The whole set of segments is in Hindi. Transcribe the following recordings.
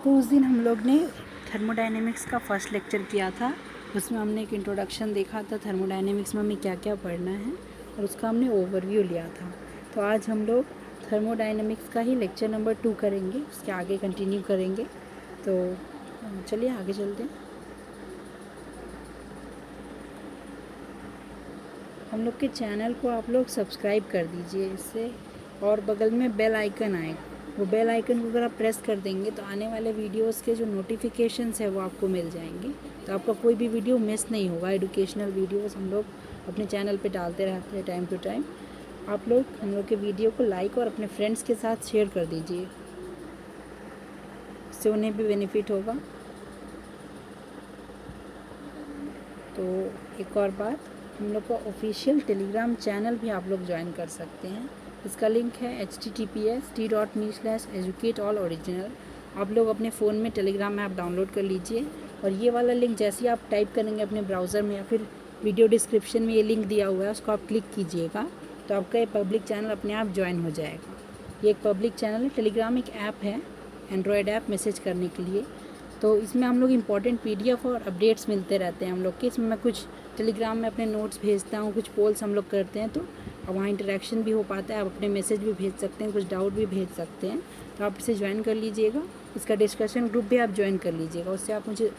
तो उस दिन हम लोग ने थर्मोडायनेमिक्स का फर्स्ट लेक्चर किया था। उसमें हमने एक इंट्रोडक्शन देखा था थर्मोडायनेमिक्स में हमें क्या क्या पढ़ना है, और उसका हमने ओवरव्यू लिया था। तो आज हम लोग थर्मोडायनेमिक्स का ही लेक्चर नंबर 2 करेंगे, उसके आगे कंटिन्यू करेंगे। तो चलिए आगे चलते हैं। हम लोग के चैनल को आप लोग सब्सक्राइब कर दीजिए इससे, और बगल में बेल आइकन आएगा, वो बेल आइकन को अगर आप प्रेस कर देंगे तो आने वाले वीडियोस के जो नोटिफिकेशंस है वो आपको मिल जाएंगे। तो आपका कोई भी वीडियो मिस नहीं होगा। एजुकेशनल वीडियोस हम लोग अपने चैनल पे डालते रहते हैं टाइम टू टाइम। आप लोग हम लोग के वीडियो को लाइक और अपने फ्रेंड्स के साथ शेयर कर दीजिए, इससे उन्हें भी बेनिफिट होगा। तो एक और बात, हम लोग का ऑफिशियल टेलीग्राम चैनल भी आप लोग ज्वाइन कर सकते हैं। इसका लिंक है https://t.me/educatealloriginal। आप लोग अपने फ़ोन में टेलीग्राम ऐप डाउनलोड कर लीजिए, और ये वाला लिंक जैसे ही आप टाइप करेंगे अपने ब्राउज़र में, या फिर वीडियो डिस्क्रिप्शन में ये लिंक दिया हुआ है, उसको आप क्लिक कीजिएगा तो आपका ये पब्लिक चैनल अपने आप ज्वाइन हो जाएगा। ये एक पब्लिक चैनल है। टेलीग्राम एक ऐप है, एंड्रॉयड ऐप मैसेज करने के लिए। तो इसमें हम लोग इम्पॉर्टेंट PDF और अपडेट्स मिलते रहते हैं हम लोग के। इसमें मैं कुछ टेलीग्राम में अपने नोट्स भेजता हूँ, कुछ पोल्स हम लोग करते हैं, तो वहाँ इंटरेक्शन भी हो पाता है। आप अपने मैसेज भी भेज सकते हैं, कुछ डाउट भी भेज सकते हैं। तो आप इसे ज्वाइन कर लीजिएगा। इसका डिस्कशन ग्रुप भी आप ज्वाइन कर लीजिएगा, उससे आप मुझे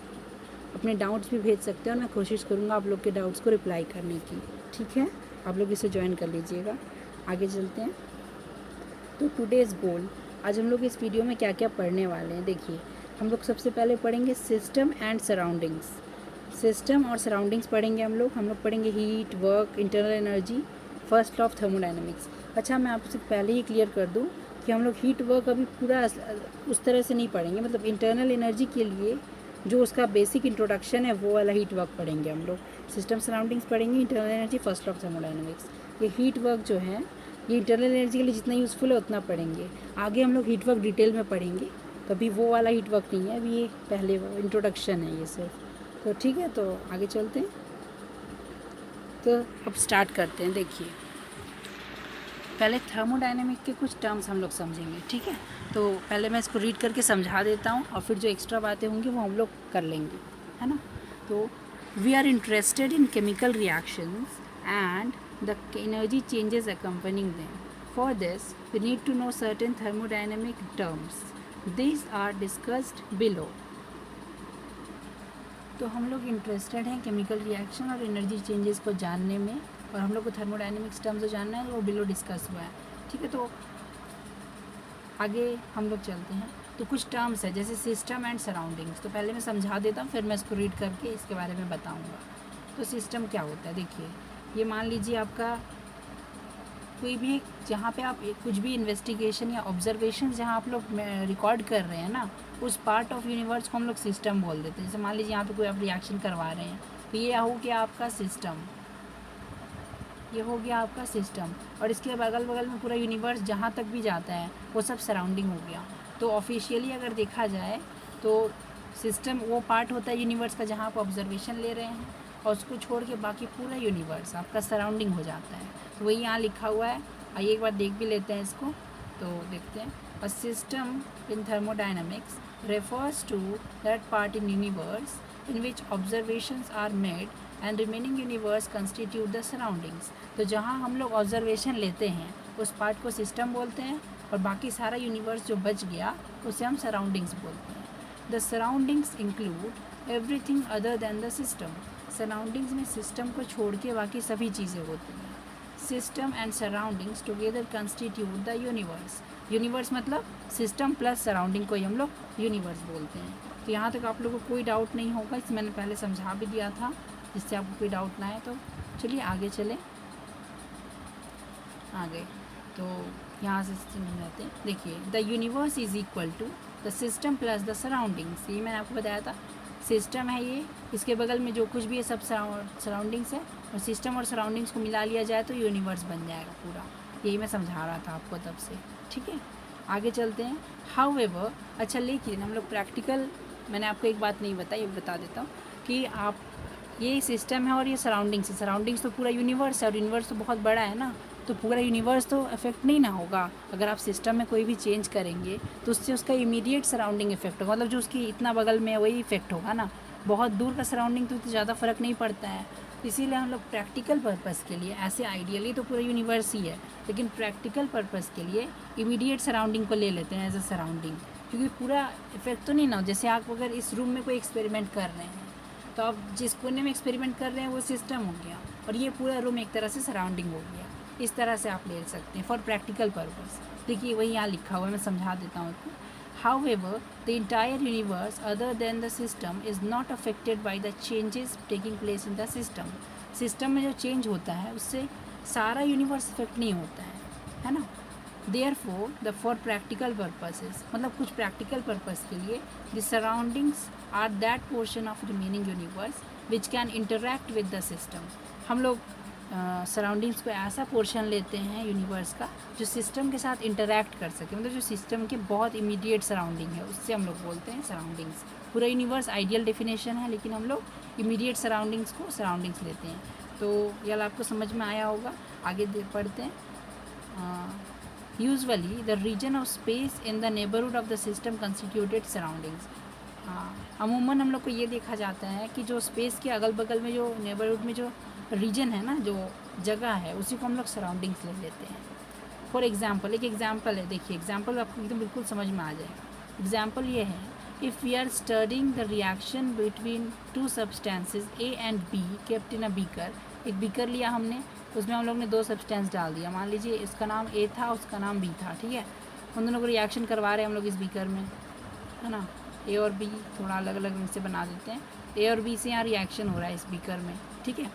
अपने डाउट्स भी भेज सकते हैं, और मैं कोशिश करूँगा आप लोग के डाउट्स को रिप्लाई करने की। ठीक है, आप लोग इसे ज्वाइन कर लीजिएगा। आगे चलते हैं। तो टुडेज़ गोल, आज हम लोग इस वीडियो में क्या क्या पढ़ने वाले हैं देखिए। हम लोग सबसे पहले पढ़ेंगे सिस्टम एंड सराउंडिंग्स। सिस्टम और सराउंडिंग्स पढ़ेंगे हम लोग पढ़ेंगे heat, work, internal energy, first law of thermodynamics. अच्छा, मैं आपसे पहले ही क्लियर कर दूं कि हम लोग हीट वर्क अभी पूरा उस तरह से नहीं पढ़ेंगे। मतलब इंटरनल एनर्जी के लिए जो उसका बेसिक इंट्रोडक्शन है वो वाला हीट वर्क पढ़ेंगे हम लोग। सिस्टम सराउंडिंग्स पढ़ेंगे, internal energy, first law of thermodynamics. ये हीट वर्क जो है ये इंटरनल एनर्जी के लिए जितना यूज़फुल है उतना पढ़ेंगे। आगे हम लोग हीट वर्क डिटेल में पढ़ेंगे, तो अभी वो वाला हीट वर्क नहीं है, अभी ये पहले वो इंट्रोडक्शन है ये सिर्फ। तो ठीक है, तो आगे चलते हैं। तो अब स्टार्ट करते हैं। देखिए, पहले थर्मोडायनेमिक के कुछ टर्म्स हम लोग समझेंगे, ठीक है। तो पहले मैं इसको रीड करके समझा देता हूँ, और फिर जो एक्स्ट्रा बातें होंगी वो हम लोग कर लेंगे, है ना। तो we are interested in chemical reactions and the energy changes accompanying them. For this, we need to know certain thermodynamic terms. These are discussed below. तो हम लोग इंटरेस्टेड हैं केमिकल रिएक्शन और एनर्जी चेंजेस को जानने में, और हम लोग को थर्मोडायनेमिक्स टर्म्स जो जानना है वो बिलो डिस्कस हुआ है, ठीक है। तो आगे हम लोग चलते हैं। तो कुछ टर्म्स है जैसे सिस्टम एंड सराउंडिंग्स। तो पहले मैं समझा देता हूँ, फिर मैं इसको रीड करके इसके बारे में बताऊँगा। तो सिस्टम क्या होता है, देखिए, ये मान लीजिए आपका कोई भी जहाँ पे आप कुछ भी इन्वेस्टिगेशन या ऑब्जर्वेशन जहाँ आप लोग रिकॉर्ड कर रहे हैं ना, उस पार्ट ऑफ यूनिवर्स को हम लोग सिस्टम बोल देते हैं। जैसे मान लीजिए यहाँ पे कोई आप रिएक्शन करवा रहे हैं, तो ये हो गया आपका सिस्टम, ये हो गया आपका सिस्टम। और इसके अगल बगल में पूरा यूनिवर्स जहाँ तक भी जाता है वो सब सराउंडिंग हो गया। तो ऑफिशियली अगर देखा जाए तो सिस्टम वो पार्ट होता है यूनिवर्स का जहाँ आप ऑब्जर्वेशन ले रहे हैं, और उसको छोड़ के बाकी पूरा यूनिवर्स आपका सराउंडिंग हो जाता है। तो वही यहाँ लिखा हुआ है। आइए एक बार देख भी लेते हैं इसको। तो देखते हैं, अ system in thermodynamics refers to that part in universe in which observations are made and remaining universe constitute the surroundings. तो जहाँ हम लोग ऑब्जर्वेशन लेते हैं उस पार्ट को सिस्टम बोलते हैं, और बाकी सारा यूनिवर्स जो बच गया उसे हम सराउंडिंग्स बोलते हैं। The surroundings include everything other than the system. Surroundings में सिस्टम को छोड़ के बाकी सभी चीज़ें होती हैं। System and surroundings together constitute the universe. Universe मतलब सिस्टम प्लस सराउंडिंग को ही हम लोग यूनिवर्स बोलते हैं। तो यहाँ तक आप लोगों को कोई डाउट नहीं होगा, इस मैंने पहले समझा भी दिया था, जिससे आपको कोई डाउट ना आए। तो चलिए आगे चलें। आगे तो यहाँ से समझाते हैं। देखिए, the universe is equal to the system plus the surroundings. ये मैंने आपको बताया था, सिस्टम है ये, इसके बगल में जो कुछ भी है सब सराउंडिंग्स है, और सिस्टम और सराउंडिंग्स को मिला लिया जाए तो यूनिवर्स बन जाएगा पूरा। यही मैं समझा रहा था आपको तब से, ठीक है। आगे चलते हैं। हाउएवर, अच्छा, लेकिन हम लोग प्रैक्टिकल, मैंने आपको एक बात नहीं बताई, ये बता देता हूँ कि आप ये सिस्टम है और ये सराउंडिंग्स है। सराउंडिंग्स तो पूरा यूनिवर्स है, और यूनिवर्स तो बहुत बड़ा है ना, तो पूरा यूनिवर्स तो इफेक्ट नहीं ना होगा। अगर आप सिस्टम में कोई भी चेंज करेंगे तो उससे उसका इमीडिएट सराउंडिंग इफेक्ट होगा, मतलब जो उसकी इतना बगल में है वही इफेक्ट होगा ना, बहुत दूर का सराउंडिंग तो ज़्यादा फ़र्क नहीं पड़ता है। इसीलिए हम लोग प्रैक्टिकल पर्पज़ के लिए, ऐसे आइडियली तो पूरा यूनिवर्स ही है, लेकिन प्रैक्टिकल पर्पज़ के लिए इमीडिएट सराउंडिंग को ले लेते हैं एज अ सराउंडिंग, क्योंकि पूरा इफेक्ट तो नहीं ना हो। जैसे आप अगर इस रूम में कोई एक्सपेरिमेंट कर रहे हैं तो आप जिस कोने में एक्सपेरिमेंट कर रहे हैं वो सिस्टम हो गया, और ये पूरा रूम एक तरह से सराउंडिंग हो गया। इस तरह से आप ले सकते हैं फॉर प्रैक्टिकल पर्पज़। देखिए वही यहाँ लिखा हुआ है, मैं समझा देता हूँ आपको। However, the entire universe other than the system is not affected by the changes taking place in the system. System में जो चेंज होता है उससे सारा यूनिवर्स इफेक्ट नहीं होता है ना। Therefore, the for practical purposes, मतलब कुछ प्रैक्टिकल पर्पस के लिए the surroundings are that portion of remaining universe which can interact with the system. हम लोग सराउंडिंग्स को ऐसा पोर्शन लेते हैं यूनिवर्स का जो सिस्टम के साथ इंटरैक्ट कर सके, मतलब जो सिस्टम के बहुत इमीडिएट सराउंडिंग है उससे हम लोग बोलते हैं सराउंडिंग्स। पूरा यूनिवर्स आइडियल डेफिनेशन है, लेकिन हम लोग इमीडिएट सराउंडिंग्स को सराउंडिंग्स लेते हैं। तो यह आपको समझ में आया होगा। आगे पढ़ते हैं। Usually the region of space in the neighbourhood of the system constituted surroundings. अमूमन हम लोग को ये देखा जाता है कि जो स्पेस के अगल बगल में जो नेबरहुड में जो रीजन है ना, जो जगह है, उसी को हम लोग सराउंडिंग्स ले लेते हैं। फॉर एग्जांपल, एक एग्जांपल है, देखिए एग्जांपल आपको एकदम बिल्कुल समझ में आ जाएगा। एग्जांपल ये है, if we are studying the reaction between two substances A and B kept in a beaker. एक बीकर लिया हमने, उसमें हम लोग ने दो सब्सटेंस डाल दिया। मान लीजिए इसका नाम ए था, उसका नाम बी था, ठीक है। उन दोनों को रिएक्शन करवा रहे हैं हम लोग इस बीकर में, है ना। ए और बी थोड़ा अलग अलग रंग से बना देते हैं। ए और बी से यहाँ रिएक्शन हो रहा है इस बीकर में, ठीक है।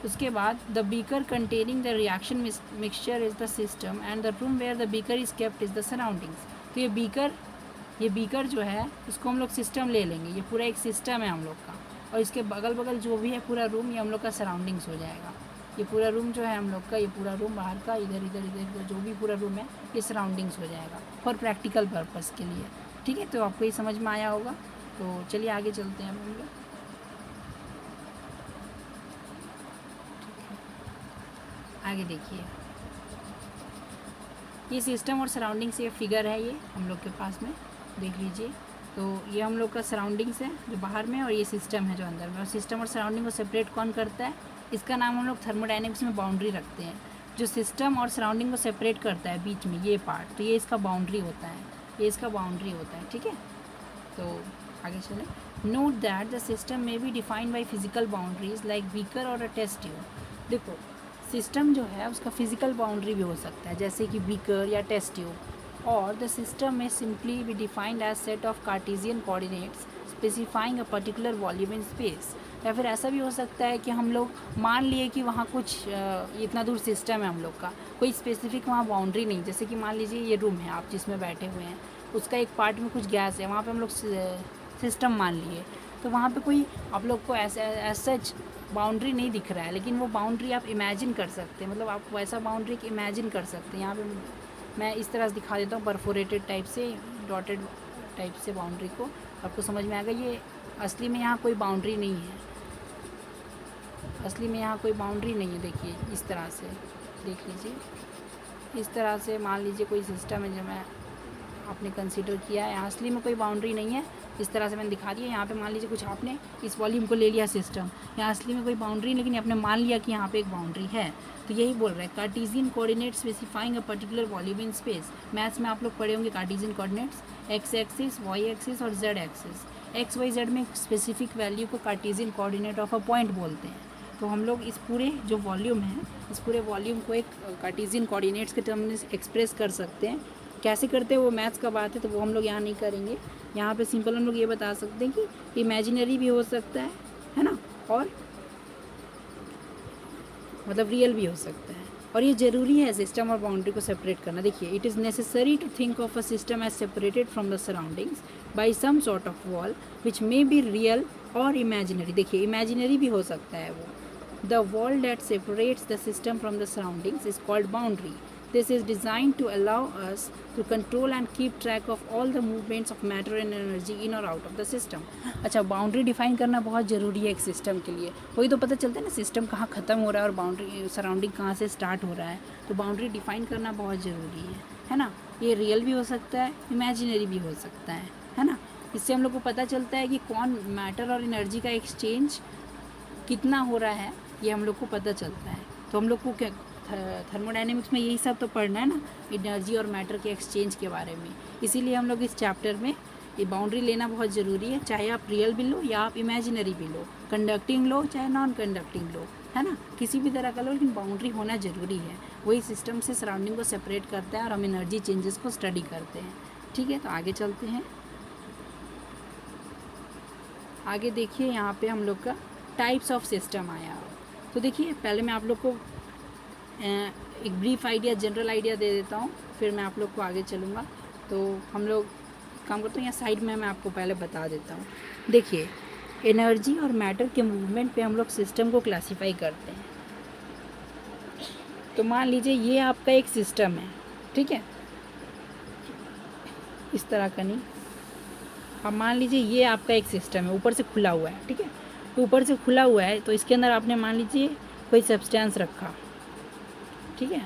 उसके बाद the beaker containing the reaction mixture is the system and the room where the beaker is kept is the surroundings. तो ये बीकर जो है उसको हम लोग सिस्टम ले लेंगे। ये पूरा एक सिस्टम है हम लोग का, और इसके बगल बगल जो भी है पूरा रूम, ये हम लोग का सराउंडिंग्स हो जाएगा। ये पूरा रूम जो है हम लोग का, ये पूरा रूम बाहर का, इधर इधर इधर इधर जो भी पूरा रूम है, ये सराउंडिंग्स हो जाएगा फॉर प्रैक्टिकल पर्पज़ के लिए, ठीक है। तो आपको ये समझ में आया होगा। तो चलिए आगे चलते हैं हम लोग। आगे देखिए, ये सिस्टम और सराउंडिंग से फिगर है, ये हम लोग के पास में देख लीजिए। तो ये हम लोग का सराउंडिंग्स है जो बाहर में, और ये सिस्टम है जो अंदर में। और सिस्टम और सराउंडिंग को सेपरेट कौन करता है? इसका नाम हम लोग थर्मोडायनेमिक्स में बाउंड्री रखते हैं। जो सिस्टम और सराउंडिंग को सेपरेट करता है बीच में ये पार्ट, तो ये इसका बाउंड्री होता है, ये इसका बाउंड्री होता है, ठीक है। तो आगे चले। नोट दैट द सिस्टम में be defined by physical boundaries like beaker और अ टेस्ट ट्यूब। देखो सिस्टम जो है उसका फिजिकल बाउंड्री भी हो सकता है, जैसे कि बीकर या टेस्ट ट्यूब। और the system may simply be defined as set of Cartesian coordinates specifying a particular volume in space. या फिर ऐसा भी हो सकता है कि हम लोग मान लिए कि वहाँ कुछ इतना दूर सिस्टम है हम लोग का, कोई स्पेसिफिक वहाँ बाउंड्री नहीं। जैसे कि मान लीजिए ये रूम है आप जिसमें बैठे हुए हैं, उसका एक पार्ट में कुछ गैस है, वहाँ पे हम लोग सिस्टम मान लिए, तो वहाँ पे कोई आप लोग को ऐसा सच बाउंड्री नहीं दिख रहा है, लेकिन वो बाउंड्री आप इमेजिन कर सकते हैं। मतलब आप वैसा बाउंड्री इमेजिन कर सकते हैं। यहाँ पे मैं इस तरह से दिखा देता हूँ, परफोरेटेड टाइप से, डॉटेड टाइप से बाउंड्री को, आपको समझ में आएगा। ये असली में यहाँ कोई बाउंड्री नहीं है, असली में यहाँ कोई बाउंड्री नहीं है। देखिए इस तरह से देख लीजिए, इस तरह से मान लीजिए कोई सिस्टम है जो मैं आपने कंसीडर किया है, असली में कोई बाउंड्री नहीं है। इस तरह से मैंने दिखा दिया। यहाँ पे मान लीजिए कुछ आपने इस वॉल्यूम को ले लिया सिस्टम, यहाँ असली में कोई बाउंड्री, लेकिन आपने मान लिया कि यहाँ पे एक बाउंड्री है। तो यही बोल रहा है Cartesian coordinate specifying a particular volume in space. Maths में आप लोग पढ़े होंगे Cartesian coordinates, x axis, y axis और z axis. X y z में स्पेसिफिक वैल्यू को Cartesian coordinate of a point बोलते हैं। तो हम लोग इस पूरे जो वॉल्यूम है, इस पूरे वॉल्यूम को एक कार्टेशियन कोऑर्डिनेट्स के टर्म में एक्सप्रेस कर सकते हैं। कैसे करते हैं वो मैथ्स का बात है, तो वो हम लोग यहाँ नहीं करेंगे। यहाँ पे सिंपल हम लोग ये बता सकते हैं कि इमेजिनरी भी हो सकता है ना, और मतलब रियल भी हो सकता है। और ये ज़रूरी है सिस्टम और बाउंड्री को सेपरेट करना। देखिए, it is necessary to think of a system as separated from the surroundings by some sort of wall which may be real और इमेजिनरी। देखिए इमेजिनरी भी हो सकता है वो। The wall that separates the system from the surroundings is called boundary. This is designed to allow us to control and keep track of all the movements of matter and energy in or out of the system. अच्छा, बाउंड्री डिफाइन करना बहुत ज़रूरी है एक सिस्टम के लिए। वही तो पता चलता है ना सिस्टम कहाँ ख़त्म हो रहा है और बाउंड्री सराउंडिंग कहाँ से स्टार्ट हो रहा है। तो बाउंड्री डिफाइन करना बहुत ज़रूरी है ना। ये रियल भी हो सकता है, इमेजिनरी भी हो सकता है ना। इससे हम लोग को पता चलता है कि कौन मैटर और एनर्जी का एक्सचेंज कितना हो रहा है, ये हम लोग को पता चलता है। तो हम लोग को क्या थर्मोडाइनमिक्स में यही सब तो पढ़ना है ना, एनर्जी और मैटर के एक्सचेंज के बारे में। इसीलिए हम लोग इस चैप्टर में ये बाउंड्री लेना बहुत ज़रूरी है, चाहे आप रियल भी लो या आप इमेजिनरी भी लो, कंडक्टिंग लो चाहे नॉन कंडक्टिंग लो, है ना, किसी भी तरह का लो, लेकिन बाउंड्री होना ज़रूरी है। वही सिस्टम से सराउंडिंग को सेपरेट करता है और हम एनर्जी चेंजेस को स्टडी करते हैं। ठीक है, तो आगे चलते हैं। आगे देखिए, यहाँ पे हम लोग का टाइप्स ऑफ सिस्टम आया। तो देखिए, पहले मैं आप लोग को एक ब्रीफ आइडिया, जनरल आइडिया दे देता हूँ, फिर मैं आप लोग को आगे चलूँगा। तो हम लोग काम करते हैं, यहाँ साइड में मैं आपको पहले बता देता हूँ। देखिए, एनर्जी और मैटर के मूवमेंट पे हम लोग सिस्टम को क्लासीफाई करते हैं। तो मान लीजिए ये आपका एक सिस्टम है, ठीक है, इस तरह का नहीं। अब मान लीजिए ये आपका एक सिस्टम है, ऊपर से खुला हुआ है, ठीक है। तो ऊपर से खुला हुआ है, तो इसके अंदर आपने मान लीजिए कोई सब्सटेंस रखा, ठीक है,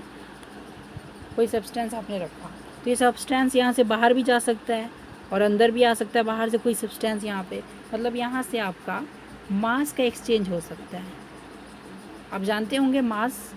कोई सब्सटेंस आपने रखा। तो ये सब्सटेंस यहाँ से बाहर भी जा सकता है और अंदर भी आ सकता है, बाहर से कोई सब्सटेंस यहाँ पे, मतलब यहाँ से आपका मास का एक्सचेंज हो सकता है। आप जानते होंगे मास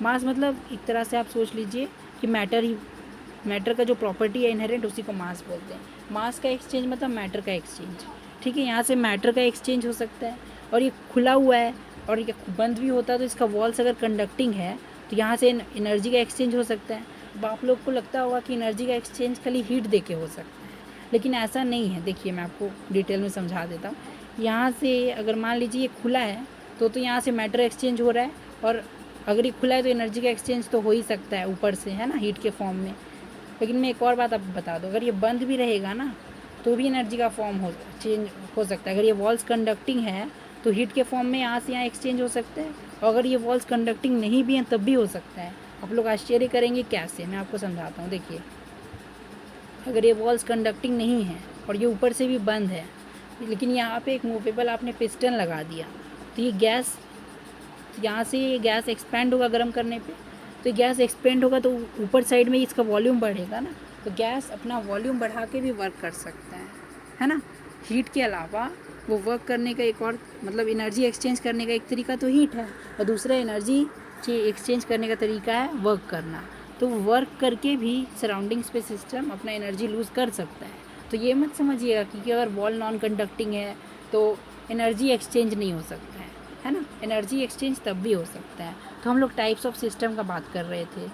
मतलब एक तरह से आप सोच लीजिए कि मैटर का जो प्रॉपर्टी है इनहेरेंट, उसी को मास बोलते हैं। मास का एक्सचेंज मतलब मैटर का एक्सचेंज, ठीक है। यहाँ से मैटर का एक्सचेंज हो सकता है और ये खुला हुआ है और ये बंद भी होता है, तो इसका वॉल्स अगर कंडक्टिंग है तो यहाँ से एनर्जी का एक्सचेंज हो सकता है। अब आप लोग को लगता होगा कि एनर्जी का एक्सचेंज खाली हीट दे के हो सकता है, लेकिन ऐसा नहीं है। देखिए, मैं आपको डिटेल में समझा देता हूँ। यहाँ से अगर मान लीजिए ये खुला है तो यहाँ से मैटर एक्सचेंज हो रहा है, और अगर ये खुला है तो एनर्जी का एक्सचेंज तो हो ही सकता है ऊपर से, है ना, हीट के फॉर्म में। लेकिन मैं एक और बात आपको बता दूँ, अगर ये बंद भी रहेगा ना तो भी एनर्जी का फॉर्म चेंज हो सकता है। अगर ये वॉल्स कंडक्टिंग है तो हीट के फॉर्म में यहाँ से यहाँ एक्सचेंज हो सकता है, और अगर ये वॉल्स कंडक्टिंग नहीं भी हैं तब भी हो सकता है। आप लोग आश्चर्य करेंगे कैसे, मैं आपको समझाता हूँ। देखिए, अगर ये वॉल्स कंडक्टिंग नहीं है और ये ऊपर से भी बंद है, लेकिन यहाँ पे एक मूवेबल आपने पिस्टन लगा दिया, तो ये गैस, यहाँ से ये गैस एक्सपेंड होगा गर्म करने पे, तो गैस एक्सपेंड होगा तो ऊपर साइड में इसका वॉल्यूम बढ़ेगा ना, तो गैस अपना वॉल्यूम बढ़ा के भी वर्क कर सकता है ना। हीट के अलावा वो वर्क करने का एक और मतलब एनर्जी एक्सचेंज करने का एक तरीका तो हीट है, और दूसरा एनर्जी एक्सचेंज करने का तरीका है वर्क करना। तो वर्क करके भी सराउंडिंग्स पे सिस्टम अपना एनर्जी लूज़ कर सकता है। तो ये मत समझिएगा कि अगर वॉल नॉन कंडक्टिंग है तो एनर्जी एक्सचेंज नहीं हो सकता है ना। एनर्जी एक्सचेंज तब भी हो सकता है। तो हम लोग टाइप्स ऑफ सिस्टम का बात कर रहे थे,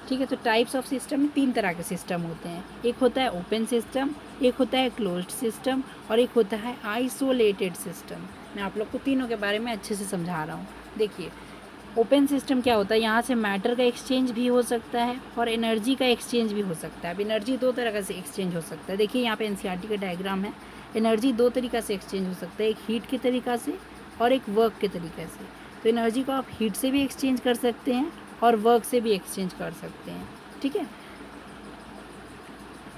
ठीक है। तो टाइप्स ऑफ सिस्टम में 3 तरह के सिस्टम होते हैं। एक होता है ओपन सिस्टम, एक होता है क्लोज्ड सिस्टम, और एक होता है आइसोलेटेड सिस्टम। मैं आप लोग को तीनों के बारे में अच्छे से समझा रहा हूँ। देखिए, ओपन सिस्टम क्या होता है, यहाँ से मैटर का एक्सचेंज भी हो सकता है और एनर्जी का एक्सचेंज भी हो सकता है। अब एनर्जी 2 तरह से एक्सचेंज हो सकता है। देखिए, यहाँ पे एनसीईआरटी का डायग्राम है। एनर्जी 2 तरीक़ा से एक्सचेंज हो सकता है, एक हीट के तरीक़ा से और एक वर्क के तरीके से। तो एनर्जी को आप हीट से भी एक्सचेंज कर सकते हैं और वर्क से भी एक्सचेंज कर सकते हैं, ठीक है।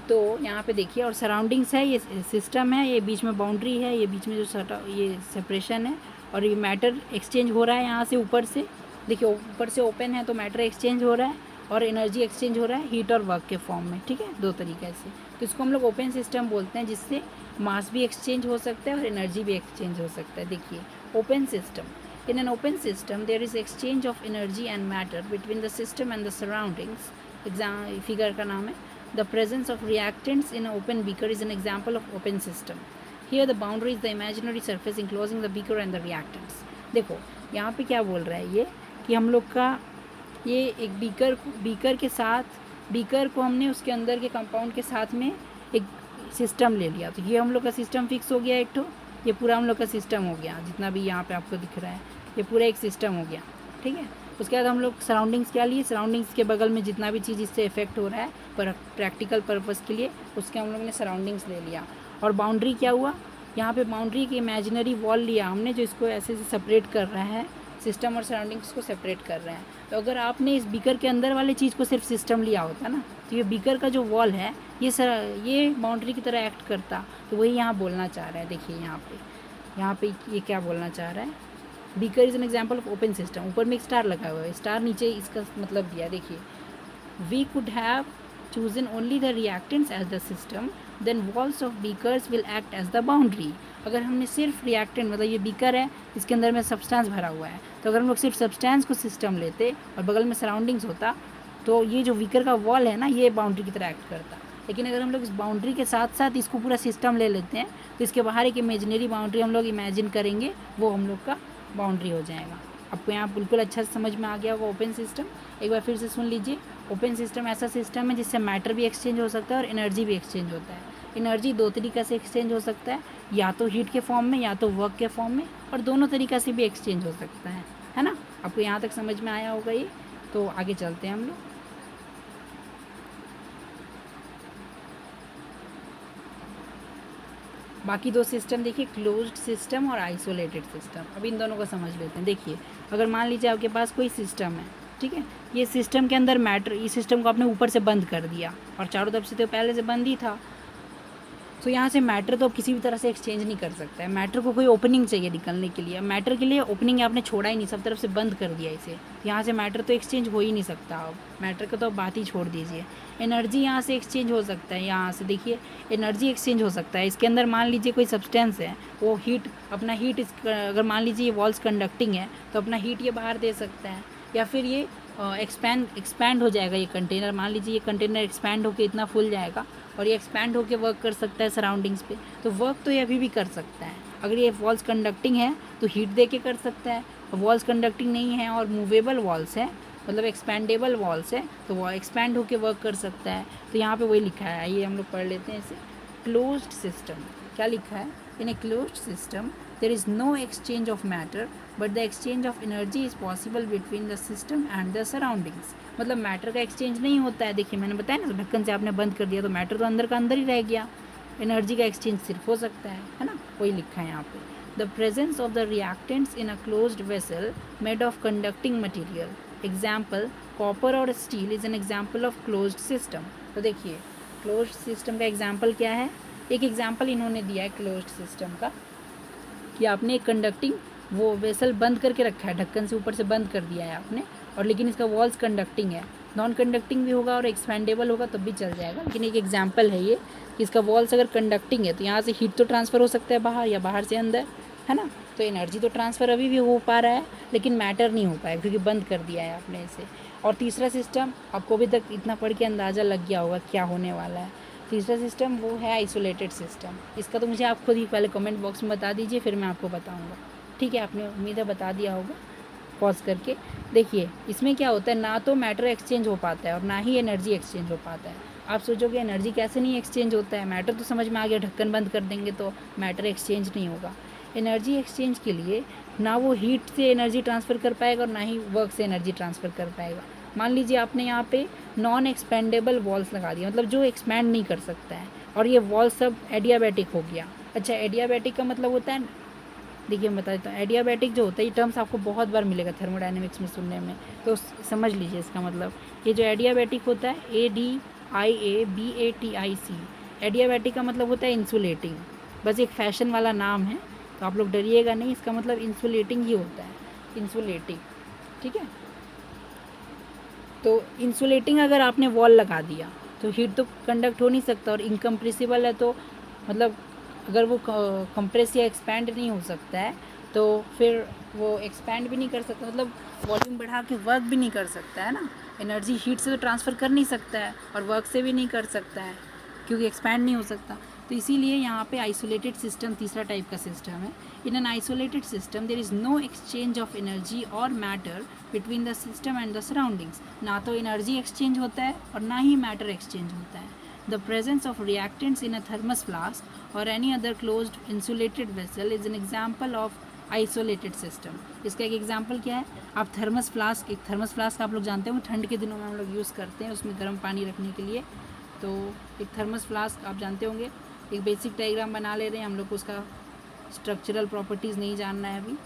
तो यहाँ पे देखिए, और सराउंडिंग्स है, ये सिस्टम है, ये बीच में बाउंड्री है, ये बीच में जो ये सेपरेशन है, और ये मैटर एक्सचेंज हो रहा है यहाँ से ऊपर से। देखिए, ऊपर से ओपन है तो मैटर एक्सचेंज हो रहा है और एनर्जी एक्सचेंज हो रहा है हीट और वर्क के फॉर्म में, ठीक है, 2 तरीके से। तो इसको हम लोग ओपन सिस्टम बोलते हैं, जिससे मास भी एक्सचेंज हो सकता है और एनर्जी भी एक्सचेंज हो सकता है। देखिए, open system, in an open system there is exchange of energy and matter between the system and the surroundings. Figure का नाम है the presence of reactants in an open beaker is an example of open system. Here the boundary is the imaginary surface enclosing the beaker and the reactants. देखो, यहाँ पे क्या बोल रहा है ये कि हम लोग का ये एक बीकर के साथ, बीकर को हमने उसके अंदर के कंपाउंड के साथ में एक सिस्टम ले लिया, तो ये हम लोग का सिस्टम फिक्स हो गया एक तो, ये पूरा हम लोग का सिस्टम हो गया, जितना भी यहाँ पे आपको दिख रहा है ये पूरा एक सिस्टम हो गया, ठीक है। उसके बाद हम लोग सराउंडिंग्स क्या लिए, सराउंडिंग्स के बगल में जितना भी चीज़ इससे इफेक्ट हो रहा है पर प्रैक्टिकल पर्पज़ के लिए, उसके हम लोग ने सराउंडिंग्स ले लिया। और बाउंड्री क्या हुआ, यहाँ पे बाउंड्री की इमेजिनरी वॉल लिया हमने, जो इसको ऐसे से सेपरेट कर रहा है सिस्टम और सराउंडिंग्स को सेपरेट कर रहे हैं। तो अगर आपने इस बीकर के अंदर वाले चीज़ को सिर्फ सिस्टम लिया होता ना, तो ये बीकर का जो वॉल है ये बाउंड्री की तरह एक्ट करता। तो वही यहाँ बोलना चाह रहा है। देखिए यहाँ पे ये क्या बोलना चाह रहा है, beaker is an example of open system. ऊपर में एक स्टार लगा हुआ है, स्टार नीचे इसका मतलब दिया। देखिए, we could have chosen only the reactants as the system, then walls of beakers will act as the boundary। अगर हमने सिर्फ रिएक्टेंट, मतलब ये बीकर है, इसके अंदर में सब्सटेंस भरा हुआ है, तो अगर हम लोग सिर्फ सब्सटेंस को सिस्टम लेते और बगल में सराउंडिंग्स होता, तो ये जो बीकर का वॉल है ना, ये बाउंड्री की तरह एक्ट करता। लेकिन अगर हम लोग इस बाउंड्री के साथ साथ इसको पूरा सिस्टम ले लेते हैं, तो इसके बाहर एक इमेजिनरी बाउंड्री हम लोग इमेजिन करेंगे, वो हम लोग का बाउंड्री हो जाएगा। आपको यहाँ बिल्कुल अच्छा से समझ में आ गया होगा ओपन सिस्टम। एक बार फिर से सुन लीजिए। ओपन सिस्टम ऐसा सिस्टम है जिससे मैटर भी एक्सचेंज हो सकता है और एनर्जी भी एक्सचेंज होता है। एनर्जी दो तरीक़ा से एक्सचेंज हो सकता है, या तो हीट के फॉर्म में या तो वर्क के फॉर्म में, और दोनों तरीक़ा से भी एक्सचेंज हो सकता है ना। आपको यहाँ तक समझ में आया होगा ये। तो आगे चलते हैं हम लोग। बाकी दो सिस्टम देखिए, क्लोज्ड सिस्टम और आइसोलेटेड सिस्टम। अब इन दोनों को समझ लेते हैं। देखिए, अगर मान लीजिए आपके पास कोई सिस्टम है, ठीक है, ये सिस्टम के अंदर मैटर, इस सिस्टम को आपने ऊपर से बंद कर दिया और चारों तरफ से तो पहले से बंद ही था, तो यहाँ से मैटर तो अब किसी भी तरह से एक्सचेंज नहीं कर सकता है। मैटर को कोई ओपनिंग चाहिए निकलने के लिए। मैटर के लिए ओपनिंग आपने छोड़ा ही नहीं, सब तरफ से बंद कर दिया इसे, तो यहाँ से मैटर तो एक्सचेंज हो ही नहीं सकता। अब मैटर का तो अब बात ही छोड़ दीजिए। एनर्जी यहाँ से एक्सचेंज हो सकता है, यहाँ से देखिए एनर्जी एक्सचेंज हो सकता है। इसके अंदर मान लीजिए कोई सब्सटेंस है, वो हीट अपना हीट अगर मान लीजिए ये वॉल्स कंडक्टिंग है, तो अपना हीट ये बाहर दे सकता है, या फिर ये एक्सपैंड हो जाएगा। ये कंटेनर, मान लीजिए ये कंटेनर एक्सपैंड होकर इतना फुल जाएगा और ये एक्सपैंड होकर वर्क कर सकता है सराउंडिंग्स पे, तो वर्क तो ये अभी भी कर सकता है। अगर ये वॉल्स कंडक्टिंग है तो हीट दे के कर सकता है, और वॉल्स कंडक्टिंग नहीं है और मूवेबल वॉल्स है, मतलब एक्सपैंडेबल वॉल्स है, तो वो एक्सपैंड होकर वर्क कर सकता है। तो यहाँ पे वही लिखा है, आइए हम लोग पढ़ लेते हैं इसे। क्लोज्ड सिस्टम क्या लिखा है, in a closed system there is no exchange of matter but the exchange of energy is possible between the system and the surroundings। मतलब मैटर का एक्सचेंज नहीं होता है। देखिए मैंने बताया ना, ढक्कन से आपने बंद कर दिया तो मैटर तो अंदर का अंदर ही रह गया, एनर्जी का एक्सचेंज सिर्फ हो सकता है ना, वही लिखा है यहाँ पे। The presence of the reactants in a closed vessel made of conducting material, example copper और steel is an example of closed system. तो देखिए क्लोज्ड सिस्टम का एग्जाम्पल क्या है, एक एग्जाम्पल इन्होंने दिया है क्लोज्ड सिस्टम का, कि आपने एक कंडक्टिंग वो वेसल बंद करके रखा है, ढक्कन से ऊपर से बंद कर दिया है आपने, और लेकिन इसका वॉल्स कंडक्टिंग है। नॉन कंडक्टिंग भी होगा और एक्सपेंडेबल होगा तब भी चल जाएगा, लेकिन एक एग्जांपल है ये कि इसका वॉल्स अगर कंडक्टिंग है तो यहाँ से हीट तो ट्रांसफ़र हो सकता है बाहर या बाहर से अंदर, है ना। तो एनर्जी तो ट्रांसफ़र अभी भी हो पा रहा है, लेकिन मैटर नहीं हो पाएगा क्योंकि बंद कर दिया है आपने इसे। और तीसरा सिस्टम आपको अभी तक इतना पढ़ के अंदाज़ा लग गया होगा क्या होने वाला है। तीसरा सिस्टम वो है आइसोलेटेड सिस्टम। इसका तो मुझे आप खुद ही पहले कमेंट बॉक्स में बता दीजिए, फिर मैं आपको बताऊंगा। ठीक है, आपने उम्मीद है बता दिया होगा पॉज करके। देखिए इसमें क्या होता है, ना तो मैटर एक्सचेंज हो पाता है और ना ही एनर्जी एक्सचेंज हो पाता है। आप सोचोगे एनर्जी कैसे नहीं एक्सचेंज होता है, मैटर तो समझ में आ गया, ढक्कन बंद कर देंगे तो मैटर एक्सचेंज नहीं होगा। एनर्जी एक्सचेंज के लिए ना वो हीट से एनर्जी ट्रांसफ़र कर पाएगा और ना ही वर्क से एनर्जी ट्रांसफ़र कर पाएगा। मान लीजिए आपने यहाँ पे नॉन एक्सपेंडेबल वॉल्स लगा दिया, मतलब जो एक्सपैंड नहीं कर सकता है, और ये वॉल सब एडियाबैटिक हो गया। अच्छा, एडियाबैटिक का मतलब होता है, देखिए मैं बता देता हूँ, एडियाबैटिक जो होता है ये टर्म्स आपको बहुत बार मिलेगा थर्मोडायनेमिक्स में सुनने में, तो समझ लीजिए इसका मतलब। ये जो एडियाबैटिक होता है ADIABATIC, एडियाबैटिक का मतलब होता है इंसुलेटिंग। बस एक फैशन वाला नाम है, तो आप लोग डरिएगा नहीं, इसका मतलब इंसुलेटिंग ही होता है, इंसुलेटिंग। ठीक है, तो इंसुलेटिंग अगर आपने वॉल लगा दिया तो हीट तो कंडक्ट हो नहीं सकता, और इनकम्प्रेसिबल है तो मतलब अगर वो कंप्रेस या एक्सपैंड नहीं हो सकता है तो फिर वो एक्सपैंड भी नहीं कर सकता, मतलब वॉल्यूम बढ़ा के वर्क भी नहीं कर सकता है ना। एनर्जी हीट से तो ट्रांसफ़र कर नहीं सकता है और वर्क से भी नहीं कर सकता है क्योंकि एक्सपैंड नहीं हो सकता। तो इसीलिए यहाँ पे आइसोलेटेड सिस्टम तीसरा टाइप का सिस्टम है। In an isolated system there is no exchange of energy और matter between the system and the surroundings. ना तो एनर्जी एक्सचेंज होता है और ना ही मैटर एक्सचेंज होता है। The presence of reactants in a thermos flask और any other closed insulated vessel is an example of isolated system. इसका एक एग्जाम्पल क्या है, आप थर्मस फ्लास्क, एक थर्मस फ्लास्क आप लोग जानते हो ठंड के दिनों में हम लोग यूज़ करते हैं उसमें गर्म पानी रखने के लिए। तो एक थर्मस फ्लास्क आप जानते होंगे, एक बेसिक डायग्राम बना ले रहे हैं हम लोग को, उसका स्ट्रक्चरल प्रॉपर्टीज़ नहीं जानना है अभी।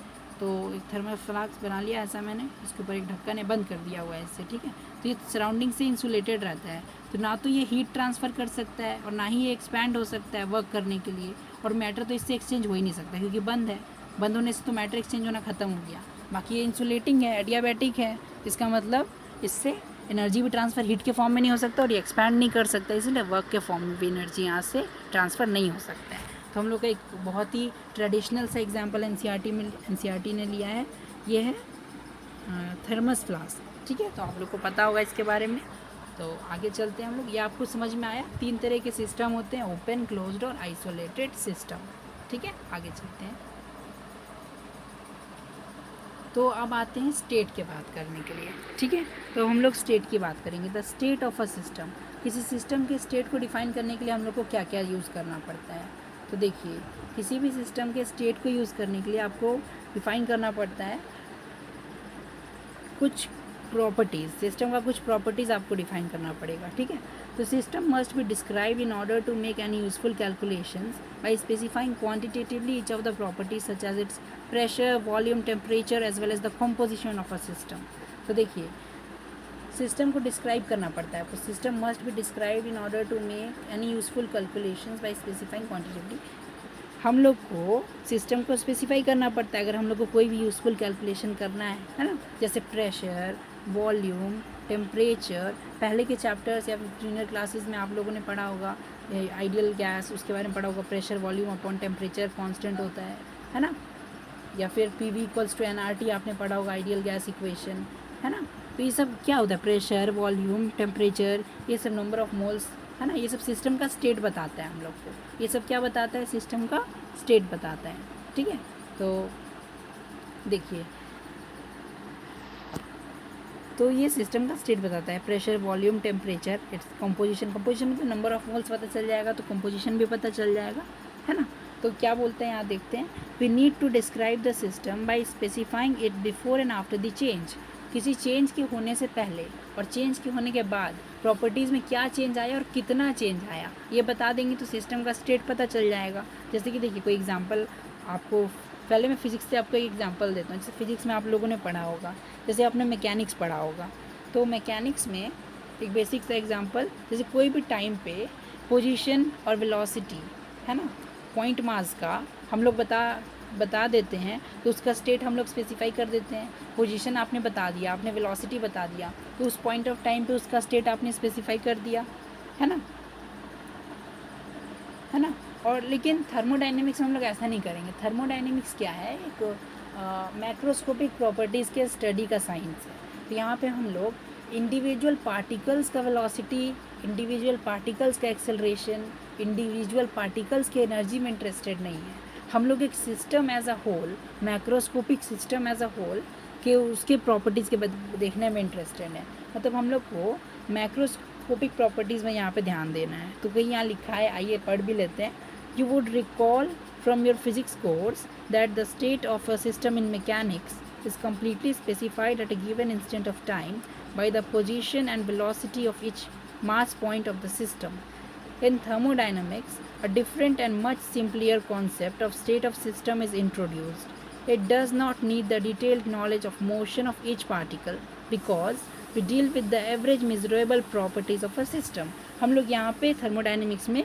तो एक थर्मल फ्लास्क बना लिया ऐसा मैंने, इसके ऊपर एक ढक्कन है, बंद कर दिया हुआ है इससे, ठीक है। तो ये सराउंडिंग से इंसुलेटेड रहता है, तो ना तो ये हीट ट्रांसफ़र कर सकता है और ना ही ये एक्सपैंड हो सकता है वर्क करने के लिए, और मैटर तो इससे एक्सचेंज हो ही नहीं सकता क्योंकि बंद है। बंद होने से तो मैटर एक्सचेंज होना ख़त्म हो गया। बाकी ये इंसुलेटिंग है, एडियाबैटिक है, इसका मतलब इससे एनर्जी भी ट्रांसफ़र हीट के फॉर्म में नहीं हो सकता और ये एक्सपैंड नहीं कर सकता, इसलिए वर्क के फॉर्म में भी एनर्जी यहाँ से ट्रांसफ़र नहीं हो सकता है। तो हम लोग का एक बहुत ही ट्रेडिशनल सा एग्जांपल एनसीईआरटी ने लिया है, ये है थर्मस फ्लास्क, ठीक है। तो आप लोग को पता होगा इसके बारे में। तो आगे चलते हैं हम लोग। ये आपको समझ में आया, 3 तरह के सिस्टम होते हैं, ओपन, क्लोज्ड और आइसोलेटेड सिस्टम, ठीक है। आगे चलते हैं। तो अब आते हैं स्टेट की बात करने के लिए, ठीक है। तो हम लोग स्टेट की बात करेंगे। The state of a system, किसी सिस्टम के स्टेट को डिफाइन करने के लिए हम लोग को क्या क्या यूज़ करना पड़ता है। तो देखिए, किसी भी सिस्टम के स्टेट को यूज़ करने के लिए आपको डिफाइन करना पड़ता है कुछ प्रॉपर्टीज़, सिस्टम का कुछ प्रॉपर्टीज़ आपको डिफाइन करना पड़ेगा, ठीक है। तो system must be describe in order to make any useful calculations by specifying quantitatively each of the properties such as its pressure, volume, temperature as well as the composition of a system. तो देखिए, सिस्टम को डिस्क्राइब करना पड़ता है, तो system must be describe in order to make any useful calculations by specifying quantitatively. हम लोग को सिस्टम को स्पेसिफाई करना पड़ता है अगर हम लोग को कोई भी यूज़फुल कैलकुलेशन करना है ना। जैसे प्रेशर, वॉल्यूम, टेम्परेचर, पहले के चैप्टर्स या जूनियर क्लासेस में आप लोगों ने पढ़ा होगा आइडियल गैस, उसके बारे में पढ़ा होगा, pressure volume upon temperature constant होता है ना। या फिर PV = nRT आपने पढ़ा होगा, आइडियल गैस इक्वेशन, है ना। तो ये सब क्या होता है, प्रेशर, वॉल्यूम, टेम्परेचर, ये सब नंबर ऑफ मोल्स, है ना, ये सब सिस्टम का स्टेट बताता है हम लोग को। ये सब क्या बताता है, सिस्टम का स्टेट बताता है, ठीक है। तो देखिए, तो ये सिस्टम का स्टेट बताता है, pressure, volume, temperature, its composition मतलब नंबर ऑफ मोल्स पता चल जाएगा, तो कंपोजिशन भी पता चल जाएगा, है ना। तो क्या बोलते हैं यहाँ देखते हैं, we need to describe the system by specifying it before and after the change. किसी चेंज के होने से पहले और चेंज के होने के बाद प्रॉपर्टीज़ में क्या चेंज आया और कितना चेंज आया, ये बता देंगे तो सिस्टम का स्टेट पता चल जाएगा। जैसे कि देखिए, कोई एग्जांपल आपको, पहले मैं फिज़िक्स से आपको एक एग्जांपल देता हूँ। जैसे फिज़िक्स में आप लोगों ने पढ़ा होगा, जैसे आपने मैकेनिक्स पढ़ा होगा, तो मैकेनिक्स में एक बेसिक सा एग्जांपल, जैसे कोई भी टाइम पे पोजीशन और वेलोसिटी, है ना, पॉइंट मास का हम लोग बता देते हैं, तो उसका स्टेट हम लोग स्पेसिफाई कर देते हैं। पोजीशन आपने बता दिया, आपने वेलोसिटी बता दिया, तो उस पॉइंट ऑफ टाइम पे उसका स्टेट आपने स्पेसिफाई कर दिया, है ना। और लेकिन थर्मोडाइनमिक्स में हम लोग ऐसा नहीं करेंगे। थर्मोडाइनमिक्स क्या है, एक मैक्रोस्कोपिक प्रॉपर्टीज़ के स्टडी का साइंस है। तो यहाँ पे हम लोग इंडिविजुअल पार्टिकल्स का वेलोसिटी, इंडिविजुअल पार्टिकल्स का एक्सेलरेशन, इंडिविजुअल पार्टिकल्स की एनर्जी में इंटरेस्टेड नहीं है। हम लोग एक system as a whole, macroscopic system as a whole के उसके प्रॉपर्टीज़ के देखने में इंटरेस्टेड है। मतलब हम लोग को मैक्रोस्कोपिक प्रॉपर्टीज़ में यहाँ पे ध्यान देना है। तो कहीं यहाँ लिखा है, आइए पढ़ भी लेते हैं। You would recall from your physics course that the state of a system in mechanics is completely specified at a given instant of time by the position and velocity of each mass point of the system. In thermodynamics, a different and much simpler concept of state of system is introduced. It does not need the detailed knowledge of motion of each particle because we deal with the average measurable properties of a system. हम लोग यहाँ पे थर्मोडाइनमिक्स में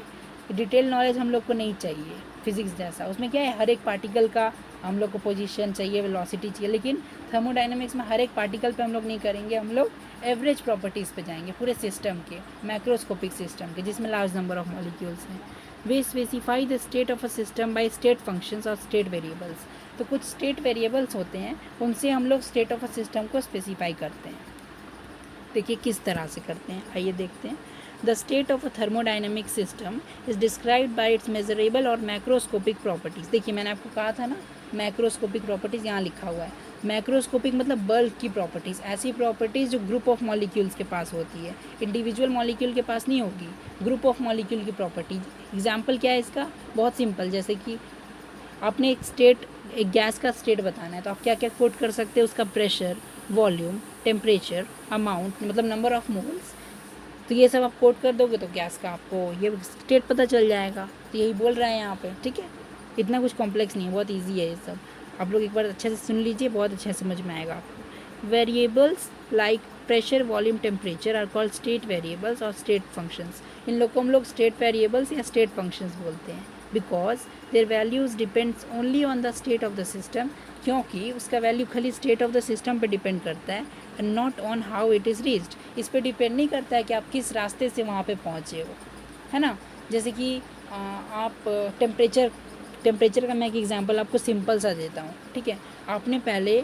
डिटेल नॉलेज हम लोग को नहीं चाहिए फिज़िक्स जैसा। उसमें क्या है, हर एक पार्टिकल का हम लोग को पोजीशन चाहिए, वेलोसिटी चाहिए, लेकिन थर्मोडाइनमिक्स में हर एक पार्टिकल पे हम लोग नहीं करेंगे, हम लोग एवरेज प्रॉपर्टीज़ पे जाएंगे पूरे सिस्टम के, मैक्रोस्कोपिक सिस्टम के, जिसमें लार्ज नंबर ऑफ मॉलिक्यूल्स हैं। They specify the state of a system by state functions और स्टेट वेरिएबल्स। तो कुछ स्टेट वेरिएबल्स होते हैं, उनसे हम लोग स्टेट ऑफ अ सिस्टम को स्पेसिफाई करते हैं। देखिए किस तरह से करते हैं, आइए देखते हैं। The state of a thermodynamic system is described by its measurable और macroscopic properties। देखिए मैंने आपको कहा था ना, मैक्रोस्कोपिक प्रॉपर्टीज़ यहाँ लिखा हुआ है। मैक्रोस्कोपिक मतलब बल्क की प्रॉपर्टीज़, ऐसी प्रॉपर्टीज़ जो ग्रुप ऑफ मॉलिक्यूल्स के पास होती है, इंडिविजुअल मॉलिक्यूल के पास नहीं होगी, ग्रुप ऑफ मॉलिक्यूल की प्रॉपर्टीज। एग्जाम्पल क्या है इसका, बहुत सिंपल, जैसे कि आपने एक गैस का स्टेट बताना है, तो आप क्या क्या कोट कर सकते हैं, उसका प्रेशर, वॉल्यूम, टेम्परेचर, अमाउंट मतलब नंबर ऑफ मोल्स। तो ये सब आप कोट कर दोगे तो गैस का आपको ये स्टेट पता चल जाएगा। तो यही बोल रहे हैं यहाँ पे, ठीक है। इतना कुछ कॉम्प्लेक्स नहीं है, बहुत इजी है ये सब। आप लोग एक बार अच्छे से सुन लीजिए, बहुत अच्छे से समझ में आएगा आपको। Variables like pressure, volume, temperature are called state variables और स्टेट फंक्शंस। इन लोग को हम लोग स्टेट वेरिएबल्स या स्टेट फंक्शंस बोलते हैं, because their values depends only on the state of the system, क्योंकि उसका वैल्यू खाली स्टेट ऑफ द सिस्टम पे डिपेंड करता है and not on how it is reached. इस पर डिपेंड नहीं करता है कि आप किस रास्ते से वहाँ पे पहुँचे हो, है ना। जैसे कि आप टेम्परेचर का मैं एक एग्जांपल आपको सिंपल सा देता हूँ, ठीक है। आपने पहले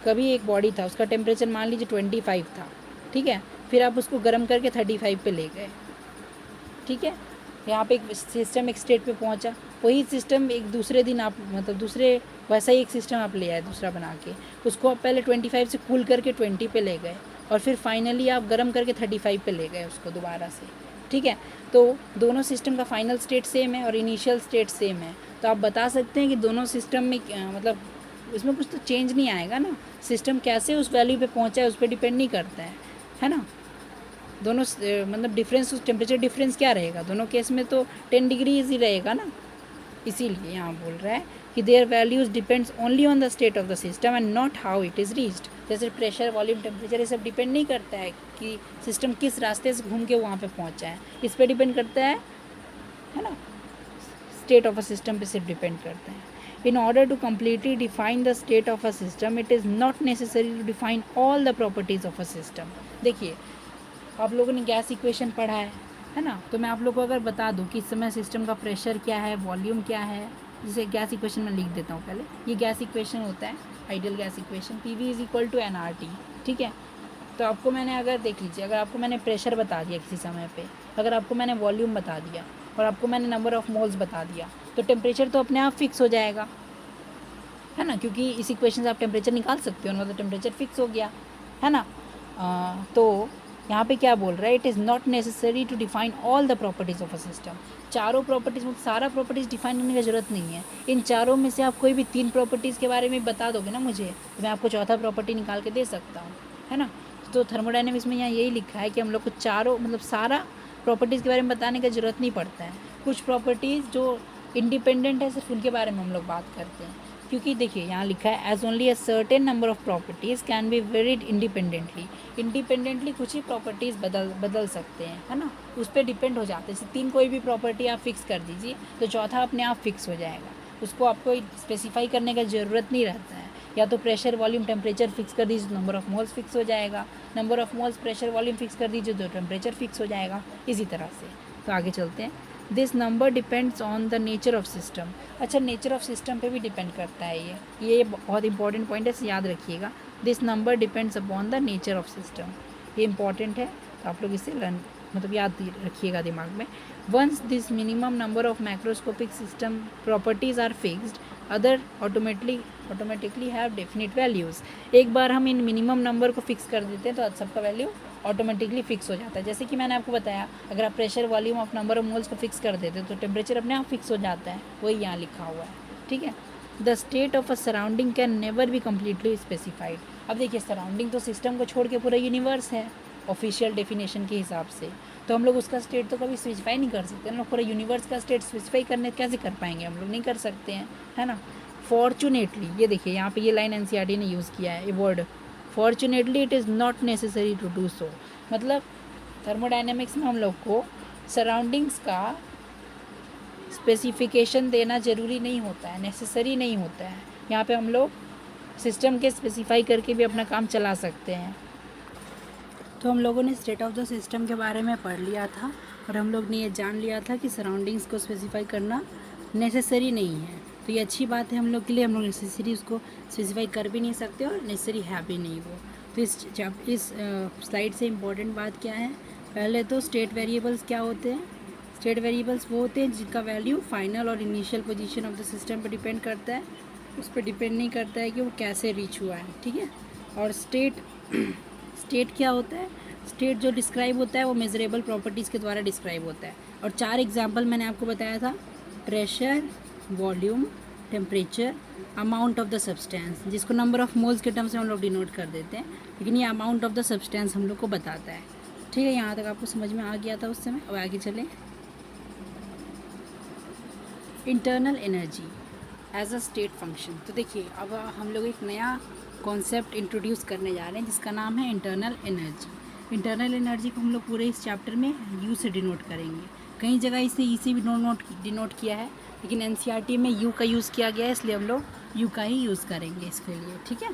कभी एक बॉडी था, उसका टेम्परेचर मान लीजिए 25 था, ठीक है। फिर आप उसको गर्म करके 35 पे ले गए, ठीक है। यहाँ पे एक सिस्टम एक स्टेट पे पहुँचा, वही सिस्टम एक दूसरे दिन आप मतलब दूसरे वैसा ही एक सिस्टम आप ले आए दूसरा बना के, उसको आप पहले 25 से कूल करके 20 पे ले गए और फिर फाइनली आप गर्म करके 35 पे ले गए उसको दोबारा से, ठीक है। तो दोनों सिस्टम का फाइनल स्टेट सेम है और इनिशियल स्टेट सेम है, तो आप बता सकते हैं कि दोनों सिस्टम में मतलब इसमें कुछ तो चेंज नहीं आएगा ना। सिस्टम कैसे उस वैल्यू पे पहुंचा है उस पर डिपेंड नहीं करता है ना। दोनों मतलब डिफरेंस, उस टेम्परेचर डिफरेंस क्या रहेगा दोनों केस में, तो 10 डिग्रीज ही रहेगा ना। इसीलिए यहाँ बोल रहा है कि there values depends only on the state of the system and not how it is reached. जैसे प्रेशर, वॉल्यूम, टेम्परेचर, ये सब डिपेंड नहीं करता है कि सिस्टम किस रास्ते से घूम के वहाँ पे पहुँचा है, इस पर डिपेंड करता है ना। स्टेट ऑफ अ सिस्टम पे सिर्फ डिपेंड करता है। In order to completely define the state of a system, it is not necessary to define all the properties of a system. देखिए, आप लोगों ने गैस इक्वेशन पढ़ा है ना। तो मैं आप लोगों को अगर बता दूं कि इस समय सिस्टम का प्रेशर क्या है, वॉल्यूम क्या है, जिसे गैस इक्वेशन में लिख देता हूँ पहले। ये गैस इक्वेशन होता है, ideal gas equation, PV is equal to nRT, ठीक है। तो आपको मैंने अगर देख लीजिए, अगर आपको मैंने प्रेशर बता दिया किसी समय पे, अगर आपको मैंने वॉल्यूम बता दिया और आपको मैंने नंबर ऑफ़ मोल्स बता दिया, तो टेम्परेचर तो अपने आप फिक्स हो जाएगा, है ना, क्योंकि इस इक्वेशन से आप टेम्परेचर निकाल सकते हो, मतलब टेम्परेचर फिक्स हो गया, है ना। तो यहाँ पे क्या बोल रहा है, it is not necessary to define all the properties of a system. चारों प्रॉपर्टीज़ में सारा प्रॉपर्टीज़ डिफाइन करने की ज़रूरत नहीं है। इन चारों में से आप कोई भी 3 प्रॉपर्टीज़ के बारे में बता दोगे ना मुझे, तो मैं आपको चौथा प्रॉपर्टी निकाल के दे सकता हूँ, है ना। तो थर्मोडाइनमिक्स में यहाँ यही लिखा है कि हम लोग को चारों मतलब सारा प्रॉपर्टीज़ के बारे में बताने की ज़रूरत नहीं पड़ता है। कुछ प्रॉपर्टीज़ जो इंडिपेंडेंट है सिर्फ उनके बारे में हम लोग बात करते हैं, क्योंकि देखिए यहाँ लिखा है as only a certain number of properties can be varied independently कुछ ही प्रॉपर्टीज़ बदल सकते हैं, है ना, उस पर डिपेंड हो जाते हैं। जैसे 3 कोई भी प्रॉपर्टी आप फिक्स कर दीजिए तो चौथा अपने आप फिक्स हो जाएगा, उसको आपको स्पेसिफाई करने का ज़रूरत नहीं रहता है। या तो प्रेशर, वॉल्यूम, टेम्परेचर फिक्स कर दीजिए तो नंबर ऑफ़ मोल्स फिक्स हो जाएगा, number of moles, pressure, volume fix कर दीजिए तो टेम्परेचर फिक्स हो जाएगा, इसी तरह से। तो आगे चलते हैं। This number depends on the nature of system. अच्छा, नेचर ऑफ सिस्टम पे भी डिपेंड करता है ये बहुत इंपॉर्टेंट पॉइंट है, इसे याद रखिएगा। This number depends upon the nature of system, ये इंपॉर्टेंट है, तो आप लोग इसे मतलब याद रखिएगा दिमाग में। Once this minimum number of macroscopic system properties are fixed, other automatically have definite values. एक बार हम इन मिनिमम नंबर को फिक्स कर देते हैं तो सबका वैल्यू ऑटोमेटिकली फिक्स हो जाता है। जैसे कि मैंने आपको बताया, अगर आप pressure, volume of number of moles को फिक्स कर देते तो टेम्परेचर अपने आप फिक्स हो जाता है, वही यहाँ लिखा हुआ है, ठीक है। The state of a surrounding can never be completely specified. अब देखिए, सराउंडिंग तो सिस्टम को छोड़ के पूरा यूनिवर्स है ऑफिशियल डेफिनेशन के हिसाब से, तो हम लोग उसका स्टेट तो कभी स्पेसिफाई नहीं कर सकते। हम लोग पूरा यूनिवर्स का स्टेट स्पेसिफाई करने कैसे कर पाएंगे, हम लोग नहीं कर सकते हैं, है ना। फॉर्चुनेटली, ये देखिए यहाँ पे ये लाइन NCERT ने यूज़ किया है, ये word fortunately it is not necessary to do so. मतलब थर्मोडाइनमिक्स में हम लोग को सराउंडिंग्स का स्पेसिफिकेशन देना ज़रूरी नहीं होता है, नेसेसरी नहीं होता है। यहाँ पे हम लोग सिस्टम के स्पेसिफाई करके भी अपना काम चला सकते हैं। तो हम लोगों ने स्टेट ऑफ द सिस्टम के बारे में पढ़ लिया था और हम लोग ने ये जान लिया था कि सराउंडिंग्स को स्पेसिफाई करना नेसेसरी नहीं है। तो ये अच्छी बात है हम लोग के लिए, हम लोग नेसेसरी उसको स्पेसिफाई कर भी नहीं सकते और नेसेसरी है भी नहीं वो। तो इस स्लाइड से इम्पोर्टेंट बात क्या है, पहले तो स्टेट वेरिएबल्स क्या होते हैं। स्टेट वेरिएबल्स वो होते हैं जिनका वैल्यू फाइनल और initial position of the system पर डिपेंड करता है, उस पर डिपेंड नहीं करता है कि वो कैसे रीच हुआ है, ठीक है। और स्टेट क्या होता है, स्टेट जो डिस्क्राइब होता है वो मेजरेबल प्रॉपर्टीज़ के द्वारा डिस्क्राइब होता है। और 4 एग्जांपल मैंने आपको बताया था, pressure, volume, temperature, amount of the substance, जिसको नंबर ऑफ मोल्स के टर्म से हम लोग डिनोट कर देते हैं, लेकिन ये अमाउंट ऑफ द सब्सटेंस हम लोग को बताता है, ठीक है। यहाँ तक आपको समझ में आ गया था उस समय। अब आगे चलें। Internal energy as a state function. तो देखिए अब हम लोग एक नया कॉन्सेप्ट इंट्रोड्यूस करने जा रहे हैं जिसका नाम है इंटरनल एनर्जी। इंटरनल एनर्जी को हम लोग पूरे इस चैप्टर में यू से डिनोट करेंगे। कई जगह इसे ई से भी डिनोट किया है, लेकिन एनसीईआरटी में यू का यूज़ किया गया है, इसलिए हम लोग यू का ही यूज़ करेंगे इसके लिए, ठीक है।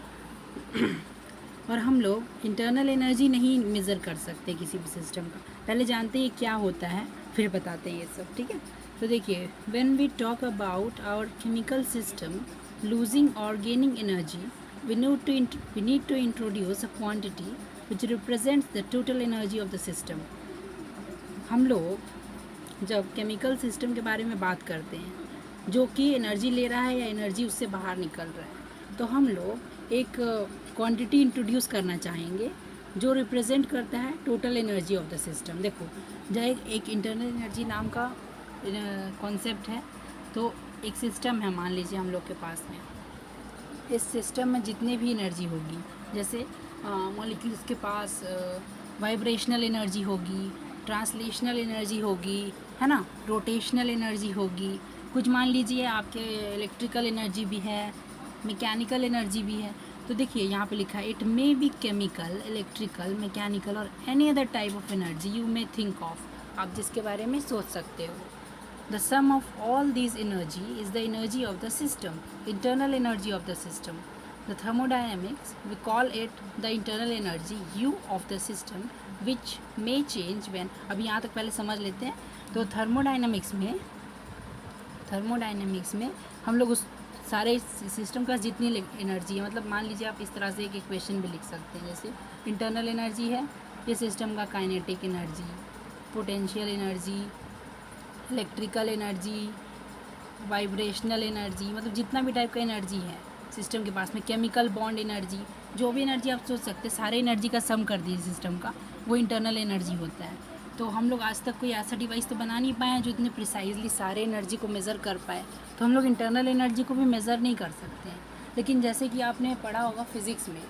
और हम लोग इंटरनल एनर्जी नहीं मेज़र कर सकते किसी भी सिस्टम का। पहले जानते हैं क्या होता है, फिर बताते हैं ये सब, ठीक है। तो देखिए, when we talk about our chemical system losing और gaining energy, we need to introduce a quantity which represents the total energy of the system। हम लोग जब केमिकल सिस्टम के बारे में बात करते हैं जो कि एनर्जी ले रहा है या एनर्जी उससे बाहर निकल रहा है, तो हम लोग एक क्वांटिटी इंट्रोड्यूस करना चाहेंगे जो रिप्रेजेंट करता है total energy of the system. देखो, जब एक इंटरनल एनर्जी नाम का कॉन्सेप्ट है, तो एक सिस्टम है, मान लीजिए हम लोग के पास में, इस सिस्टम में जितनी भी एनर्जी होगी, जैसे मॉलिक्यूल्स के पास वाइब्रेशनल एनर्जी होगी, ट्रांसलेशनल एनर्जी होगी, है ना, रोटेशनल एनर्जी होगी, कुछ मान लीजिए आपके इलेक्ट्रिकल एनर्जी भी है, मैकेनिकल एनर्जी भी है। तो देखिए यहाँ पे लिखा है it may be chemical, electrical, mechanical और any other type of energy you may think of, आप जिसके बारे में सोच सकते हो। The sum of all these energy is the energy of the system, internal energy of the system. The thermodynamics, we call it the internal energy U of the system, which may change when, अभी यहाँ तक पहले समझ लेते हैं। तो थर्मोडाइनमिक्स में हम लोग उस सारे सिस्टम का जितनी एनर्जी है, मतलब मान लीजिए आप इस तरह से एक इक्वेशन भी लिख सकते हैं, जैसे इंटरनल एनर्जी है ये सिस्टम का kinetic energy, potential energy, electrical energy, vibrational energy, मतलब जितना भी टाइप का एनर्जी है सिस्टम के पास में, केमिकल बॉन्ड एनर्जी, जो भी एनर्जी आप सोच सकते हैं, सारे एनर्जी का सम कर दीजिए सिस्टम का, वो इंटरनल एनर्जी होता है। तो हम लोग आज तक कोई ऐसा डिवाइस तो बना नहीं पाए हैं जो इतने प्रिसाइजली सारे एनर्जी को मेज़र कर पाए, तो हम लोग इंटरनल एनर्जी को भी मेज़र नहीं कर सकते हैं। लेकिन जैसे कि आपने पढ़ा होगा फिज़िक्स में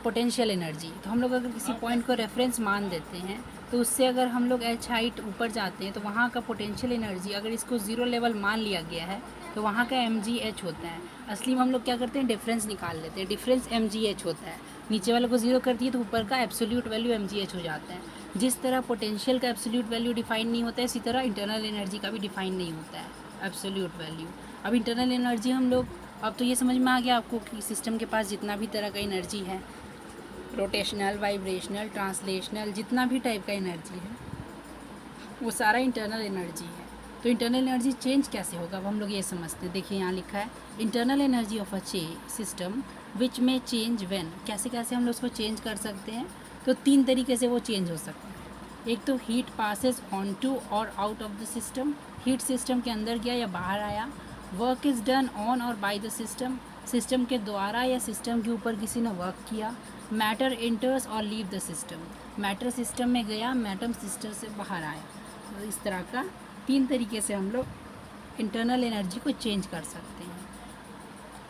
पोटेंशियल एनर्जी, तो हम लोग अगर किसी पॉइंट को रेफरेंस मान देते हैं, तो उससे अगर हम लोग h हाइट ऊपर जाते हैं तो वहाँ का पोटेंशियल एनर्जी अगर इसको ज़ीरो लेवल मान लिया गया है तो वहाँ का mgh होता है। असली में हम लोग क्या करते हैं, डिफरेंस निकाल लेते हैं, डिफरेंस mgh होता है। नीचे वाले को ज़ीरो कर दिए तो ऊपर का एब्सोल्यूट वैल्यू mgh हो जाता है। जिस तरह पोटेंशियल का एब्सोल्यूट वैल्यू डिफाइन नहीं होता है, इसी तरह इंटरनल एनर्जी का भी डिफाइन नहीं होता है एब्सोल्यूट वैल्यू। अब इंटरनल एनर्जी हम लोग, अब तो ये समझ में आ गया आपको कि सिस्टम के पास जितना भी तरह का एनर्जी है, रोटेशनल, वाइब्रेशनल, ट्रांसलेशनल, जितना भी टाइप का एनर्जी है वो सारा इंटरनल एनर्जी है। तो इंटरनल एनर्जी चेंज कैसे होगा, अब हम लोग ये समझते हैं। देखिए यहाँ लिखा है internal energy of a system which में चेंज व्हेन, कैसे कैसे हम लोग उसको चेंज कर सकते हैं। तो 3 तरीके से वो चेंज हो सकता है। एक तो हीट पासेस ऑन टू और out of the system, heat system के अंदर गया या बाहर आया। वर्क इज़ डन ऑन और बाय द सिस्टम, सिस्टम के द्वारा या सिस्टम के ऊपर किसी ने वर्क किया। मैटर एंटर्स और leave the system, matter system में गया, मैटर सिस्टम से बाहर आया। तो इस तरह का 3 तरीके से हम लोग इंटरनल एनर्जी को चेंज कर सकते हैं।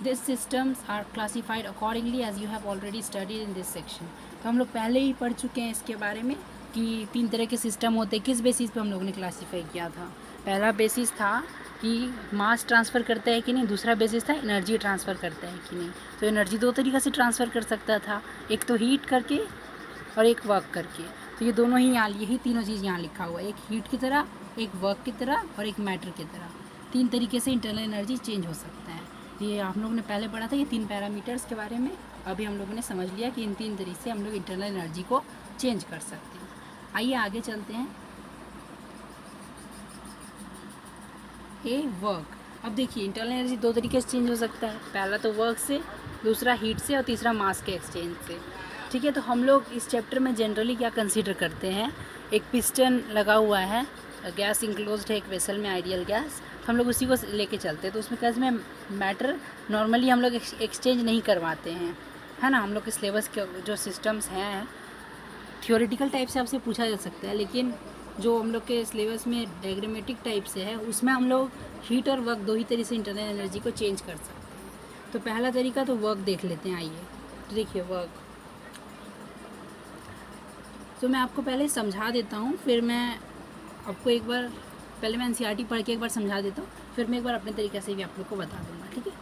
This systems are classified accordingly as you have already studied in this section. तो हम लोग पहले ही पढ़ चुके हैं इसके बारे में कि 3 तरह के सिस्टम होते हैं। किस बेसिस पे हम लोगों ने क्लासीफाई किया था? पहला बेसिस था कि मास ट्रांसफ़र करता है कि नहीं, दूसरा बेसिस था एनर्जी ट्रांसफ़र करता है कि नहीं। तो एनर्जी 2 तरीक़े से ट्रांसफ़र कर सकता था, एक तो हीट करके और एक वर्क करके। तो ये दोनों ही यहाँ, यही तीनों चीज़ यहाँ लिखा हुआ है, एक हीट की तरह, एक वर्क की तरह और एक मैटर की तरह। 3 तरीके से इंटरनल एनर्जी चेंज हो सकता है। ये आप लोगों ने पहले पढ़ा था, ये 3 पैरामीटर्स के बारे में। अभी हम लोगों ने समझ लिया कि इन 3 तरीके से हम लोग इंटरनल एनर्जी को चेंज कर सकते हैं। आइए आगे चलते हैं। वर्क, अब देखिए इंटरनल एनर्जी 2 तरीके से चेंज हो सकता है, पहला तो वर्क से, दूसरा हीट से और तीसरा मास के एक्सचेंज से। ठीक है, तो हम लोग इस चैप्टर में जनरली क्या कंसीडर करते हैं, एक पिस्टन लगा हुआ है, गैस इंक्लोज्ड है एक वेसल में, आइडियल गैस, तो हम लोग उसी को लेके चलते हैं। तो उसमें कैसे में मैटर नॉर्मली हम लोग एक्सचेंज नहीं करवाते हैं, है ना। हम लोग के सिलेबस के जो सिस्टम्स हैं थियोरेटिकल टाइप से आपसे पूछा जा सकता है, लेकिन जो हम लोग के सिलेबस में डायग्रामेटिक टाइप से है उसमें हम लोग हीट और वर्क 2 ही तरीके से इंटरनल एनर्जी को चेंज कर सकते हैं। तो पहला तरीका तो वर्क देख लेते हैं। आइए तो देखिए वर्क, तो मैं आपको पहले समझा देता हूँ, फिर मैं आपको एक बार पहले मैं एनसीईआरटी पढ़ के एक बार समझा देता हूँ, फिर मैं एक बार अपने तरीके से भी आप लोग को बता दूँगा, ठीक है।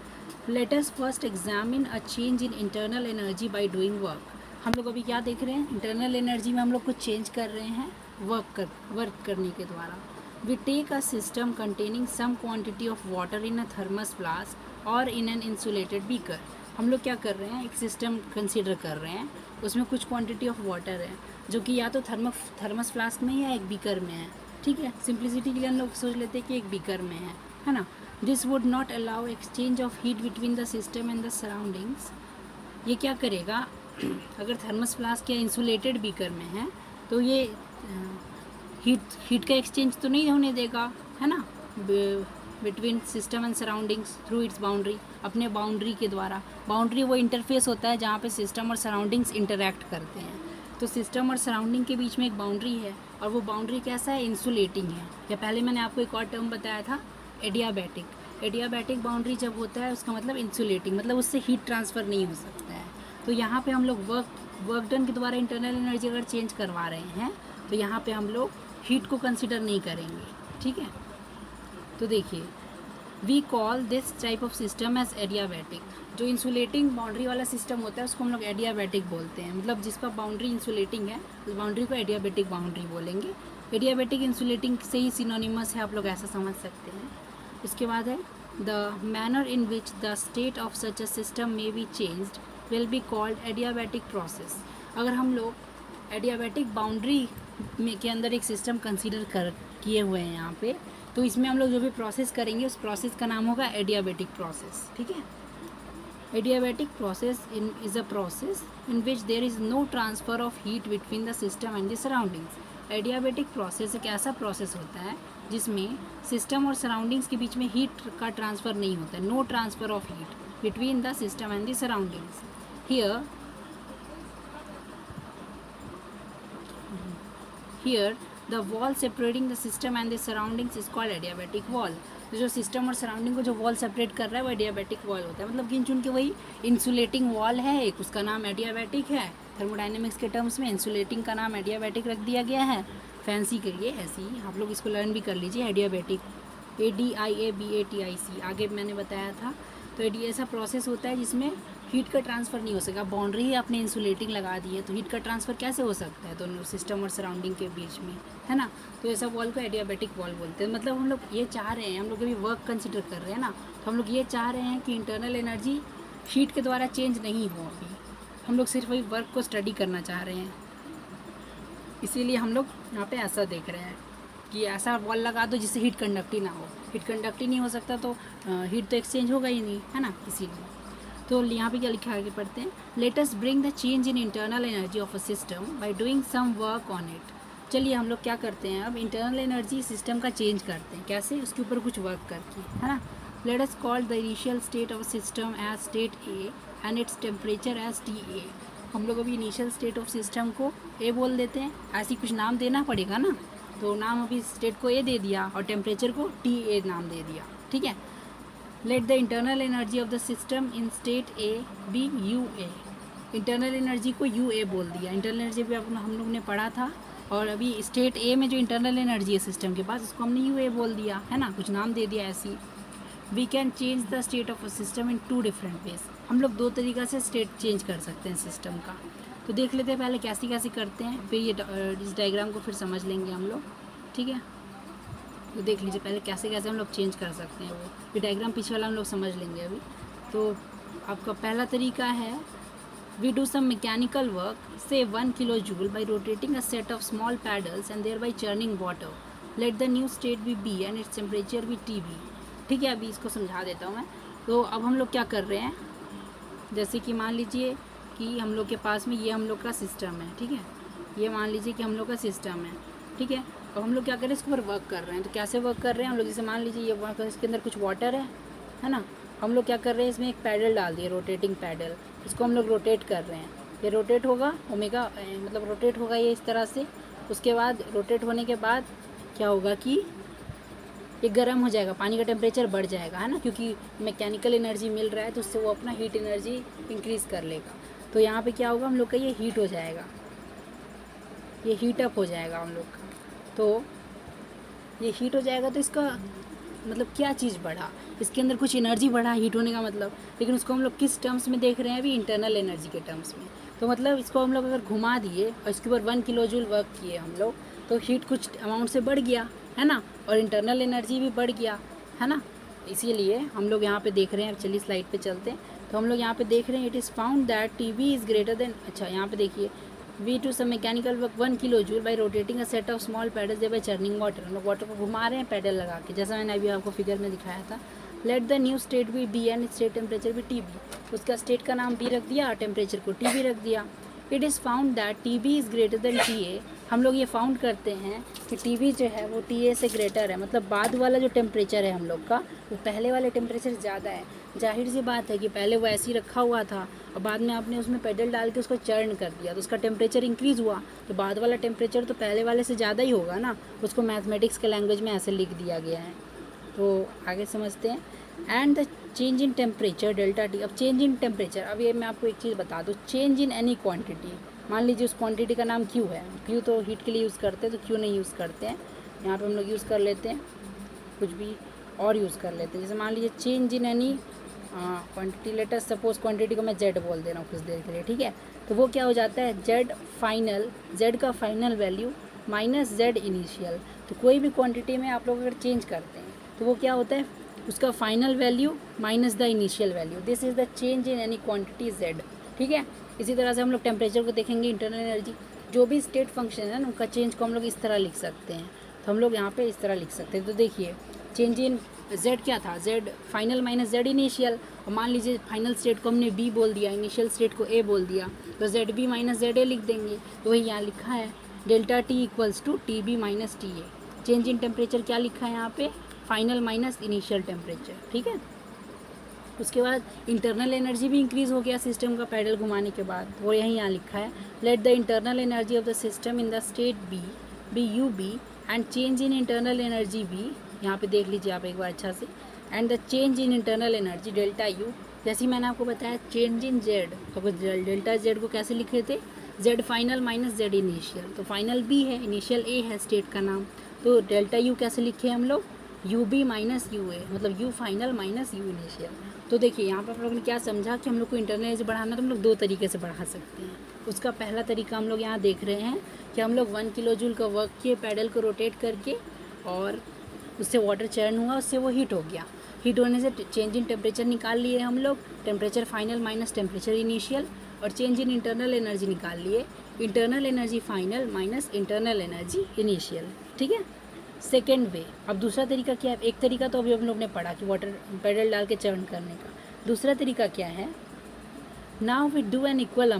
Let us first examine a change in internal energy by doing work. हम लोग अभी क्या देख रहे हैं, इंटरनल एनर्जी में हम लोग कुछ चेंज कर रहे हैं वर्क करने के द्वारा। We take a system containing some quantity of water in a thermos flask और इन एन इंसुलेटेड बीकर। हम लोग क्या कर रहे हैं, एक सिस्टम कंसीडर कर रहे हैं, उसमें कुछ क्वांटिटी ऑफ वाटर है जो कि या तो थर्मस फ्लास्क में या एक बीकर में है, ठीक है। सिंप्लिसिटी के लिए हम लोग सोच लेते हैं कि एक बीकर में है ना। This would not allow exchange of heat between the system and the surroundings. ये क्या करेगा, अगर थर्मस फ्लास्क या इंसुलेटेड बीकर में है तो ये हीट का एक्सचेंज तो नहीं होने देगा, है ना, between system and surroundings through its boundary, अपने बाउंड्री के द्वारा। बाउंड्री वो इंटरफेस होता है जहाँ पे सिस्टम और सराउंडिंग्स इंटरैक्ट करते हैं। तो सिस्टम और सराउंडिंग के बीच में एक बाउंड्री है, और वो बाउंड्री कैसा है, इंसुलेटिंग है। या पहले मैंने आपको एक और टर्म बताया था, एडियाबैटिक। एडियाबैटिक बाउंड्री जब होता है उसका मतलब इंसुलेटिंग, मतलब उससे हीट ट्रांसफ़र नहीं हो सकता है। तो यहाँ पे हम लोग वर्क डन के द्वारा इंटरनल एनर्जी अगर चेंज करवा रहे हैं तो यहाँ पे हम लोग हीट को कंसिडर नहीं करेंगे, ठीक है। तो देखिए, we call this type of system as adiabatic. जो इंसुलेटिंग बाउंड्री वाला सिस्टम होता है उसको हम लोग एडियाबैटिक बोलते हैं, मतलब जिसका बाउंड्री इंसुलेटिंग है उस बाउंड्री को एडियाबैटिक बाउंड्री बोलेंगे। एडियाबैटिक इंसुलेटिंग से ही सिनोनिमस है, आप लोग ऐसा समझ सकते हैं। इसके बाद है the manner in which the state of such a system may be changed will be called adiabatic process. अगर हम लोग एडियाबैटिक बाउंड्री में के अंदर एक सिस्टम कंसीडर किए हुए हैं यहाँ पे, तो इसमें हम लोग जो भी प्रोसेस करेंगे उस प्रोसेस का नाम होगा एडियाबैटिक प्रोसेस, ठीक है। Adiabatic process is a process in which there is no transfer of heat between the system and the surroundings. Adiabatic process एक ऐसा प्रोसेस होता है जिसमें सिस्टम और सराउंडिंग्स के बीच में हीट का ट्रांसफ़र नहीं होता है, no transfer of heat between the system and the surroundings. Here the wall separating the system and the surroundings is called adiabatic wall। तो जो सिस्टम और सराउंडिंग को जो वॉल सेपरेट कर रहा है वो एडियाबैटिक वॉल होता है, मतलब गिन चुन के वही इंसुलेटिंग वॉल है एक, उसका नाम एडियाबैटिक है। थर्मोडाइनमिक्स के टर्म्स में इंसुलेटिंग का नाम एडियाबैटिक रख दिया गया है, फैंसी के लिए। ऐसे ही आप लोग इसको लर्न भी कर लीजिए, एडियाबैटिक, ADIABATIC आगे मैंने बताया था। तो ऐसा प्रोसेस होता है जिसमें हीट का ट्रांसफ़र नहीं हो सका, बाउंड्री ही आपने इंसुलेटिंग लगा दी है तो हीट का ट्रांसफ़र कैसे हो सकता है दोनों सिस्टम और सराउंडिंग के बीच में, है ना। तो ऐसा वॉल को एडियाबैटिक वॉल बोलते हैं। मतलब हम लोग ये चाह रहे हैं, हम लोग अभी वर्क कंसिडर कर रहे हैं ना, तो हम लोग ये चाह रहे हैं कि इंटरनल एनर्जी हीट के द्वारा चेंज नहीं हो। अभी हम लोग सिर्फ वही वर्क को स्टडी करना चाह रहे हैं, इसीलिए हम लोग यहाँ पे ऐसा देख रहे हैं कि ऐसा वॉल लगा दो जिससे हीट कंडक्ट ही ना हो। हीट कंडक्ट ही नहीं हो सकता तो हीट तो एक्सचेंज होगा ही नहीं, है ना, इसीलिए। तो यहाँ पे क्या लिखा है, आगे पढ़ते हैं। Let us bring the change in internal energy of a system by doing some work on it. चलिए हम लोग क्या करते हैं, अब इंटरनल एनर्जी सिस्टम का चेंज करते हैं। कैसे, उसके ऊपर कुछ वर्क करके, है ना। Let us call the initial state of system as state A and its temperature as TA। हम लोग अभी इनिशियल स्टेट ऑफ सिस्टम को A बोल देते हैं, ऐसी कुछ नाम देना पड़ेगा ना, तो नाम अभी स्टेट को A दे दिया और टेम्परेचर को TA नाम दे दिया, ठीक है। Let the internal energy of the system in state A B UA। Internal energy को UA बोल दिया। इंटरनल एनर्जी भी हम लोग ने पढ़ा था, और अभी स्टेट A में जो इंटरनल एनर्जी है सिस्टम के पास उसको हमने UA बोल दिया, है ना, कुछ नाम दे दिया ऐसी। We can change the state of a system in 2 different ways. हम लोग 2 तरीक़ा से स्टेट चेंज कर सकते हैं सिस्टम का। तो देख लेते हैं पहले कैसे कैसे करते हैं, फिर ये इस डायग्राम को फिर समझ लेंगे हम लोग, ठीक है। तो देख लीजिए पहले कैसे कैसे हम लोग चेंज कर सकते हैं, वो ये डायग्राम पीछे वाला हम लोग समझ लेंगे अभी। तो आपका पहला तरीका है, we do some mechanical work से 1 kilo joule by rotating a set of small paddles and thereby churning water. Let the new state be B and its temperature be TB। ठीक है, अभी इसको समझा देता हूँ मैं। तो अब हम लोग क्या कर रहे हैं, जैसे कि मान लीजिए कि हम लोग के पास में ये हम लोग का सिस्टम है, ठीक है, ये मान लीजिए कि हम लोग का सिस्टम है, ठीक है। अब हम लोग क्या कर रहे हैं, इसके ऊपर वर्क कर रहे हैं। तो कैसे वर्क कर रहे हैं हम लोग, जैसे मान लीजिए ये वर्क, इसके अंदर कुछ वाटर है ना। हम लोग क्या कर रहे हैं, इसमें एक पैडल डाल दिए, रोटेटिंग पैडल, इसको हम लोग रोटेट कर रहे हैं। ये रोटेट होगा ओमेगा, मतलब रोटेट होगा ये इस तरह से। उसके बाद रोटेट होने के बाद क्या होगा कि ये गर्म हो जाएगा, पानी का टेम्परेचर बढ़ जाएगा, है ना, क्योंकि मैकेनिकल एनर्जी मिल रहा है तो उससे वो अपना हीट एनर्जी इंक्रीज़ कर लेगा। तो यहाँ पे क्या होगा, हम लोग का ये हीट हो जाएगा, ये हीट अप हो जाएगा हम लोग का। तो ये हीट हो जाएगा तो इसका मतलब क्या चीज़ बढ़ा, इसके अंदर कुछ एनर्जी बढ़ा हीट होने का मतलब, लेकिन उसको हम लोग किस टर्म्स में देख रहे हैं अभी, इंटरनल एनर्जी के टर्म्स में। तो मतलब इसको हम लोग अगर घुमा दिए और इसके ऊपर 1 किलो जूल वर्क किए हम लोग, तो हीट कुछ अमाउंट से बढ़ गया है ना, और इंटरनल एनर्जी भी बढ़ गया है ना। इसीलिए हम लोग यहाँ पे देख रहे हैं, अब चलिए स्लाइड पे चलते हैं। तो हम लोग यहाँ पे देख रहे हैं, it is found that T is greater than, अच्छा यहाँ पे देखिए, we do some mechanical work 1 kilo joule by rotating a set of small paddles by churning water. हम लोग वाटर को घुमा रहे हैं पैडल लगा के, जैसा मैंने अभी आपको फिगर में दिखाया था। लेट द न्यू स्टेट भी बी एंड स्टेट टेम्परेचर भी टी बी, उसका स्टेट का नाम बी रख दिया, टेम्परेचर को टी बी रख दिया। It is found that T B is greater than T A. हम लोग ये फाउंड करते हैं कि टी बी जो है वो टी ए से ग्रेटर है, मतलब बाद वाला जो टेम्परेचर है हम लोग का, वो पहले वाले टेम्परेचर ज़्यादा है। जाहिर सी बात है कि पहले वो ऐसे ही रखा हुआ था और बाद में आपने उसमें पेडल डाल के उसको चर्न कर दिया, तो उसका टेम्परेचर इंक्रीज़ हुआ, तो बाद वाला टेम्परेचर तो पहले वाले से ज़्यादा ही होगा ना। उसको मैथमेटिक्स के लैंग्वेज में ऐसे लिख दिया गया है। तो आगे समझते हैं। And the change in temperature delta T. अब चेंज इन टेम्परेचर, अब ये मैं आपको एक चीज़ बता दूँ, चेंज इन एनी क्वांटिटी, मान लीजिए उस क्वांटिटी का नाम क्यू है, क्यू तो हीट के लिए यूज़ करते हैं, तो क्यू नहीं यूज़ करते हैं, यहाँ पे हम लोग यूज़ कर लेते हैं कुछ भी और यूज़ कर लेते हैं। जैसे मान लीजिए change in any quantity, letter suppose quantity को मैं जेड बोल दे रहा हूँ कुछ देर के लिए, ठीक है। तो वो क्या हो जाता है, जेड फाइनल, जेड का final value minus Z initial. तो कोई भी क्वांटिटी में आप लोग अगर चेंज करते हैं तो वो क्या होता है, उसका final value minus the initial value, this is the change in any quantity Z, ठीक है। इसी तरह से हम लोग टेम्परेचर को देखेंगे, इंटरनल एनर्जी, जो भी स्टेट फंक्शन है ना उनका चेंज को हम लोग इस तरह लिख सकते हैं। तो हम लोग यहाँ पे इस तरह लिख सकते हैं। तो देखिए चेंज इन जेड क्या था, Z final minus Z initial, और मान लीजिए फाइनल स्टेट को हमने बी बोल दिया, इनिशियल स्टेट को ए बोल दिया, तो Z B minus Z A लिख देंगे। तो वही यहाँ लिखा है, delta T equals to T B minus T A. Change in temperature क्या लिखा है यहाँ पे, फाइनल माइनस इनिशियल टेम्परेचर, ठीक है। उसके बाद इंटरनल एनर्जी भी इंक्रीज़ हो गया सिस्टम का पैडल घुमाने के बाद, वो यहीं यहाँ लिखा है, let the internal energy of the system in the state B be U B and change in internal energy be, यहाँ पे देख लीजिए आप एक बार अच्छा से, and the change in internal energy delta U. जैसे ही मैंने आपको बताया चेंज इन जेड, तो डेल्टा जेड को कैसे लिखे थे, Z final minus Z initial, तो फाइनल बी है, इनिशियल ए है स्टेट का नाम, तो डेल्टा यू कैसे लिखे हम लोग, यू बी माइनस यू ए, मतलब you final minus U initial. तो देखिए यहाँ पर आप लोगों ने क्या समझा कि हम लोग को इंटरनल एनर्जी बढ़ाना तो हम लोग दो तरीके से बढ़ा सकते हैं। उसका पहला तरीका हम लोग यहाँ देख रहे हैं कि हम लोग 1 किलो जूल का वर्क किए पैडल को रोटेट करके, और उससे वाटर चर्न हुआ, उससे वो हीट हो गया, हीट होने से चेंज इन टेम्परेचर निकाल लिए हम लोग, temperature final minus temperature initial, और चेंज इन इंटरनल एनर्जी निकाल लिए, internal energy final minus internal energy initial, ठीक है। सेकेंड वे, अब दूसरा तरीका क्या है, एक तरीका तो अभी हम लोग ने पढ़ा कि वाटर पेडल डाल के चर्न करने का, दूसरा तरीका क्या है, now we do an equal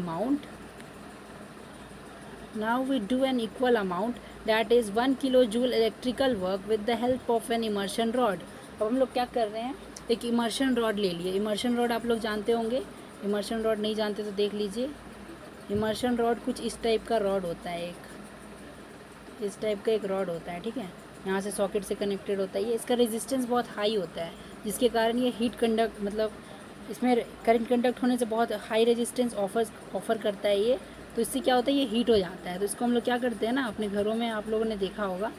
amount, that is 1 kilo joule electrical work with the help of an immersion rod. अब हम लोग क्या कर रहे हैं, एक इमर्शन रॉड ले लिए, इमर्शन रॉड आप लोग जानते होंगे, इमर्शन रॉड नहीं जानते तो देख लीजिए। इमर्शन रॉड कुछ इस टाइप का रॉड होता है, इस टाइप का एक रॉड होता है, ठीक है, यहाँ से सॉकेट से कनेक्टेड होता है ये, इसका रेजिस्टेंस बहुत हाई होता है, जिसके कारण ये हीट कंडक्ट, मतलब इसमें करंट कंडक्ट होने से बहुत हाई रेजिस्टेंस ऑफर करता है ये, तो इससे क्या होता है, ये हीट हो जाता है। तो इसको हम लोग क्या करते हैं ना, अपने घरों में आप लोगों ने देखा होगा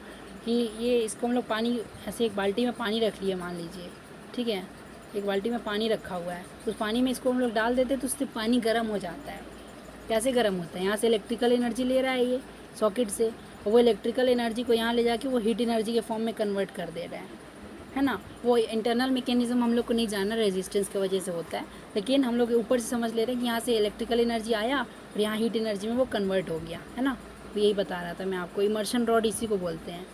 कि ये इसको हम लोग पानी, ऐसे एक बाल्टी में पानी रख लिए मान लीजिए, ठीक है, एक बाल्टी में पानी रखा हुआ है, उस पानी में इसको हम लोग डाल देते हैं तो उससे पानी गर्म हो जाता है। कैसे गर्म होता है, यहाँ से इलेक्ट्रिकल एनर्जी ले रहा है ये सॉकेट से, और वो इलेक्ट्रिकल एनर्जी को यहाँ ले जाके वो हीट एनर्जी के फॉर्म में कन्वर्ट कर दे रहा है ना। वो इंटरनल मैकेनिज्म हम लोग को नहीं जानना, रेजिस्टेंस की वजह से होता है, लेकिन हम लोग ऊपर से समझ ले रहे हैं कि यहाँ से इलेक्ट्रिकल एनर्जी आया और यहाँ हीट एनर्जी में वो कन्वर्ट हो गया, है ना। तो यही बता रहा था मैं आपको, इमर्शन रॉड इसी को बोलते हैं।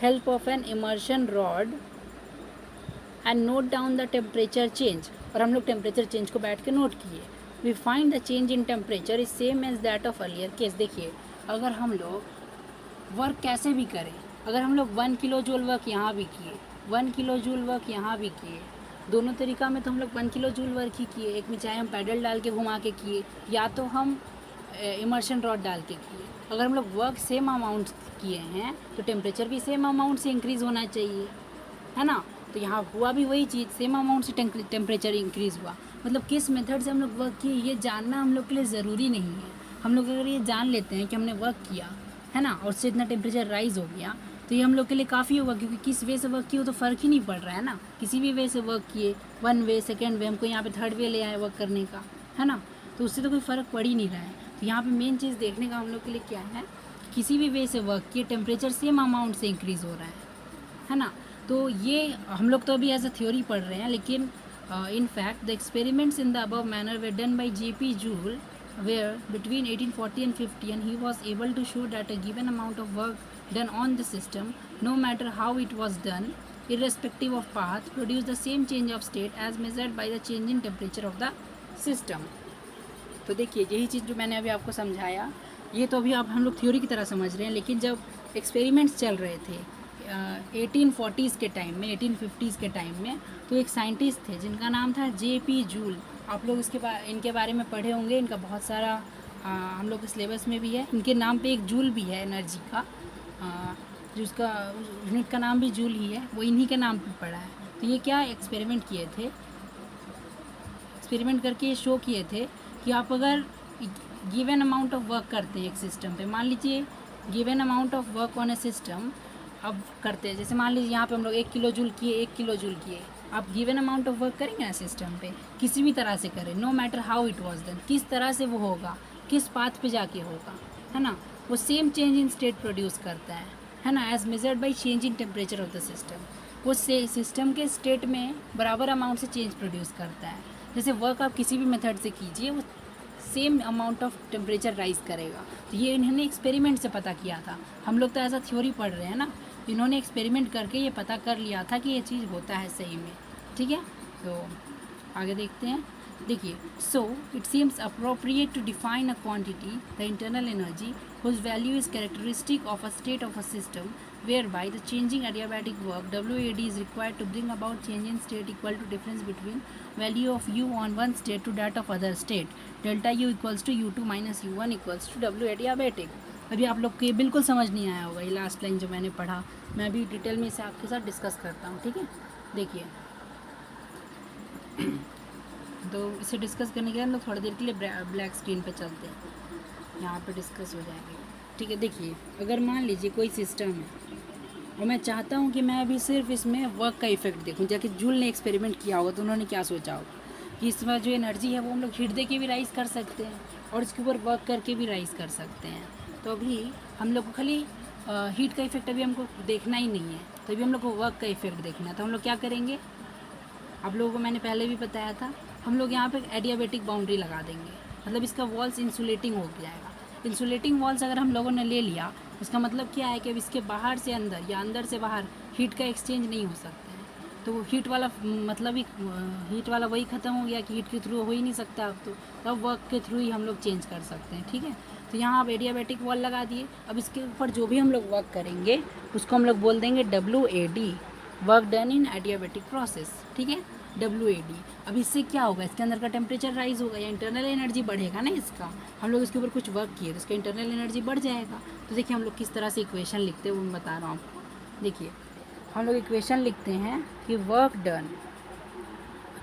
Help of an immersion rod and note down the temperature change, और हम लोग टेम्परेचर चेंज को बैठ के नोट किए। We find the change in temperature is same as that of earlier case. देखिए अगर हम लोग वर्क कैसे भी करें, अगर हम लोग 1 किलो जूल वर्क यहाँ भी किए, 1 किलो जूल वर्क यहाँ भी किए, दोनों तरीका में तो हम लोग 1 किलो जूल वर्क ही किए, एक में चाहे हम पैडल डाल के घुमा के किए या तो हम इमर्शन रॉड डाल के किए। अगर हम लोग वर्क सेम अमाउंट किए हैं तो टेम्परेचर भी सेम अमाउंट से इंक्रीज़ होना चाहिए, है ना। तो यहाँ हुआ भी वही चीज़, सेम अमाउंट से टेम्परेचर इंक्रीज़ हुआ। मतलब किस मेथड से हम लोग वर्क किए ये जानना हम लोग के लिए ज़रूरी नहीं है। हम लोग अगर ये जान लेते हैं कि हमने वर्क किया है ना और उससे इतना टेम्परेचर राइज़ हो गया, तो ये हम लोग के लिए काफ़ी होगा, क्योंकि किस वे से वर्क किए तो फ़र्क ही नहीं पड़ रहा है ना, किसी भी वे से वर्क किए, 1 वे, 2nd वे, हमको यहाँ पे 3rd वे ले आए वर्क करने का, है ना, तो उससे तो कोई फ़र्क पड़ ही नहीं रहा है। तो यहाँ पे मेन चीज़ देखने का हम लोग के लिए क्या है, किसी भी वे से वर्क किए टेम्परेचर सेम अमाउंट से इंक्रीज़ हो रहा है ना। तो ये हम लोग तो अभी एज अ थ्योरी पढ़ रहे हैं, लेकिन in fact the experiments in the above manner way done by J.P. Joule where between 1840 and 50, and he was able to show that a given amount of work done on the system, no matter how it was done, irrespective of path, produced the same change of state as measured by the change in temperature of the system. तो देखिए यही चीज़ जो मैंने अभी आपको समझाया, ये तो अभी आप हम लोग थ्योरी की तरह समझ रहे हैं, लेकिन जब एक्सपेरिमेंट्स चल रहे थे 1840s के टाइम में, 1850s के टाइम में, तो एक साइंटिस्ट थे जिनका नाम था J.P. जूल। आप लोग इनके बारे में पढ़े होंगे, इनका बहुत सारा हम लोग के सिलेबस में भी है। इनके नाम पे एक जूल भी है एनर्जी का, जो उसका यूनिट का नाम भी जूल ही है, वो इन्हीं के नाम पे पड़ा है। तो ये क्या एक्सपेरिमेंट किए थे, एक्सपेरिमेंट करके ये शो किए थे कि आप अगर गिवन अमाउंट ऑफ वर्क करते हैं एक सिस्टम पे, मान लीजिए given amount of work on A system अब करते हैं, जैसे मान लीजिए यहाँ पे हम लोग 1 किलो जूल किए, 1 किलो जूल किए, आप गिवन अमाउंट ऑफ वर्क करेंगे ना सिस्टम पे, किसी भी तरह से करें, no matter how it was done, किस तरह से वो होगा, किस पाथ पे जाके होगा, है ना, वो same change in state produce करता है ना, as measured by change in temperature of the system. वो सिस्टम के स्टेट में बराबर अमाउंट से चेंज प्रोड्यूस करता है। जैसे वर्क आप किसी भी मेथड से कीजिए, वो same amount of temperature rise करेगा। तो ये इन्होंने एक्सपेरिमेंट से पता किया था, हम लोग तो ऐसा थ्योरी पढ़ रहे हैं ना, इन्होंने एक्सपेरिमेंट करके ये पता कर लिया था कि ये चीज़ होता है सही में, ठीक है। तो आगे देखते हैं, देखिए, so it seems appropriate to define a quantity the internal energy whose value is characteristic of a state of a system whereby the changing adiabatic work WAD is required to bring about change in state equal to difference between value of U on one state to that of other state, delta U equals to U2 minus U1 equals to W adiabatic। अभी आप लोग को ये बिल्कुल समझ नहीं आया होगा, ये लास्ट लाइन जो मैंने पढ़ा, मैं अभी डिटेल में इसे आपके साथ डिस्कस करता हूँ, ठीक है। देखिए तो इसे डिस्कस करने के लिए हम लोग थोड़ी देर के लिए ब्लैक स्क्रीन पे चलते हैं, यहाँ पे डिस्कस हो जाएगी, ठीक है। देखिए, अगर मान लीजिए कोई सिस्टम है और मैं चाहता हूँ कि मैं अभी सिर्फ इसमें वर्क का इफेक्ट देखूँ, जाके जूल ने एक्सपेरिमेंट किया होगा तो उन्होंने क्या सोचा होगा कि इसमें जो एनर्जी है वो हम लोग हीट दे के भी राइज़ कर सकते हैं और इसके ऊपर वर्क करके भी राइज़ कर सकते हैं। तो अभी हम लोग को खाली हीट का इफेक्ट अभी हमको देखना ही नहीं है, तो अभी हम लोग को वर्क का इफेक्ट देखना है। तो हम लोग क्या करेंगे, आप लोगों को मैंने पहले भी बताया था, हम लोग यहाँ पे एडियाबेटिक बाउंड्री लगा देंगे, मतलब इसका वॉल्स इंसुलेटिंग हो जाएगा। इंसुलेटिंग वॉल्स अगर हम लोगों ने ले लिया, इसका मतलब क्या है कि अब इसके बाहर से अंदर या अंदर से बाहर हीट का एक्सचेंज नहीं हो सकता है। तो वो हीट वाला मतलब ही हीट वाला वही ख़त्म हो गया कि हीट के थ्रू हो ही नहीं सकता अब, तो अब वर्क के थ्रू ही हम लोग चेंज कर सकते हैं, ठीक है। तो यहाँ आप एडियाबेटिक वॉल लगा दिए, अब इसके ऊपर जो भी हम लोग वर्क करेंगे उसको हम लोग बोल देंगे WAD, work done in adiabatic process, ठीक है, WAD। अब इससे क्या होगा, इसके अंदर का टेम्परेचर राइज होगा या इंटरनल एनर्जी बढ़ेगा ना इसका, हम लोग इसके ऊपर कुछ वर्क किए तो इसका इंटरनल एनर्जी बढ़ जाएगा। तो देखिए हम लोग किस तरह से इक्वेशन लिखते हैं वो मैं बता रहा हूँ आपको। देखिए हम लोग इक्वेशन लिखते हैं कि वर्क डन,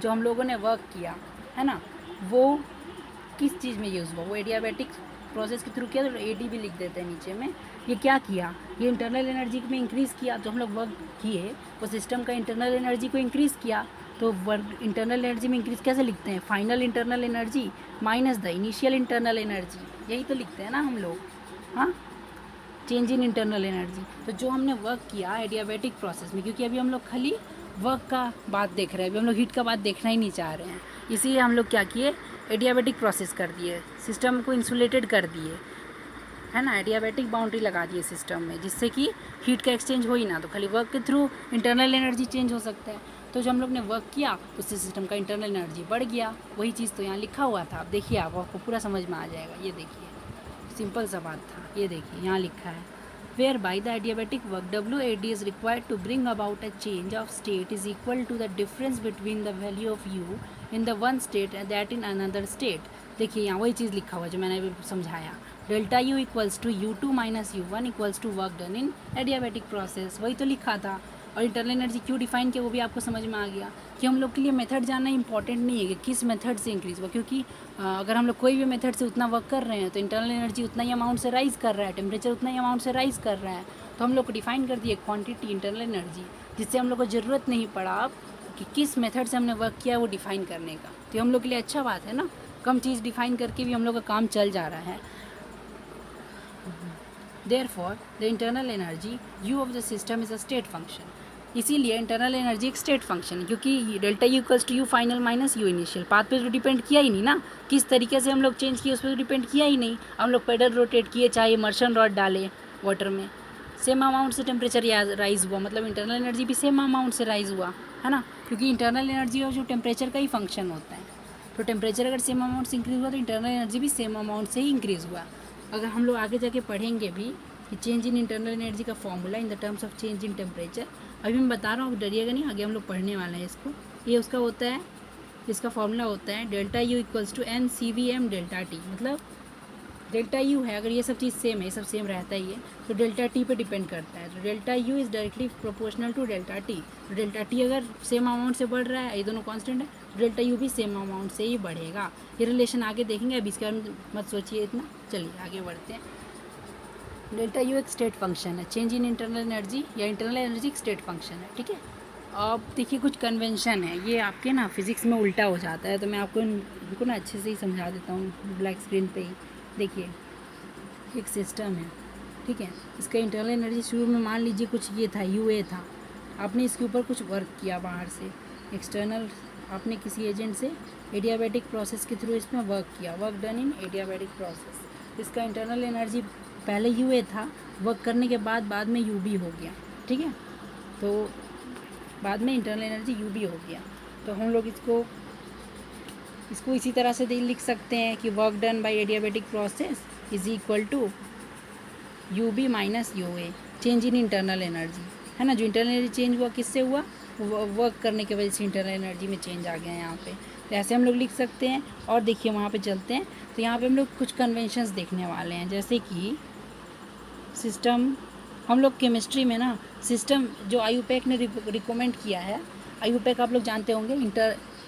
जो हम लोगों ने वर्क किया है ना, वो किस चीज़ में यूज़ हुआ, वो एडियाबेटिक प्रोसेस के थ्रू किया, तो AD भी लिख देते हैं नीचे में। ये क्या किया, ये इंटरनल एनर्जी में इंक्रीज़ किया, जो हम लोग वर्क किए वो सिस्टम का इंटरनल एनर्जी को इंक्रीज़ किया। तो वर्क इंटरनल एनर्जी में इंक्रीज़ कैसे लिखते हैं, final internal energy minus the initial internal energy, यही तो लिखते हैं ना हम लोग, हाँ, चेंज इन इंटरनल एनर्जी। तो जो हमने वर्क किया एडियाबेटिक प्रोसेस में, क्योंकि अभी हम लोग खाली वर्क का बात देख रहे हैं, अभी हम लोग हीट का बात देखना ही नहीं चाह रहे हैं, इसीलिए हम लोग क्या किए, एडियाबेटिक प्रोसेस कर दिए, सिस्टम को इंसुलेटेड कर दिए, है ना, एडियाबेटिक बाउंड्री लगा दिए सिस्टम में, जिससे कि हीट का एक्सचेंज हो ही ना, तो खाली वर्क के थ्रू इंटरनल एनर्जी चेंज हो सकता है। तो जो हम लोग ने वर्क किया उससे सिस्टम का इंटरनल एनर्जी बढ़ गया, वही चीज़ तो यहाँ लिखा हुआ था। अब देखिए आपको पूरा समझ में आ जाएगा, ये देखिए सिंपल सा बात था, ये देखिए यहाँ लिखा है, whereby the adiabatic work WAD is required to bring about a change of state is equal to the difference between the value of U in the one state and that in another state. देखिए यहाँ वही चीज़ लिखा हुआ जो मैंने अभी समझाया, delta U equals to U2 minus U1 equals to work done in adiabatic process, वही तो लिखा था। और इंटरनल एनर्जी क्यों डिफाइन किया वो भी आपको समझ में आ गया कि हम लोग के लिए मेथड जानना इंपॉर्टेंट नहीं है कि किस मेथड से इंक्रीज़ हुआ, क्योंकि अगर हम लोग कोई भी मेथड से उतना वर्क कर रहे हैं तो इंटरनल एनर्जी उतना ही अमाउंट से राइज़ कर रहा है, टेम्परेचर उतना ही अमाउंट से राइज़ कर रहा है। तो हम लोग को डिफाइन कर दिए क्वांटिटी इंटरनल एनर्जी, जिससे हम लोग को ज़रूरत नहीं पड़ा अब कि किस मेथड से हमने वर्क किया वो डिफ़ाइन करने का। तो हम लोग के लिए अच्छा बात है ना, कम चीज़ डिफ़ाइन करके भी हम लोग का काम चल जा रहा है। Therefore, the internal energy U of the system is a state function. इसीलिए इंटरनल एनर्जी एक स्टेट फंक्शन है, क्योंकि delta U equals to U final minus U initial. Path पे तो डिपेंड किया ही नहीं ना, किस तरीके से हम लोग चेंज किए उस पर तो डिपेंड किया ही नहीं। हम लोग पेडल रोटेट किए, चाहे इमर्शन रॉड डाले वाटर में, सेम अमाउंट से टेम्परेचर राइज हुआ, मतलब इंटरनल एनर्जी भी सेम अमाउंट से राइज हुआ है ना, क्योंकि इंटरनल एनर्जी और जो टेम्परेचर का ही फंक्शन होता है। तो टेम्परेचर अगर सेम अमाउंट से इंक्रीज़ हुआ तो इंटरनल एनर्जी भी सेम अमाउंट से ही इंक्रीज़ हुआ। अगर हम लोग आगे जाके पढ़ेंगे भी कि चेंज इन इंटरनल एनर्जी का formula in the terms of change in temperature, अभी मैं बता रहा हूँ, डरिएगा नहीं, आगे हम लोग पढ़ने वाले हैं इसको। ये उसका होता है, इसका फॉर्मूला होता है delta U equals to n C V m delta T. मतलब डेल्टा यू है, अगर ये सब चीज़ सेम है, ये सब सेम रहता ही है, तो डेल्टा टी पे डिपेंड करता है। तो delta U is directly proportional to delta T. तो डेल्टा टी अगर सेम अमाउंट से बढ़ रहा है, ये दोनों कांस्टेंट है, तो डेल्टा यू भी सेम अमाउंट से ही बढ़ेगा। ये रिलेशन आगे देखेंगे, अभी इसके बारे में मत सोचिए इतना। चलिए आगे बढ़ते हैं। डेल्टा यू एक स्टेट फंक्शन है, चेंज इन इंटरनल एनर्जी या इंटरनल एनर्जी एक स्टेट फंक्शन है, ठीक है। अब देखिए कुछ कन्वेंशन है, ये आपके ना फिजिक्स में उल्टा हो जाता है, तो मैं आपको इनको ना अच्छे से ही समझा देता हूँ ब्लैक स्क्रीन पे ही। देखिए एक सिस्टम है, ठीक है, इसका इंटरनल एनर्जी शुरू में मान लीजिए कुछ ये था, यू ए था। आपने इसके ऊपर कुछ वर्क किया बाहर से, एक्सटर्नल, आपने किसी एजेंट से एडियाबैटिक प्रोसेस के थ्रू इसमें वर्क किया, वर्क डन इन एडियाबैटिक प्रोसेस। इसका इंटरनल एनर्जी पहले यू ए था, वर्क करने के बाद में यू बी हो गया, ठीक है। तो बाद में इंटरनल एनर्जी यू बी हो गया। तो हम लोग इसको इसी तरह से लिख सकते हैं कि work done by adiabatic process is equal to U B minus U A, change in internal energy, है ना। जो इंटरनल एनर्जी चेंज हुआ किससे हुआ, वर्क करने की वजह से इंटरनल एनर्जी में चेंज आ गया है यहाँ पे। तो ऐसे हम लोग लिख सकते हैं। और देखिए वहाँ पे चलते हैं, तो यहाँ पे हम लोग कुछ कन्वेंशंस देखने वाले हैं, जैसे कि सिस्टम, हम लोग केमिस्ट्री में ना सिस्टम जो आयुपेक ने रिकमेंड किया है, आयुपेक आप लोग जानते होंगे,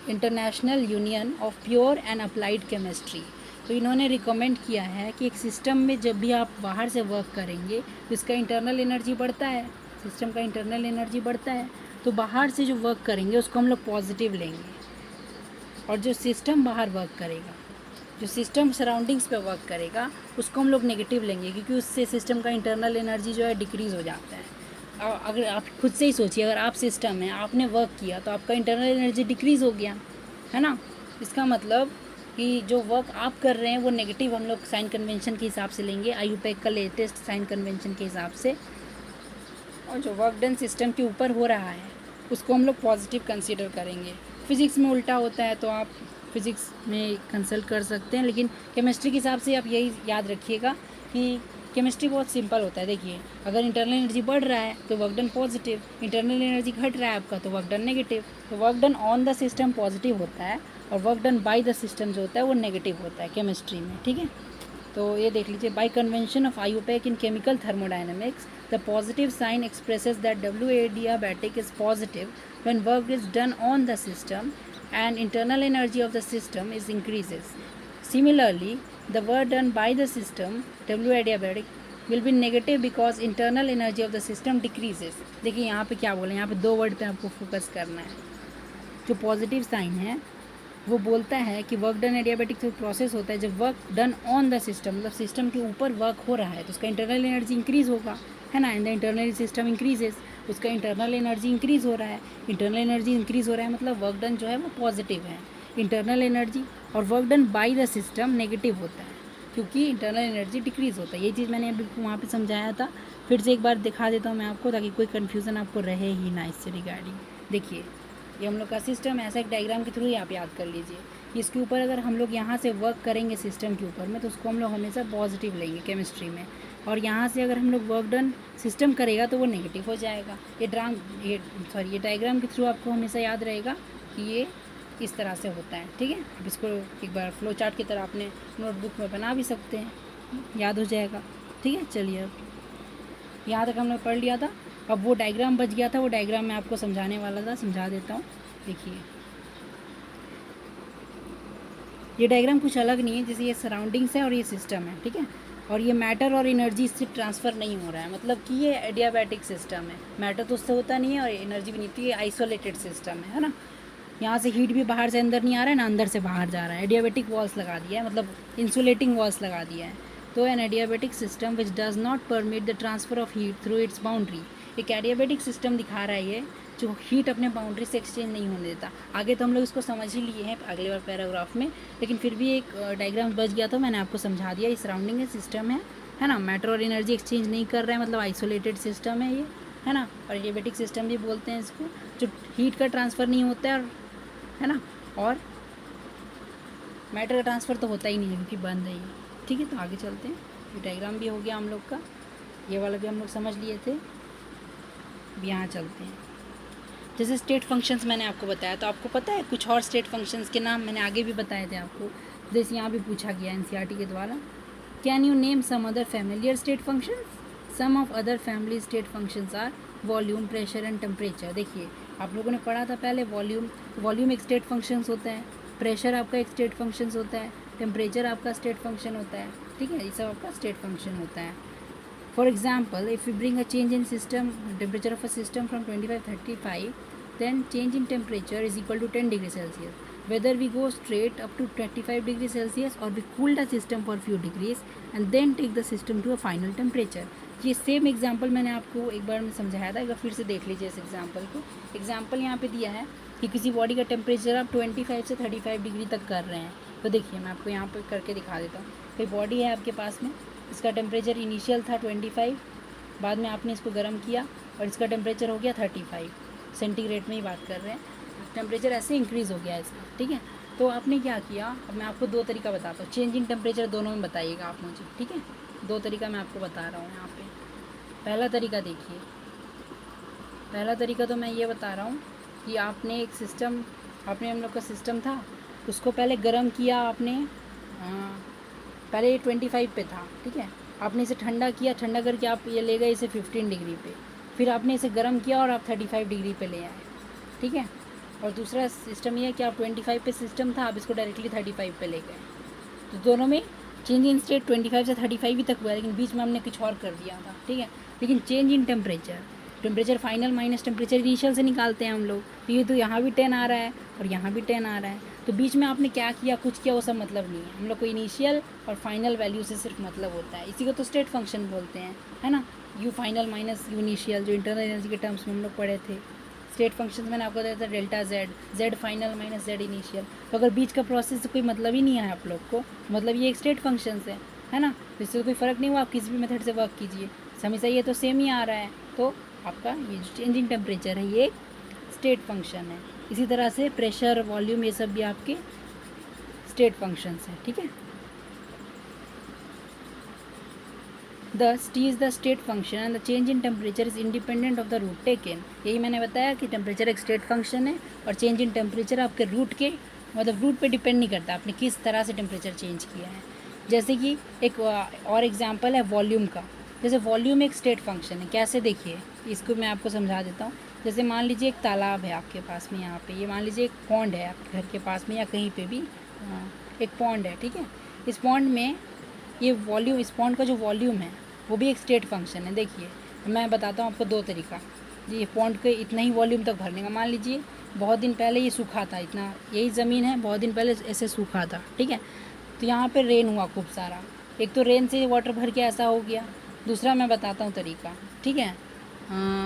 international union of pure and applied chemistry. तो इन्होंने रिकमेंड किया है कि एक सिस्टम में जब भी आप बाहर से वर्क करेंगे तो इसका इंटरनल एनर्जी बढ़ता है, सिस्टम का इंटरनल एनर्जी बढ़ता है। तो बाहर से जो वर्क करेंगे उसको हम लोग पॉजिटिव लेंगे, और जो सिस्टम बाहर वर्क करेगा, जो सिस्टम सराउंडिंग्स पे वर्क करेगा, उसको हम लोग नेगेटिव लेंगे, क्योंकि उससे सिस्टम का इंटरनल एनर्जी जो है डिक्रीज़ हो जाता है। अगर आप खुद से ही सोचिए, अगर आप सिस्टम है, आपने वर्क किया, तो आपका इंटरनल एनर्जी डिक्रीज़ हो गया, है ना। इसका मतलब कि जो वर्क आप कर रहे हैं वो नेगेटिव हम लोग साइन कन्वेंशन के हिसाब से लेंगे, आयुपेक का लेटेस्ट साइन कन्वेंशन के हिसाब से। और जो वर्क डन सिस्टम के ऊपर हो रहा है उसको हम लोग पॉजिटिव कंसीडर करेंगे। फिज़िक्स में उल्टा होता है तो आप फिज़िक्स में कंसल्ट कर सकते हैं, लेकिन केमिस्ट्री के हिसाब से आप यही याद रखिएगा कि केमिस्ट्री बहुत सिंपल होता है। देखिए अगर इंटरनल एनर्जी बढ़ रहा है तो work done positive, internal energy घट रहा है आपका तो वर्क डन नेगेटिव। तो work done on the system positive होता है और work done by the system जो होता है वो नेगेटिव होता है केमिस्ट्री में, ठीक है। तो ये देख लीजिए, by convention of IUPAC in chemical thermodynamics the positive sign expresses that W adiabatic is positive when work is done on the system and internal energy of the system is increases. Similarly, the work done by the system W adiabatic will be negative because internal energy of the system decreases. देखिए यहाँ पे क्या बोले, यहाँ पे दो वर्ड पे आपको फोकस करना है। जो पॉजिटिव साइन है वो बोलता है कि वर्क डन एडियाबैटिक जो प्रोसेस होता है, जब work done on the system, मतलब सिस्टम के ऊपर वर्क हो रहा है तो उसका इंटरनल एनर्जी इंक्रीज़ होगा, है ना। And the internal system increases, उसका इंटरनल एनर्जी इंक्रीज़ हो रहा है। इंटरनल एनर्जी इंक्रीज़ हो रहा है मतलब वर्क डन जो है वो पॉजिटिव है, इंटरनल एनर्जी। और work done by the system negative होता है क्योंकि इंटरनल एनर्जी डिक्रीज़ होता है। ये चीज़ मैंने अभी वहाँ पे समझाया था, फिर से एक बार दिखा देता हूँ मैं आपको, ताकि कोई कन्फ्यूज़न आपको रहे ही ना इससे रिगार्डिंग। देखिए ये हम लोग का सिस्टम ऐसा एक डायग्राम के थ्रू ही आप याद कर लीजिए। इसके ऊपर अगर हम लोग यहाँ से वर्क करेंगे सिस्टम के ऊपर में तो उसको हम लोग हमेशा पॉजिटिव लेंगे केमिस्ट्री में, और यहाँ से अगर हम लोग वर्क डन सिस्टम करेगा तो वो नेगेटिव हो जाएगा। ये डायग्राम के थ्रू आपको हमेशा याद रहेगा कि ये इस तरह से होता है, ठीक है। अब इसको एक बार फ्लो चार्ट की तरह अपने नोटबुक में बना भी सकते हैं, याद हो जाएगा, ठीक है। चलिए अब यहाँ तक हमने पढ़ लिया था, अब वो डायग्राम बच गया था, वो डायग्राम मैं आपको समझाने वाला था, समझा देता हूँ। देखिए ये डायग्राम कुछ अलग नहीं है, जैसे ये सराउंडिंग्स है और ये सिस्टम है, ठीक है। और ये मैटर और एनर्जी इससे ट्रांसफ़र नहीं हो रहा है, मतलब कि ये एडियाबैटिक सिस्टम है। मैटर तो उससे होता नहीं है और एनर्जी भी नहीं होती, ये आइसोलेटेड सिस्टम है ना। यहाँ से हीट भी बाहर से अंदर नहीं आ रहा है ना अंदर से बाहर जा रहा है। एडियाबैटिक वॉल्स लगा दिया है, मतलब इंसुलेटिंग वॉल्स लगा दिया है। तो an adiabatic system which does not permit the transfer of heat through its boundary. एक एडियाबैटिक सिस्टम दिखा रहा है ये, जो हीट अपने बाउंड्री से एक्सचेंज नहीं होने देता। आगे तो हम लोग इसको समझ ही लिए हैं अगले बार पैराग्राफ में, लेकिन फिर भी एक डायग्राम बच गया तो मैंने आपको समझा दिया। ये सराउंडिंग सिस्टम है ना। मैटर और एनर्जी एक्सचेंज नहीं कर रहा है, मतलब आइसोलेटेड सिस्टम है ये, है ना। और एडियाबैटिक सिस्टम भी बोलते हैं इसको, जो हीट का ट्रांसफ़र नहीं होता है, है ना। और मैटर का ट्रांसफ़र तो होता ही नहीं है क्योंकि बंद है ये। ठीक है, तो आगे चलते हैं। ये डायग्राम भी हो गया हम लोग का, ये वाला भी हम लोग समझ लिए थे। अब यहाँ चलते हैं। जैसे स्टेट फंक्शंस मैंने आपको बताया, तो आपको पता है कुछ और स्टेट फंक्शंस के नाम मैंने आगे भी बताए थे आपको, जैसे यहाँ भी पूछा गया एनसीईआरटी के द्वारा। Can you name some other familiar state functions? Some of other family state functions are volume, pressure and temperature. देखिए आप लोगों ने पढ़ा था पहले, वॉल्यूम एक स्टेट फंक्शंस होता है, प्रेशर आपका एक स्टेट फंक्शंस होता है, टेम्परेचर आपका स्टेट फंक्शन होता है। ठीक है, ये सब आपका स्टेट फंक्शन होता है। For example, if you bring a change in system temperature of a system from 25-35, then change in temperature is equal to 10 degree Celsius. Whether we go straight up to 25 degree Celsius or we cool the system for few degrees and then take the system to a final temperature. ये सेम एग्जाम्पल मैंने आपको एक बार में समझाया था, एक बार फिर से देख लीजिए इस एग्जाम्पल को। एग्जाम्पल यहाँ पे दिया है कि किसी बॉडी का टेम्परेचर आप 25 से 35 डिग्री तक कर रहे हैं। तो देखिए मैं आपको यहाँ पे करके दिखा देता हूँ। कोई बॉडी है आपके पास में, इसका टेम्परेचर इनिशियल था 25, बाद में आपने इसको गर्म किया और इसका टेम्परेचर हो गया 35 सेंटीग्रेड में ही बात कर रहे हैं। टेम्परेचर ऐसे इंक्रीज़ हो गया है इसका। ठीक है, तो आपने क्या किया, अब मैं आपको दो तरीका बताता हूँ। चेंज इन टेम्परेचर दोनों में बताइएगा आप मुझे। ठीक है, दो तरीका मैं आपको बता रहा हूँ यहाँ पे। पहला तरीका देखिए, पहला तरीका तो मैं ये बता रहा हूँ कि आपने एक सिस्टम, आपने हम लोग का सिस्टम था, उसको पहले गर्म किया आपने। पहले ये 25 पे था। ठीक है, आपने इसे ठंडा किया, ठंडा करके आप ये ले गए इसे 15 डिग्री पे, फिर आपने इसे गर्म किया और आप 35 डिग्री पे ले आए। ठीक है, और दूसरा सिस्टम ये है कि आप 25 पे सिस्टम था, आप इसको डायरेक्टली 35 पे ले गए। तो दोनों में चेंज इन स्टेट 25 से 35 ही तक हुआ है, लेकिन बीच में हमने कुछ और कर दिया था। ठीक है, लेकिन change in temperature, temperature final minus temperature initial से निकालते हैं हम लोग। तो ये तो यहाँ भी 10 आ रहा है और यहाँ भी 10 आ रहा है, तो बीच में आपने क्या किया, कुछ किया, वो सब मतलब नहीं है। हम लोग को इनिशियल और फाइनल वैल्यू से सिर्फ मतलब होता है, इसी को तो स्टेट फंक्शन बोलते हैं, है ना। You final minus U initial, जो इंटरनल एनर्जी के टर्म्स में हम लोग पढ़े थे। स्टेट फंक्शन मैंने आपको बताया था delta Z, Z final minus Z initial. तो अगर बीच का प्रोसेस से कोई मतलब ही नहीं है आप लोग को, मतलब ये एक स्टेट फंक्शन है ना, तो इससे कोई फ़र्क नहीं हुआ, आप किसी भी मेथड से वर्क कीजिए, हमेशा ये तो सेम ही आ रहा है। तो आपका ये जो चेंज इन टेम्परेचर है ये एक स्टेट फंक्शन है। इसी तरह से प्रेशर, वॉल्यूम, ये सब भी आपके स्टेट फंक्शंस हैं। ठीक है, Thus, T is the state function and the change in temperature is independent of the route taken. यही मैंने बताया कि टेम्परेचर एक स्टेट फंक्शन है और चेंज इन टेम्परेचर आपके रूट के, मतलब रूट पे डिपेंड नहीं करता आपने किस तरह से टेम्परेचर चेंज किया है। जैसे कि एक और एग्जांपल है वॉल्यूम का। जैसे वॉल्यूम एक स्टेट फंक्शन है, कैसे देखिए इसको मैं आपको समझा देता हूँ। जैसे मान लीजिए एक तालाब है आपके पास में, यहाँ पे ये मान लीजिए एक पॉन्ड है आपके घर के पास में या कहीं पे भी, एक पॉन्ड है। ठीक है, इस पॉन्ड में ये वॉल्यूम, इस पॉन्ड का जो वॉल्यूम है वो भी एक स्टेट फंक्शन है। देखिए मैं बताता हूँ आपको दो तरीका, ये पॉन्ड के इतना ही वॉल्यूम तक भरने का। मान लीजिए बहुत दिन पहले ये सूखा था, इतना यही ज़मीन है, बहुत दिन पहले ऐसे सूखा था। ठीक है, तो यहाँ पे रेन हुआ खूब सारा, एक तो रेन से वाटर भर के ऐसा हो गया। दूसरा मैं बताता हूँ तरीका। ठीक है,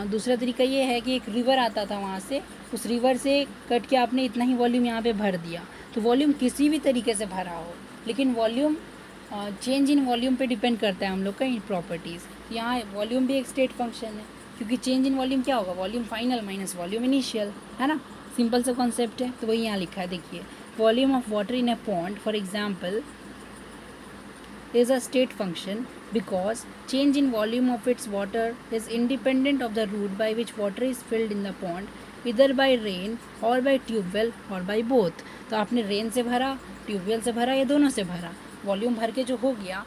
दूसरा तरीका ये है कि एक रिवर आता था वहाँ से, उस रिवर से कट के आपने इतना ही वॉल्यूम यहाँ पे भर दिया। तो वॉल्यूम किसी भी तरीके से भरा हो, लेकिन वॉल्यूम चेंज इन वॉल्यूम पे डिपेंड करता है हम लोग का इन प्रॉपर्टीज़। यहाँ वॉल्यूम भी एक स्टेट फंक्शन है, क्योंकि चेंज इन वॉल्यूम क्या होगा, volume final minus volume initial, है ना। सिंपल सा कॉन्सेप्ट है, तो वही यहाँ लिखा है। देखिए volume of water in a pond for example is a state function because change in volume of its water is independent of the route by which water is filled in the pond either by rain or by tube well or by both। तो आपने रेन से भरा, ट्यूबवेल से भरा, या दोनों से भरा, वॉल्यूम भर के जो हो गया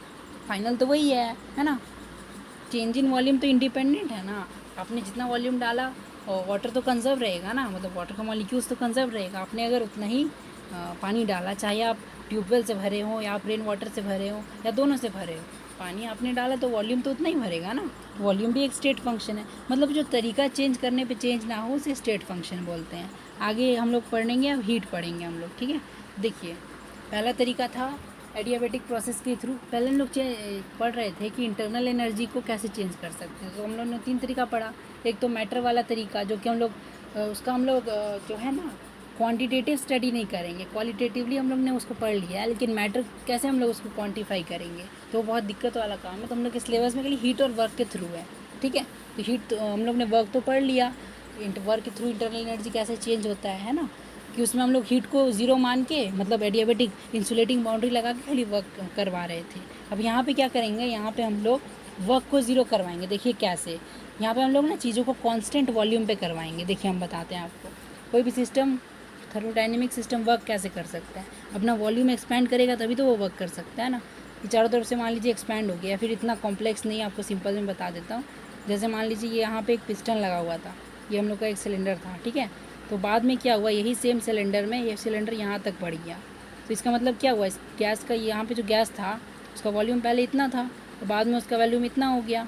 फाइनल तो वही है ना। चेंज इन वॉल्यूम तो इंडिपेंडेंट है ना, आपने जितना वॉल्यूम डाला और वाटर तो कंजर्व रहेगा ना, मतलब वाटर का मॉलिक्यूल्स तो कंजर्व रहेगा। आपने अगर उतना ही पानी डाला, चाहे आप ट्यूबवेल से भरे हो या आप रेन वाटर से भरे हो या दोनों से भरे हो, पानी आपने डाला तो वॉल्यूम तो उतना ही भरेगा ना। वॉल्यूम भी एक स्टेट फंक्शन है, मतलब जो तरीका चेंज करने पे चेंज ना हो उसे स्टेट फंक्शन बोलते हैं। आगे हम लोग पढ़ेंगे, अब हीट पढ़ेंगे हम लोग, ठीक है। देखिए पहला तरीका था एडियाबेटिक प्रोसेस के थ्रू। पहले हम लोग पढ़ रहे थे कि इंटरनल एनर्जी को कैसे चेंज कर सकते हैं, तो हम लोग ने 3 तरीका पढ़ा। एक तो मैटर वाला तरीका, जो कि हम लोग उसका हम लोग जो है ना क्वांटिटेटिव स्टडी नहीं करेंगे, क्वालिटेटिवली हम लोग ने उसको पढ़ लिया है, लेकिन मैटर कैसे हम लोग उसको क्वांटिफाई करेंगे तो बहुत दिक्कत वाला काम है। तो हम लोग के सिलेबस में खाली हीट और वर्क के थ्रू है, ठीक है। तो हीट तो हम लोग ने वर्क तो पढ़ लिया, वर्क के थ्रू इंटरनल एनर्जी कैसे चेंज होता है ना, कि उसमें हम लोग हीट को ज़ीरो मान के, मतलब एडियाबेटिक इंसुलेटिंग बाउंड्री लगा के खाली वर्क करवा रहे थे। अब यहाँ पे क्या करेंगे, यहाँ पे हम लोग वर्क को ज़ीरो करवाएंगे। देखिए कैसे, यहाँ पे हम लोग ना चीज़ों को कांस्टेंट वॉल्यूम पे करवाएंगे। देखिए हम बताते हैं आपको, कोई भी सिस्टम, थर्मोडाइनमिक सिस्टम वर्क कैसे कर सकता है, अपना वॉल्यूम एक्सपैंड करेगा तभी तो वो वर्क कर सकता है ना। कि चारों तरफ से मान लीजिए एक्सपैंड हो गया, या फिर इतना कॉम्प्लेक्स नहीं, आपको सिंपल में बता देता हूँ। जैसे मान लीजिए ये यहाँ पे एक पिस्टन लगा हुआ था, ये हम लोग का एक सिलेंडर था, ठीक है। तो बाद में क्या हुआ, यही सेम सिलेंडर में ये सिलेंडर यहाँ तक बढ़ गया। तो इसका मतलब क्या हुआ, इस गैस का, यहाँ पे जो गैस था उसका वॉल्यूम पहले इतना था, तो बाद में उसका वॉल्यूम इतना हो गया,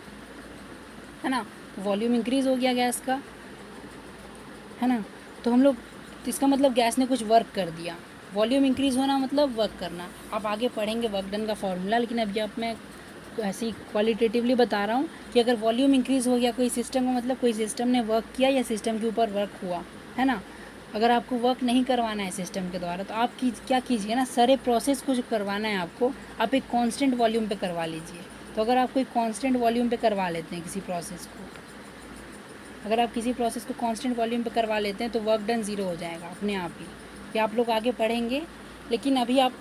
है ना। वॉल्यूम इंक्रीज़ हो गया गैस का, है ना। तो हम लोग, तो इसका मतलब गैस ने कुछ वर्क कर दिया। वॉल्यूम इंक्रीज़ होना मतलब वर्क करना। आप आगे पढ़ेंगे वर्क डन का फॉर्मूला, लेकिन अभी आप मैं ऐसे ही क्वालिटेटिवली बता रहा हूँ कि अगर वॉल्यूम इंक्रीज़ हो गया कोई सिस्टम का, मतलब कोई सिस्टम ने वर्क किया या सिस्टम के ऊपर वर्क हुआ, है ना। अगर आपको वर्क नहीं करवाना है सिस्टम के द्वारा, तो आप क्या कीजिए ना, सारे प्रोसेस को जो करवाना है आपको, आप एक कांस्टेंट वॉल्यूम पे करवा लीजिए। तो अगर आप कोई कांस्टेंट वॉल्यूम पे करवा लेते हैं किसी प्रोसेस को, अगर आप किसी प्रोसेस को कांस्टेंट वॉल्यूम पे करवा लेते हैं तो वर्क डन ज़ीरो हो जाएगा अपने आप ही। ये आप लोग आगे पढ़ेंगे, लेकिन अभी आप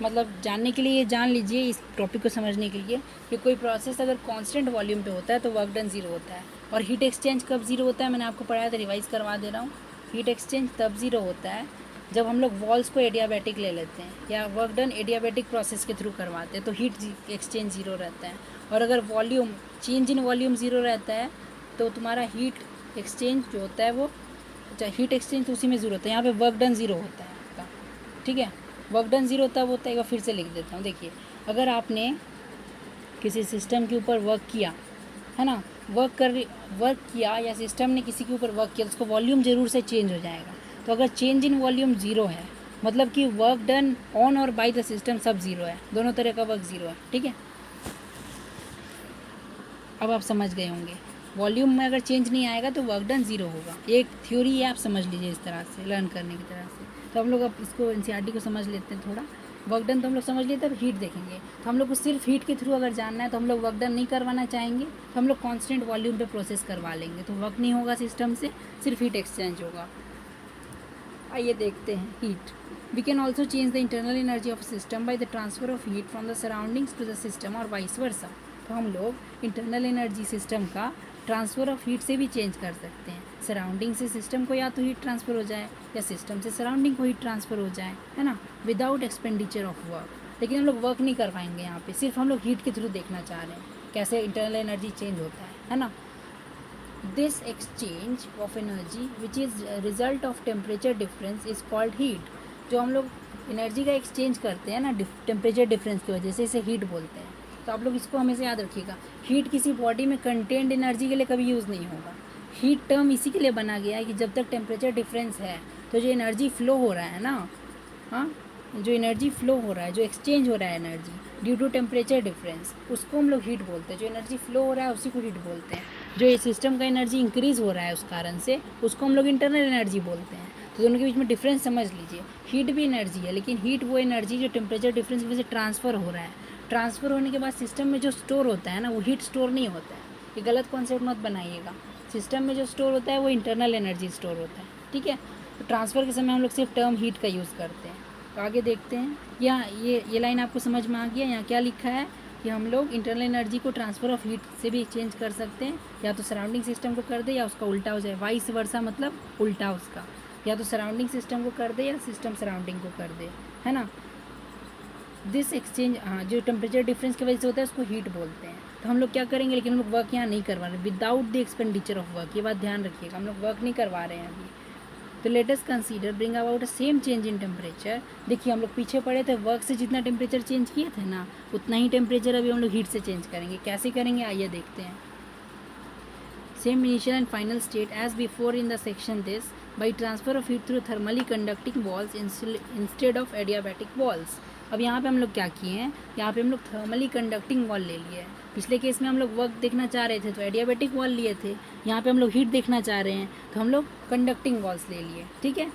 मतलब जानने के लिए जान लीजिए, इस टॉपिक को समझने के लिए, कि कोई प्रोसेस अगर कांस्टेंट वॉल्यूम पे होता है तो वर्क डन ज़ीरो होता है। और हीट एक्सचेंज कब ज़ीरो होता है, मैंने आपको पढ़ाया था, रिवाइज़ करवा दे रहा हूँ। हीट एक्सचेंज तब ज़ीरो होता है जब हम लोग वॉल्स को एडियाबेटिक ले लेते हैं, या वर्क डन एडियाबेटिक प्रोसेस के थ्रू करवाते हैं, तो हीट एक्सचेंज ज़ीरो रहता है। और अगर volume, change in volume zero रहता है, तो तुम्हारा हीट एक्सचेंज जो होता है वो, अच्छा हीट एक्सचेंज तो उसी में ज़ीरो होता है, यहाँ पे वर्क डन ज़ीरो होता है आपका, ठीक है। वर्क डन ज़ीरो तब होता है, एक बार फिर से लिख देता हूँ। देखिए अगर आपने किसी सिस्टम के ऊपर वर्क किया, है ना, वर्क किया, या सिस्टम ने किसी के ऊपर वर्क किया, तो उसका वॉल्यूम ज़रूर से चेंज हो जाएगा। तो अगर चेंज इन वॉल्यूम ज़ीरो है, मतलब कि वर्क डन ऑन और बाय द सिस्टम सब ज़ीरो है, दोनों तरह का वर्क ज़ीरो है, ठीक है। अब आप समझ गए होंगे, वॉल्यूम में अगर चेंज नहीं आएगा तो वर्क डन ज़ीरो होगा। एक थ्योरी है, आप समझ लीजिए इस तरह से, लर्न करने की तरह से। तो हम लोग अब इसको एनसीईआरटी को समझ लेते हैं थोड़ा। वर्क डन तो हम लोग समझ लिए, तब हीट देखेंगे। तो हम लोग को सिर्फ हीट के थ्रू अगर जानना है, तो हम लोग वर्क डन नहीं करवाना चाहेंगे, तो हम लोग कांस्टेंट वॉल्यूम पे प्रोसेस करवा लेंगे, तो वर्क नहीं होगा सिस्टम से, सिर्फ हीट एक्सचेंज होगा। आइए देखते हैं heat. We can also change the internal energy of system by the transfer of heat from the surroundings to the system और वाइस वर्सा। तो हम लोग इंटरनल एनर्जी सिस्टम का ट्रांसफ़र ऑफ हीट से भी चेंज कर सकते हैं। सराउंडिंग से सिस्टम को या तो हीट ट्रांसफ़र हो जाए, या सिस्टम से सराउंडिंग को हीट ट्रांसफ़र हो जाए, है ना, विदाउट एक्सपेंडिचर ऑफ वर्क। लेकिन हम लोग वर्क नहीं करवाएंगे यहाँ पे, सिर्फ हम लोग हीट के थ्रू देखना चाह रहे हैं कैसे इंटरनल एनर्जी चेंज होता है ना। This exchange of energy which is result of temperature difference is called heat. जो हम लोग एनर्जी का एक्सचेंज करते हैं ना टेम्परेचर डिफरेंस की वजह से, इसे हीट बोलते हैं। तो आप लोग इसको हमेशा याद रखिएगा, हीट किसी बॉडी में कंटेंट एनर्जी के लिए कभी यूज़ नहीं होगा। हीट टर्म इसी के लिए बना गया है कि जब तक टेम्परेचर डिफरेंस है, तो जो एनर्जी फ्लो हो रहा है ना, हाँ, जो एनर्जी फ्लो हो रहा है, जो एक्सचेंज हो रहा है energy due to temperature difference, उसको हम लोग हीट बोलते हैं। जो एनर्जी फ्लो हो रहा है उसी को हीट बोलते हैं। जो ये सिस्टम का एनर्जी इंक्रीज़ हो रहा है उस कारण से, उसको हम लोग इंटरनल एनर्जी बोलते हैं। तो दोनों के बीच में डिफरेंस समझ लीजिए। हीट भी एनर्जी है, लेकिन हीट वो एनर्जी जो टेम्परेचर डिफरेंस की वजह से ट्रांसफ़र हो रहा है। ट्रांसफ़र होने के बाद सिस्टम में जो स्टोर होता है ना, वो हीट स्टोर नहीं होता है। ये गलत कॉन्सेप्ट मत बनाइएगा। सिस्टम में जो स्टोर होता है वो इंटरनल एनर्जी स्टोर होता है, ठीक है। तो ट्रांसफ़र के समय हम लोग सिर्फ टर्म हीट का यूज़ करते हैं। तो आगे देखते हैं, यहाँ ये लाइन आपको समझ में आ गया। यहाँ क्या लिखा है कि हम लोग इंटरनल एनर्जी को ट्रांसफ़र ऑफ हीट से भी चेंज कर सकते हैं, या तो सराउंडिंग सिस्टम को कर दे या उसका उल्टा हो जाए, वाइस वर्सा मतलब उल्टा उसका, या तो सराउंडिंग सिस्टम को कर दे या सिस्टम सराउंडिंग को कर दे, है ना। दिस एक्सचेंज, हाँ, जो टेम्परेचर डिफरेंस की वजह से होता है उसको हीट बोलते हैं। तो हम लोग क्या करेंगे, लेकिन हम लोग वर्क यहाँ नहीं करवा रहे, without the expenditure of work. ये बात ध्यान रखिएगा, हम लोग वर्क नहीं करवा रहे हैं अभी। तो let us consider bring about a same change in temperature. देखिए हम लोग पीछे पड़े थे, वर्क से जितना टेम्परेचर चेंज किए थे ना, उतना ही टेम्परेचर अभी हम लोग हीट से चेंज करेंगे। कैसे करेंगे आइए देखते हैं। Same initial and final state as before in the section this by transfer of heat through thermally conducting walls instead of adiabatic walls. अब यहाँ पे हम लोग क्या किए हैं, यहाँ पे हम लोग थर्मली कंडक्टिंग वॉल ले लिए हैं। पिछले केस में हम लोग वर्क देखना चाह रहे थे तो एडियाबैटिक वॉल लिए थे, यहाँ पे हम लोग हीट देखना चाह रहे हैं तो हम लोग कंडक्टिंग वॉल्स ले लिए। ठीक है,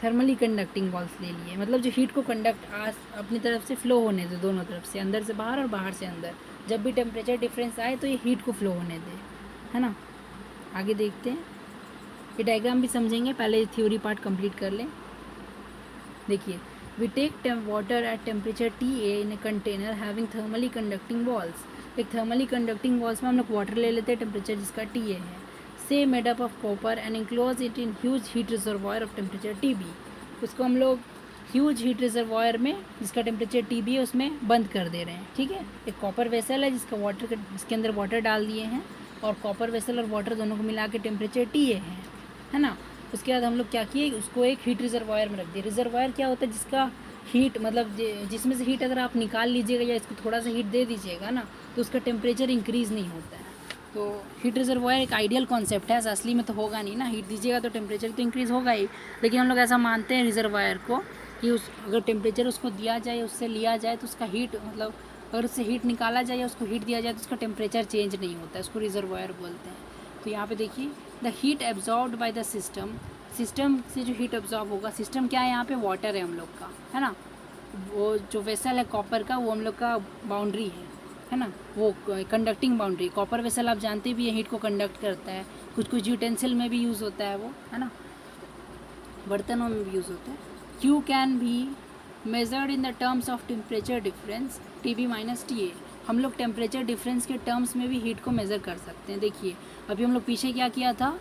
थर्मली कंडक्टिंग वॉल्स ले लिए, मतलब जो हीट को कंडक्ट अपनी तरफ से फ्लो होने दे, दोनों तरफ से, अंदर से बाहर और बाहर से अंदर। जब भी टेम्परेचर डिफरेंस आए तो ये हीट को फ्लो होने दे, है ना। आगे देखते हैं, ये डायग्राम भी समझेंगे, पहले थ्योरी पार्ट कंप्लीट कर लें। देखिए, we take water at temperature TA in a container having thermally conducting walls. एक थर्मली कंडक्टिंग वॉल्स में हम लोग वाटर ले लेते हैं टेम्परेचर जिसका TA है, से made up of copper and enclose it in huge heat reservoir of temperature TB। उसको हम लोग ह्यूज हीट रिजर्वायर में जिसका टेम्परेचर TB है उसमें बंद कर दे रहे हैं। ठीक है, एक कॉपर वेसल है जिसके अंदर वाटर डाल दिए हैं, और कॉपर वेसल और वाटर दोनों को मिला के टेम्परेचर TA है ना। उसके बाद हम लोग क्या किए, उसको एक हीट रिजर्वायर में रख दिए। रिजर्वायर क्या होता है, जिसका हीट मतलब जिसमें से हीट अगर आप निकाल लीजिएगा या इसको थोड़ा सा हीट दे दीजिएगा ना तो उसका टेम्परेचर इंक्रीज़ नहीं होता है। तो हीट रिजर्वायर एक आइडियल कॉन्सेप्ट है, असली में तो होगा नहीं ना, हीट दीजिएगा तो टेम्परेचर तो इंक्रीज़ होगा ही, लेकिन हम लोग ऐसा मानते हैं रिजर्वायर को कि अगर टेम्परेचर उसको दिया जाए, उससे लिया जाए तो उसका हीट मतलब अगर उससे हीट निकाला जाए या उसको हीट दिया जाए तो उसका टेम्परेचर चेंज नहीं होता है, उसको रिजर्वायर बोलते हैं। तो यहाँ पे देखिए, the heat absorbed bye the system से जो हीट एब्जॉर्ब होगा, सिस्टम क्या है यहाँ पे, वाटर है हम लोग का, है ना। वो जो वेसल है कॉपर का, वो हम लोग का बाउंड्री है ना, वो कंडक्टिंग बाउंड्री। कॉपर वेसल आप जानते भी हैं हीट को कंडक्ट करता है, कुछ यूटेंसिल में भी यूज़ होता है वो, है ना, बर्तनों में भी यूज़ होता है। Q कैन भी measured in the terms of temperature difference TB minus TA। हम लोग टेम्परेचर डिफरेंस के टर्म्स में भी हीट को मेज़र कर सकते हैं। देखिए, अभी हम लोग पीछे क्या किया था,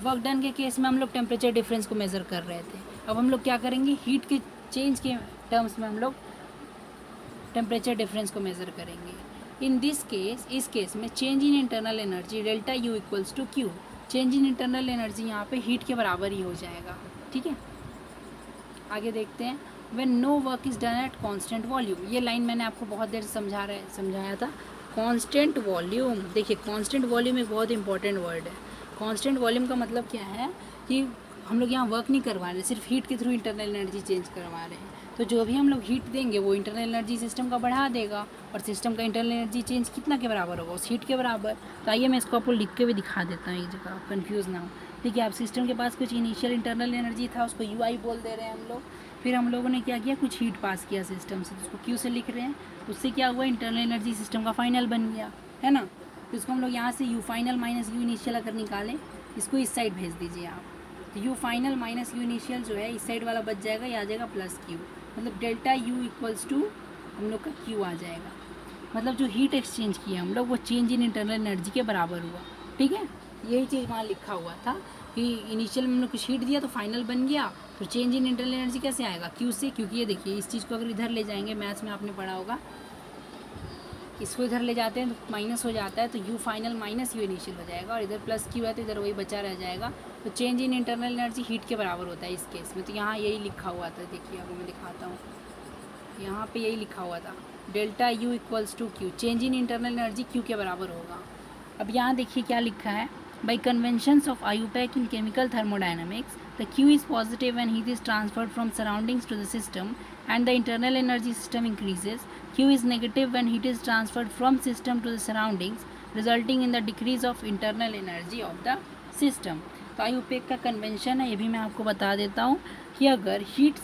वर्क डन के केस में हम लोग टेम्परेचर डिफरेंस को मेज़र कर रहे थे। अब हम लोग क्या करेंगे, हीट के चेंज के टर्म्स में हम लोग टेम्परेचर डिफरेंस को मेज़र करेंगे। इन दिस केस, इस केस में change in internal energy delta U equals to Q। Change in internal energy यहाँ पे हीट के बराबर ही हो जाएगा। ठीक है, आगे देखते हैं। When no work is done at constant volume, ये लाइन मैंने आपको बहुत देर समझाया था। कांस्टेंट वॉल्यूम, देखिए कांस्टेंट वॉल्यूम एक बहुत इंपॉर्टेंट वर्ड है। कांस्टेंट वॉल्यूम का मतलब क्या है कि हम लोग यहाँ वर्क नहीं करवा रहे, सिर्फ हीट के थ्रू इंटरनल एनर्जी चेंज करवा रहे हैं। तो जो भी हम लोग हीट देंगे वो इंटरनल एनर्जी सिस्टम का बढ़ा देगा, और सिस्टम का इंटरनल एनर्जी चेंज कितना के बराबर होगा, उस हीट के बराबर। तो आइए मैं इसको आपको लिख के भी दिखा देता हूँ एक जगह, आप कन्फ्यूज़ ना हो। देखिए, आप सिस्टम के पास कुछ इनिशियल इंटरनल एनर्जी था, उसको UI बोल दे रहे हैं हम लोग। फिर हम लोगों ने क्या किया, कुछ हीट पास किया सिस्टम से, उसको Q से लिख रहे हैं। उससे क्या हुआ, इंटरनल एनर्जी सिस्टम का फाइनल बन गया, है ना। तो इसको हम लोग यहाँ से U final minus U initial अगर निकालें, इसको इस साइड भेज दीजिए आप, तो U final minus U initial जो है इस साइड वाला बच जाएगा, ये आ जाएगा प्लस Q, मतलब डेल्टा U इक्वल्स टू हम लोग का Q आ जाएगा। मतलब जो हीट एक्सचेंज किया हम लोग वो चेंज इन इंटरनल एनर्जी के बराबर हुआ। ठीक है, यही चीज़ वहाँ लिखा हुआ था कि इनिशियल में हमने कुछ हीट दिया तो फाइनल बन गया, तो चेंज इन इंटरनल एनर्जी कैसे आएगा, Q से। क्योंकि ये देखिए, इस चीज़ को अगर इधर ले जाएंगे, मैथ्स में आपने पढ़ा होगा, इसको इधर ले जाते हैं तो माइनस हो जाता है, तो U final minus U initial हो जाएगा, और इधर प्लस Q है तो इधर वही बचा रह जाएगा। तो change in internal energy heat के बराबर होता है इस केस में। तो यहाँ यही लिखा हुआ था, देखिए आपको मैं दिखाता हूँ, यहाँ पे यही लिखा हुआ था, delta U equals to Q, change in internal energy Q के बराबर होगा। अब यहाँ देखिए क्या लिखा है, by conventions of IUPAC in chemical thermodynamics the Q is positive when heat is transferred from surroundings to the system and the internal energy system increases. Q is negative when heat is transferred from system to the surroundings, resulting in the decrease of internal energy of the system. तो IUPAC का कन्वेंशन है, ये भी मैं आपको बता देता हूँ कि अगर हीट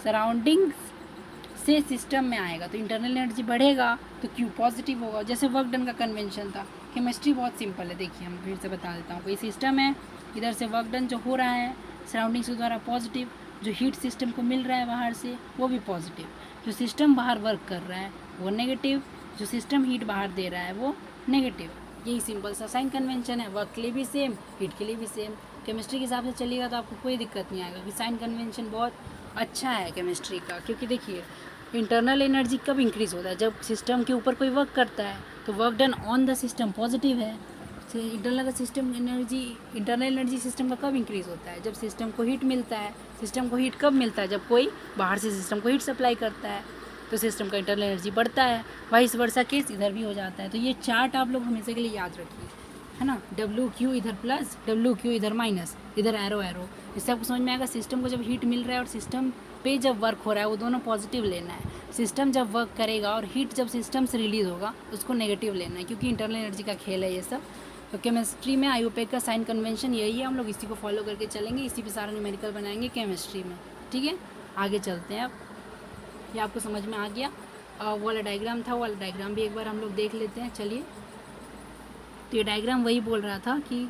सराउंडिंग्स से सिस्टम में आएगा तो इंटरनल एनर्जी बढ़ेगा तो Q पॉजिटिव होगा। जैसे वर्क डन का कन्वेंशन था, केमिस्ट्री बहुत सिंपल है। देखिए हम फिर से बता देता हूँ, कोई सिस्टम है, इधर से वर्क डन जो हो रहा है सराउंडिंग्स के द्वारा पॉजिटिव, जो हीट सिस्टम को मिल रहा है बाहर से वो भी पॉजिटिव, जो सिस्टम बाहर वर्क कर रहा है वो नेगेटिव, जो सिस्टम हीट बाहर दे रहा है वो नेगेटिव। यही सिंपल सा साइन कन्वेंशन है, वर्क के लिए भी सेम, हीट के लिए भी सेम। केमिस्ट्री के हिसाब से चलिएगा तो आपको कोई दिक्कत नहीं आएगा कि साइन कन्वेंशन बहुत अच्छा है केमिस्ट्री का। क्योंकि देखिए, इंटरनल एनर्जी कब इंक्रीज़ होता है, जब सिस्टम के ऊपर कोई वर्क करता है, तो work done on the system positive है, इंटरनल का system energy, internal energy system का कब इंक्रीज़ होता है? जब सिस्टम को हीट मिलता है। सिस्टम को हीट कब मिलता है? जब कोई बाहर से सिस्टम को हीट सप्लाई करता है, तो सिस्टम का इंटरनल एनर्जी बढ़ता है। वाइस वर्सा केस इधर भी हो जाता है। तो ये चार्ट आप लोग हमेशा के लिए याद रखिए, है ना। WQ इधर प्लस, WQ इधर माइनस, इधर एरो एरो। इससे आपको समझ में आएगा सिस्टम को जब हीट मिल रहा है और सिस्टम पे जब वर्क हो रहा है, वो दोनों पॉजिटिव लेना है। सिस्टम जब वर्क करेगा और हीट जब सिस्टम से रिलीज़ होगा, उसको नेगेटिव लेना है, क्योंकि इंटरनल एनर्जी का खेल है ये सब। तो केमिस्ट्री में आयोपेक का साइन कन्वेंशन यही है, हम लोग इसी को फॉलो करके चलेंगे, इसी पे सारा न्यूमेरिकल बनाएंगे केमिस्ट्री में। ठीक है, आगे चलते हैं। अब ये आपको समझ में आ गया। वो वाला डायग्राम था, वो वाला डायग्राम भी एक बार हम लोग देख लेते हैं। चलिए, तो ये डायग्राम वही बोल रहा था कि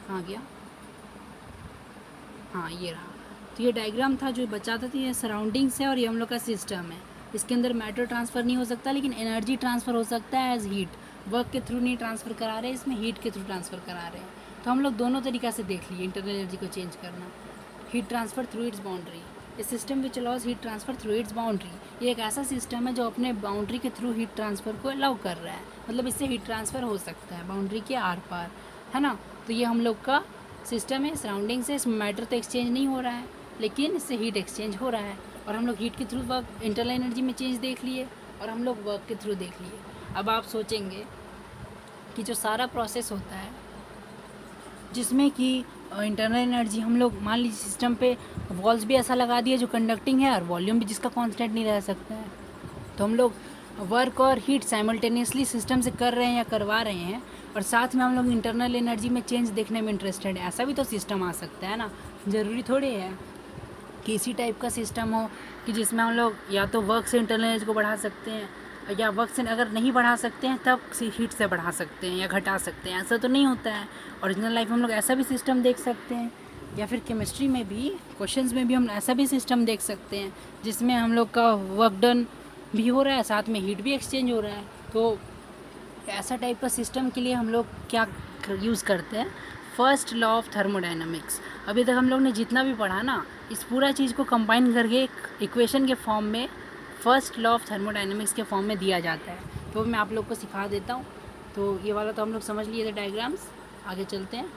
कहाँ गया, हाँ ये रहा। तो ये डायग्राम था जो बचाता था, ये सराउंडिंग्स है और ये हम लोग का सिस्टम है। इसके अंदर मैटर ट्रांसफ़र नहीं हो सकता, लेकिन एनर्जी ट्रांसफ़र हो सकता है एज हीट। वर्क के थ्रू नहीं ट्रांसफ़र करा रहे, इसमें हीट के थ्रू ट्रांसफ़र करा रहे हैं। तो हम लोग दोनों तरीक़ा से देख लिए इंटरनल एनर्जी को चेंज करना। Heat transfer through its boundary, A system which allows heat transfer through its boundary. ये एक ऐसा सिस्टम है जो अपने बाउंड्री के थ्रू हीट ट्रांसफ़र को अलाउ कर रहा है, मतलब इससे हीट ट्रांसफ़र हो सकता है बाउंड्री के आर पार, है ना। तो ये हम लोग का सिस्टम है, सराउंडिंग से। इसमें मैटर तो एक्सचेंज नहीं हो रहा है, लेकिन इससे हीट एक्सचेंज हो रहा है। और हम लोग हीट के थ्रू वर्क, इंटरनल एनर्जी में चेंज देख लिए, और हम लोग वर्क के थ्रू देख लिए। अब आप सोचेंगे कि जो सारा प्रोसेस होता है जिसमें कि इंटरनल एनर्जी, हम लोग मान लीजिए सिस्टम पे वॉल्स भी ऐसा लगा दिया जो कंडक्टिंग है और वॉल्यूम भी जिसका कांस्टेंट नहीं रह सकता है, तो हम लोग वर्क और हीट साइमल्टेनियसली सिस्टम से कर रहे हैं या करवा रहे हैं, और साथ में हम लोग इंटरनल एनर्जी में चेंज देखने में इंटरेस्टेड है। ऐसा भी तो सिस्टम आ सकता है ना, ज़रूरी थोड़ी है कि इसी टाइप का सिस्टम हो कि जिसमें हम लोग या तो वर्क से इंटरनल एनर्जी को बढ़ा सकते हैं, या वर्क से अगर नहीं बढ़ा सकते हैं तब हीट से बढ़ा सकते हैं या घटा सकते हैं। ऐसा तो नहीं होता है। ओरिजिनल लाइफ में हम लोग ऐसा भी सिस्टम देख सकते हैं, या फिर केमिस्ट्री में भी क्वेश्चंस में भी हम ऐसा भी सिस्टम देख सकते हैं जिसमें हम लोग का वर्क डन भी हो रहा है, साथ में हीट भी एक्सचेंज हो रहा है। तो ऐसा टाइप का सिस्टम के लिए हम लोग क्या यूज़ करते हैं, फर्स्ट लॉ ऑफ थर्मोडाइनमिक्स। अभी तक हम लोग ने जितना भी पढ़ा ना, इस पूरा चीज़ को कंबाइन करके एक इक्वेशन के फॉर्म में, फर्स्ट लॉ ऑफ थर्मोडाइनमिक्स के फॉर्म में दिया जाता है। तो मैं आप लोग को सिखा देता हूँ। तो ये वाला तो हम लोग समझ लिए थे डायग्राम्स, आगे चलते हैं।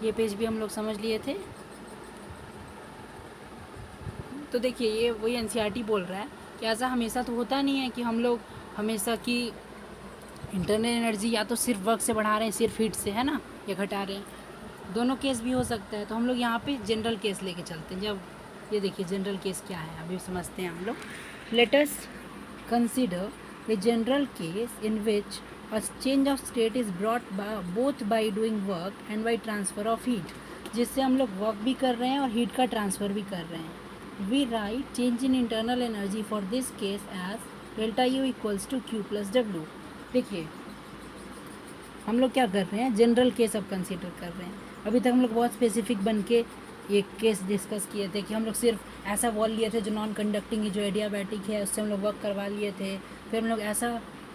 ये पेज भी हम लोग समझ लिए थे। तो देखिए, ये वही एनसीईआरटी बोल रहा है कि ऐसा हमेशा तो होता नहीं है कि हम लोग हमेशा की इंटरनल एनर्जी या तो सिर्फ वर्क से बढ़ा रहे हैं, सिर्फ हीट से, है ना, या घटा रहे हैं। दोनों केस भी हो सकता है। तो हम लोग यहाँ पे जनरल केस लेके चलते हैं। जब ये देखिए जनरल केस क्या है, अभी समझते हैं हम लोग। Let us consider a general case in which a change of state is brought both by doing work and by transfer of heat, जिससे हम लोग वर्क भी कर रहे हैं और हीट का ट्रांसफ़र भी कर रहे हैं। We write change in internal energy for this case as delta U equals to Q plus W. देखिए, हम लोग क्या कर रहे हैं, जनरल केस अब कंसीडर कर रहे हैं। अभी तक हम लोग बहुत स्पेसिफिक बन के ये केस डिस्कस किए थे कि हम लोग सिर्फ ऐसा वॉल लिए थे जो नॉन कंडक्टिंग है, जो एडियाबैटिक है, उससे हम लोग वर्क करवा लिए थे। फिर हम लोग ऐसा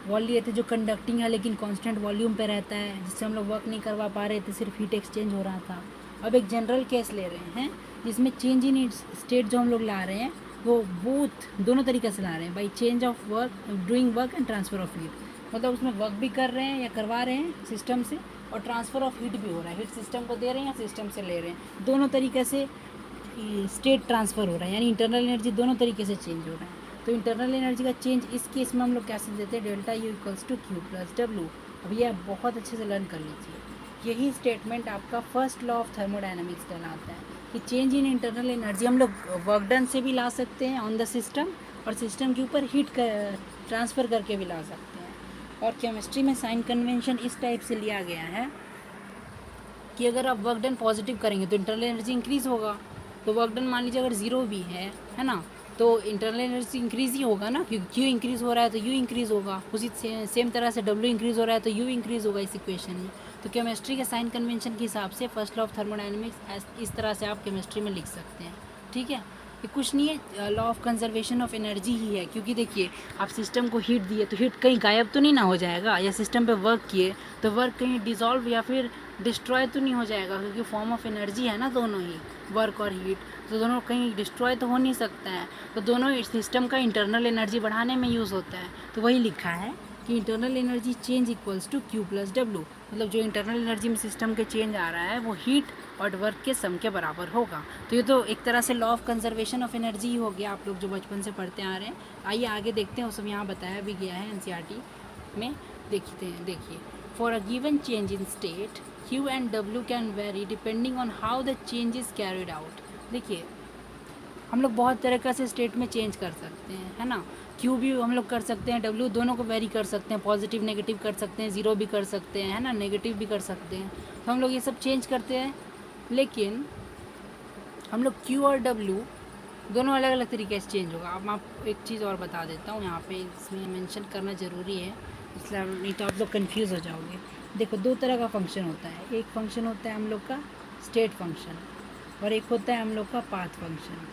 वॉल लिए थे जो कंडक्टिंग है लेकिन कांस्टेंट वॉल्यूम पे रहता है, जिससे हम लोग वर्क नहीं करवा पा रहे थे, सिर्फ हीट एक्सचेंज हो रहा था। अब एक जनरल केस ले रहे हैं जिसमें चेंज इन स्टेट जो हम लोग ला रहे हैं वो बोथ दोनों तरीके से ला रहे हैं, by change of work, doing work and transfer of heat. मतलब उसमें वर्क भी कर रहे हैं या करवा रहे हैं सिस्टम से, और ट्रांसफ़र ऑफ हीट भी हो रहा है, हीट सिस्टम को दे रहे हैं या सिस्टम से ले रहे हैं। दोनों तरीके से स्टेट ट्रांसफ़र हो रहा है, यानी इंटरनल एनर्जी दोनों तरीके से चेंज हो रहा है। तो इंटरनल एनर्जी का चेंज इस केस में हम लोग कैसे देते हैं, delta U equals to Q plus W. अब ये आप बहुत अच्छे से लर्न कर लीजिए। यही स्टेटमेंट आपका फर्स्ट लॉ ऑफ थर्मोडाइनमिक्स कहलाता है कि चेंज इन इंटरनल एनर्जी हम लोग वर्क डन से भी ला सकते हैं ऑन द सिस्टम, और सिस्टम के ऊपर हीट ट्रांसफ़र करके भी ला सकते हैं। और केमिस्ट्री में साइन कन्वेंशन इस टाइप से लिया गया है कि अगर आप वर्क डन पॉजिटिव करेंगे तो इंटरनल एनर्जी इंक्रीज़ होगा। तो वर्क डन मान लीजिए अगर ज़ीरो भी है ना, तो इंटरनल एनर्जी इंक्रीज़ ही होगा ना, क्योंकि क्यू इंक्रीज़ हो रहा है तो यू इंक्रीज़ होगा। उसी सेम तरह से डब्ल्यू इंक्रीज़ हो रहा है तो यू इंक्रीज़ होगा इस इक्वेशन में। तो केमिस्ट्री के साइन कन्वेंशन के हिसाब से फर्स्ट लॉ ऑफ थर्मोडाइनमिक्स इस तरह से आप केमिस्ट्री में लिख सकते हैं। ठीक है, ये कुछ नहीं है, law of conservation of energy ही है। क्योंकि देखिए, आप सिस्टम को हीट दिए तो हीट कहीं गायब तो नहीं ना हो जाएगा, या सिस्टम पे वर्क किए तो वर्क कहीं डिसॉल्व या फिर डिस्ट्रॉय तो नहीं हो जाएगा, क्योंकि फॉर्म ऑफ एनर्जी है ना दोनों ही, वर्क और हीट। तो दोनों कहीं डिस्ट्रॉय तो हो नहीं सकता है। तो दोनों सिस्टम का इंटरनल एनर्जी बढ़ाने में यूज़ होता है। तो वही लिखा है कि internal energy change equals to Q plus W, मतलब जो इंटरनल एनर्जी में सिस्टम के चेंज आ रहा है वो हीट और वर्क के सम के बराबर होगा। तो ये तो एक तरह से law of conservation of energy ही हो गया, आप लोग जो बचपन से पढ़ते आ रहे हैं। आइए आगे देखते हैं, वो सब यहाँ बताया भी गया है NCERT में। देखिए for a given change in state Q and W can very depending on how the change is carried out. देखिए हम लोग बहुत तरीक़ा से स्टेट में चेंज कर सकते हैं, है ना। Q भी हम लोग कर सकते हैं, W दोनों को वेरी कर सकते हैं, पॉजिटिव नेगेटिव कर सकते हैं, ज़ीरो भी कर सकते हैं, है ना, नेगेटिव भी कर सकते हैं। तो हम लोग ये सब चेंज करते हैं, लेकिन हम लोग Q और W दोनों अलग अलग तरीके से चेंज होगा। अब मैं आपको एक चीज़ और बता देता हूँ, यहाँ पे इसमें मेंशन करना ज़रूरी है, इसलिए नहीं तो आप लोग कंफ्यूज हो जाओगे। देखो दो तरह का फंक्शन होता है, एक फंक्शन होता है हम लोग का स्टेट फंक्शन और एक होता है हम लोग का पाथ फंक्शन।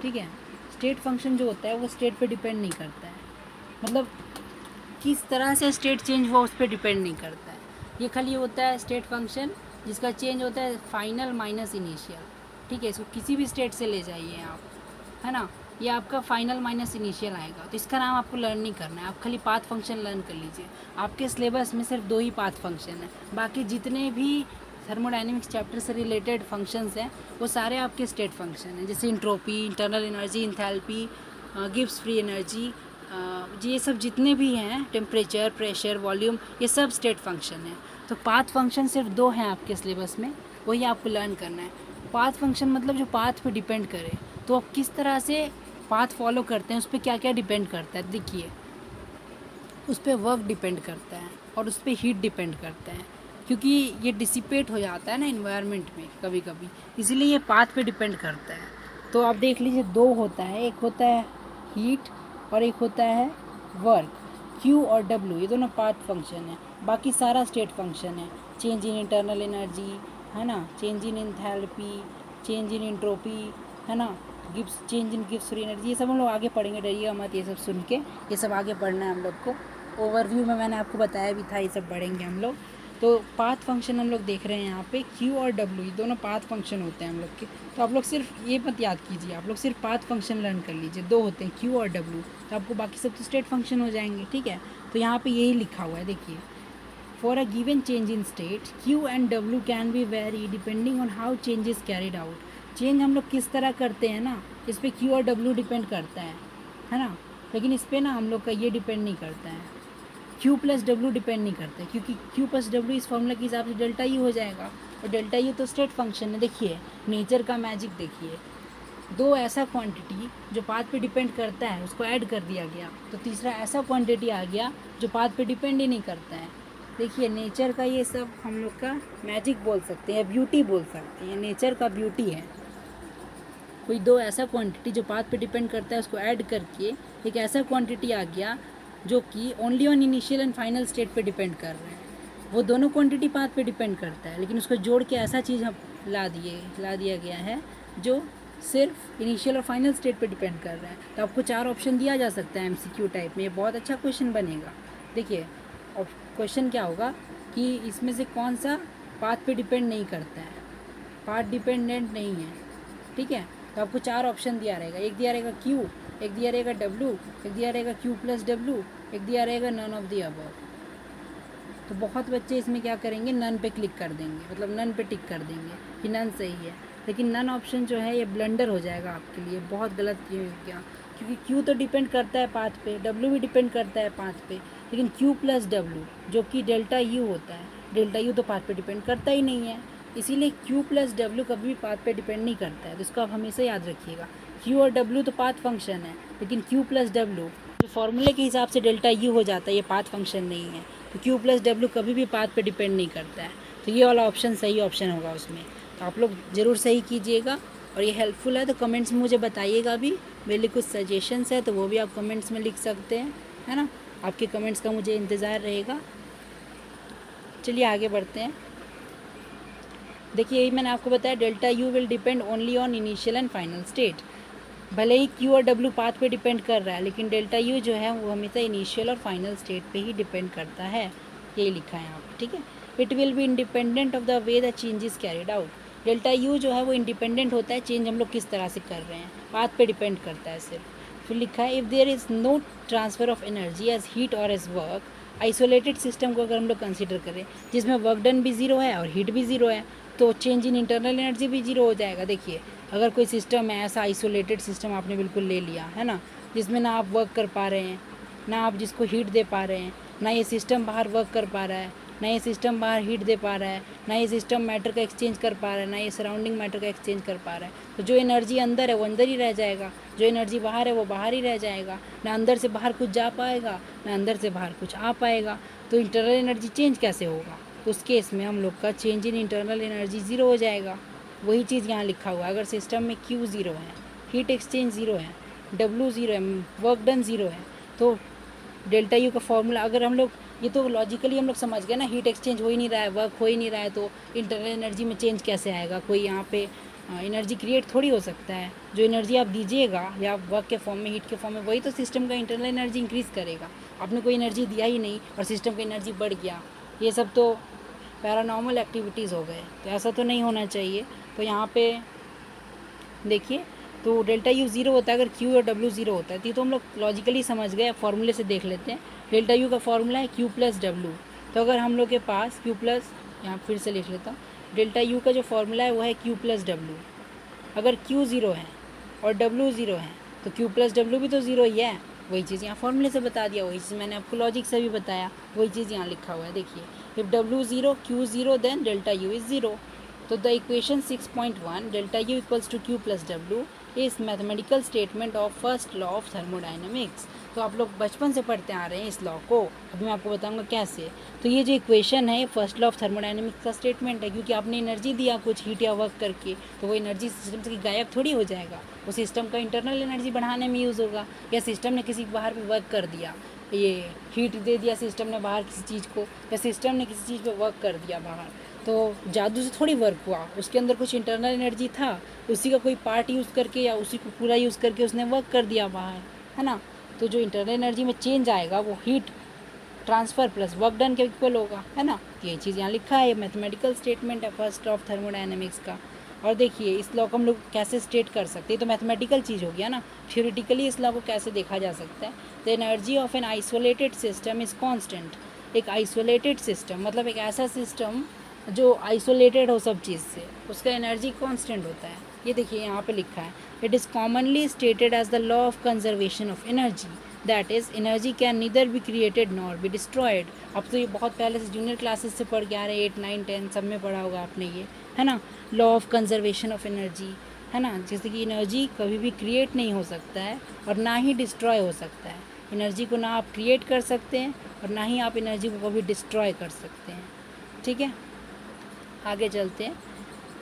ठीक है, स्टेट फंक्शन जो होता है वो स्टेट पे डिपेंड नहीं करता है, मतलब किस तरह से स्टेट चेंज हुआ उस पर डिपेंड नहीं करता है। ये खाली होता है स्टेट फंक्शन जिसका चेंज होता है फाइनल माइनस इनिशियल। ठीक है, इसको किसी भी स्टेट से ले जाइए आप, है ना, ये आपका फाइनल माइनस इनिशियल आएगा। तो इसका नाम आपको लर्न नहीं करना है, आप खाली पाथ फंक्शन लर्न कर लीजिए। आपके सिलेबस में सिर्फ 2 ही पाथ फंक्शन है, बाकी जितने भी थर्मोडाइनमिक्स चैप्टर से रिलेटेड फंक्शंस हैं वो सारे आपके स्टेट फंक्शन हैं, जैसे entropy, internal energy, enthalpy, Gibbs free energy, ये सब जितने भी हैं, टेम्परेचर, प्रेशर, वॉल्यूम, ये सब स्टेट फंक्शन है। तो पाथ फंक्शन सिर्फ 2 हैं आपके सिलेबस में, वही आपको लर्न करना है। पाथ फंक्शन मतलब जो पाथ पे डिपेंड करे, तो आप किस तरह से पाथ फॉलो करते हैं उस पर क्या क्या डिपेंड करता है। देखिए उस पर वर्क डिपेंड करता है और उस पर हीट डिपेंड करता है, क्योंकि ये डिसिपेट हो जाता है ना इन्वायरमेंट में कभी कभी, इसीलिए ये पाथ पे डिपेंड करता है। तो आप देख लीजिए 2 होता है, एक होता है हीट और एक होता है वर्क। Q और W ये दोनों पाथ फंक्शन है, बाकी सारा स्टेट फंक्शन है। चेंज इन इंटरनल एनर्जी, है ना, change in enthalpy, change in entropy, है ना, Gibbs change in Gibbs free energy, ये सब हम लोग आगे पढ़ेंगे, डरिएगा मत ये सब सुन के, ये सब आगे पढ़ना है हम लोग को। ओवरव्यू में मैंने आपको बताया भी था, ये सब पढ़ेंगे हम लोग। तो पाथ फंक्शन हम लोग देख रहे हैं यहाँ पे, Q और W ये दोनों पाथ फंक्शन होते हैं हम लोग के। तो आप लोग सिर्फ ये मत याद कीजिए, आप लोग सिर्फ पाथ फंक्शन लर्न कर लीजिए, 2 होते हैं Q और W, तो आपको बाकी सब तो स्टेट फंक्शन हो जाएंगे। ठीक है, तो यहाँ पे यही लिखा हुआ है, देखिए for a given change in state Q and W can be very depending on how change is carried out. Change हम लोग किस तरह करते हैं ना, इस पर Q और W डिपेंड करता है ना, लेकिन इस पर ना हम लोग का ये डिपेंड नहीं करता है, Q प्लस W डिपेंड नहीं करता है, क्योंकि Q प्लस W इस फॉर्मूला के हिसाब से डेल्टा U हो जाएगा, और डेल्टा U तो स्टेट फंक्शन है। देखिए नेचर का मैजिक देखिए, 2 ऐसा क्वांटिटी जो पाथ पे डिपेंड करता है उसको ऐड कर दिया गया, तो तीसरा ऐसा क्वांटिटी आ गया जो पाथ पे डिपेंड ही नहीं करता है। देखिए नेचर का ये सब हम लोग का मैजिक बोल सकते हैं, ब्यूटी बोल सकते हैं, नेचर का ब्यूटी है। कोई 2 ऐसा क्वांटिटी जो पाथ पे डिपेंड करता है उसको ऐड करके एक ऐसा क्वांटिटी आ गया जो कि only on initial and final state पे डिपेंड कर रहे हैं। वो दोनों क्वांटिटी पाथ पे डिपेंड करता है, लेकिन उसको जोड़ के ऐसा चीज़ हम ला दिया गया है जो सिर्फ इनिशियल और फाइनल स्टेट पे डिपेंड कर रहा है। तो आपको 4 ऑप्शन दिया जा सकता है MCQ टाइप में, ये बहुत अच्छा क्वेश्चन बनेगा। देखिए और क्वेश्चन क्या होगा कि इसमें से कौन सा पाथ पे डिपेंड नहीं करता है, पाथ डिपेंडेंट नहीं है। ठीक है, तो आपको 4 ऑप्शन दिया रहेगा, एक दिया रहेगा Q, एक दिया रहेगा W, एक दिया रहेगा Q प्लस W, एक दिया रहेगा नन ऑफ द अबव। तो बहुत बच्चे इसमें क्या करेंगे, नन पे क्लिक कर देंगे, मतलब नन पे टिक कर देंगे कि नन सही है, लेकिन नन ऑप्शन जो है ये ब्लंडर हो जाएगा आपके लिए, बहुत गलत ये हो गया, क्योंकि Q तो डिपेंड करता है पाथ पे, W भी डिपेंड करता है पाथ पे, लेकिन Q प्लस W जो कि डेल्टा U होता है, डेल्टा U तो पाथ पे डिपेंड करता ही नहीं है, इसीलिए Q प्लस W कभी भी पाथ पे डिपेंड नहीं करता है। तो इसको आप हमेशा याद रखिएगा, Q और W तो पाथ फंक्शन है, लेकिन Q प्लस W जो फॉर्मूले के हिसाब से डेल्टा U हो जाता है, ये पाथ फंक्शन नहीं है। तो Q प्लस W कभी भी पाथ पे डिपेंड नहीं करता है, तो ये वाला ऑप्शन सही ऑप्शन होगा उसमें। तो आप लोग ज़रूर सही कीजिएगा, और ये हेल्पफुल है तो कमेंट्स में मुझे बताइएगा भी, मेरे लिए कुछ सजेशंस है तो वो भी आप कमेंट्स में लिख सकते हैं, है ना, आपके कमेंट्स का मुझे इंतज़ार रहेगा। चलिए आगे बढ़ते हैं। देखिए यही मैंने आपको बताया, delta U will depend only on initial and final state. भले ही Q और W पाथ पे डिपेंड कर रहा है, लेकिन डेल्टा U जो है वो हमेशा इनिशियल और फाइनल स्टेट पे ही डिपेंड करता है, यही लिखा है यहाँ पे। ठीक है, it will be independent of the way the change is carried out. Delta U जो है वो इंडिपेंडेंट होता है, चेंज हम लोग किस तरह से कर रहे हैं, पाथ पे डिपेंड करता है सिर्फ। फिर लिखा है if there is no transfer of energy as heat और एज वर्क, आइसोलेटेड सिस्टम को अगर हम लोग कंसिडर करें जिसमें वर्क डन भी ज़ीरो है और हीट भी ज़ीरो है, तो चेंज इन इंटरनल एनर्जी भी ज़ीरो हो जाएगा। देखिए अगर कोई सिस्टम है ऐसा आइसोलेटेड सिस्टम आपने बिल्कुल ले लिया है ना, जिसमें ना आप वर्क कर पा रहे हैं, ना आप जिसको हीट दे पा रहे हैं, ना ये सिस्टम बाहर वर्क कर पा रहा है, ना ये सिस्टम बाहर हीट दे पा रहा है, ना ये सिस्टम मैटर का एक्सचेंज कर पा रहा है, ना ये सराउंडिंग मैटर का एक्सचेंज कर पा रहा है, तो जो एनर्जी अंदर है वो अंदर ही रह जाएगा, जो एनर्जी बाहर है वो बाहर ही रह जाएगा। ना अंदर से बाहर कुछ जा पाएगा, ना अंदर से बाहर कुछ आ पाएगा, तो इंटरनल एनर्जी चेंज कैसे होगा? उस केस में हम लोग का change in internal energy zero हो जाएगा। वही चीज़ यहाँ लिखा हुआ है, अगर सिस्टम में Q ज़ीरो है, हीट एक्सचेंज ज़ीरो है, W ज़ीरो है, वर्क डन ज़ीरो है, तो डेल्टा यू का फॉर्मूला अगर हम लोग, ये तो लॉजिकली हम लोग समझ गए ना, हीट एक्सचेंज हो ही नहीं रहा है, वर्क हो ही नहीं रहा है, तो इंटरनल एनर्जी में चेंज कैसे आएगा? कोई यहाँ पे एनर्जी क्रिएट थोड़ी हो सकता है। जो एनर्जी आप दीजिएगा या वर्क के फॉर्म में, हीट के फॉर्म में, वही तो सिस्टम का इंटरनल एनर्जी इंक्रीज़ करेगा। आपने कोई एनर्जी दिया ही नहीं और सिस्टम की एनर्जी बढ़ गया, ये सब तो पैरानॉर्मल एक्टिविटीज़ हो गए, तो ऐसा तो नहीं होना चाहिए। तो यहाँ पे देखिए, तो डेल्टा यू ज़ीरो होता है अगर क्यू और डब्ल्यू ज़ीरो होता है, तो हम लोग लॉजिकली समझ गए। फॉर्मूले से देख लेते हैं। डेल्टा यू का फॉर्मूला है क्यू प्लस डब्ल्यू, तो अगर हम लोग के पास क्यू प्लस, यहाँ फिर से लिख लेता हूँ, डेल्टा यू का जो फॉर्मूला है वो है क्यू प्लस डब्ल्यू। अगर क्यू ज़ीरो है और डब्ल्यू ज़ीरो है तो क्यू प्लस डब्ल्यू भी तो ज़ीरो ही है। वही चीज़ यहाँ फॉर्मूले से बता दिया, वही चीज़ मैंने आपको लॉजिक से भी बताया, वही चीज़ यहाँ लिखा हुआ है। देखिए, if W zero Q zero then delta U is zero. तो the equation 6.1 delta U equals to Q plus W is mathematical statement of first law of thermodynamics. तो आप लोग बचपन से पढ़ते आ रहे हैं इस लॉ को, अभी मैं आपको बताऊंगा कैसे। तो ये जो इक्वेशन है फर्स्ट लॉ ऑफ थर्मोडाइनमिक्स का स्टेटमेंट है, क्योंकि आपने एनर्जी दिया कुछ हीट या वर्क करके, तो वो एनर्जी सिस्टम से गायब थोड़ी हो जाएगा, वो सिस्टम का इंटरनल एनर्जी बढ़ाने में यूज़ होगा। या सिस्टम ने किसी बाहर पे वर्क कर दिया, ये हीट दे दिया सिस्टम ने बाहर किसी चीज़ को, या सिस्टम ने किसी चीज़ पे वर्क कर दिया बाहर, तो जादू से थोड़ी वर्क हुआ, उसके अंदर कुछ इंटरनल एनर्जी था, उसी का कोई पार्ट यूज़ करके या उसी को पूरा यूज़ करके उसने वर्क कर दिया बाहर, है ना। तो जो इंटरनल एनर्जी में चेंज आएगा वो heat transfer plus work done के इक्वल होगा, है ना। ये चीज़ यहाँ लिखा है, मैथमेटिकल स्टेटमेंट है फर्स्ट ऑफ थर्मोडायनेमिक्स का। और देखिए इस लॉ को हम लोग कैसे स्टेट कर सकते हैं, तो मैथमेटिकल चीज़ हो गया ना। थ्योरेटिकली इस लॉ को कैसे देखा जा सकता है, the energy of N isolated system is constant. एक आइसोलेटेड सिस्टम मतलब एक ऐसा सिस्टम जो आइसोलेटेड हो सब चीज़ से, उसका एनर्जी कांस्टेंट होता है। ये देखिए यहाँ पे लिखा है, it is commonly stated as the law of conservation of energy, that is energy can neither be created nor be destroyed. अब तो ये बहुत पहले से जूनियर क्लासेस से पढ़ के आ रहे हैं, 8, 9, 10 सब में पढ़ा होगा आपने ये, है ना। Law of conservation of energy, है ना, जैसे कि एनर्जी कभी भी क्रिएट नहीं हो सकता है और ना ही डिस्ट्रॉय हो सकता है। एनर्जी को ना आप क्रिएट कर सकते हैं और ना ही आप एनर्जी को कभी डिस्ट्रॉय कर सकते हैं, ठीक है। आगे चलते हैं।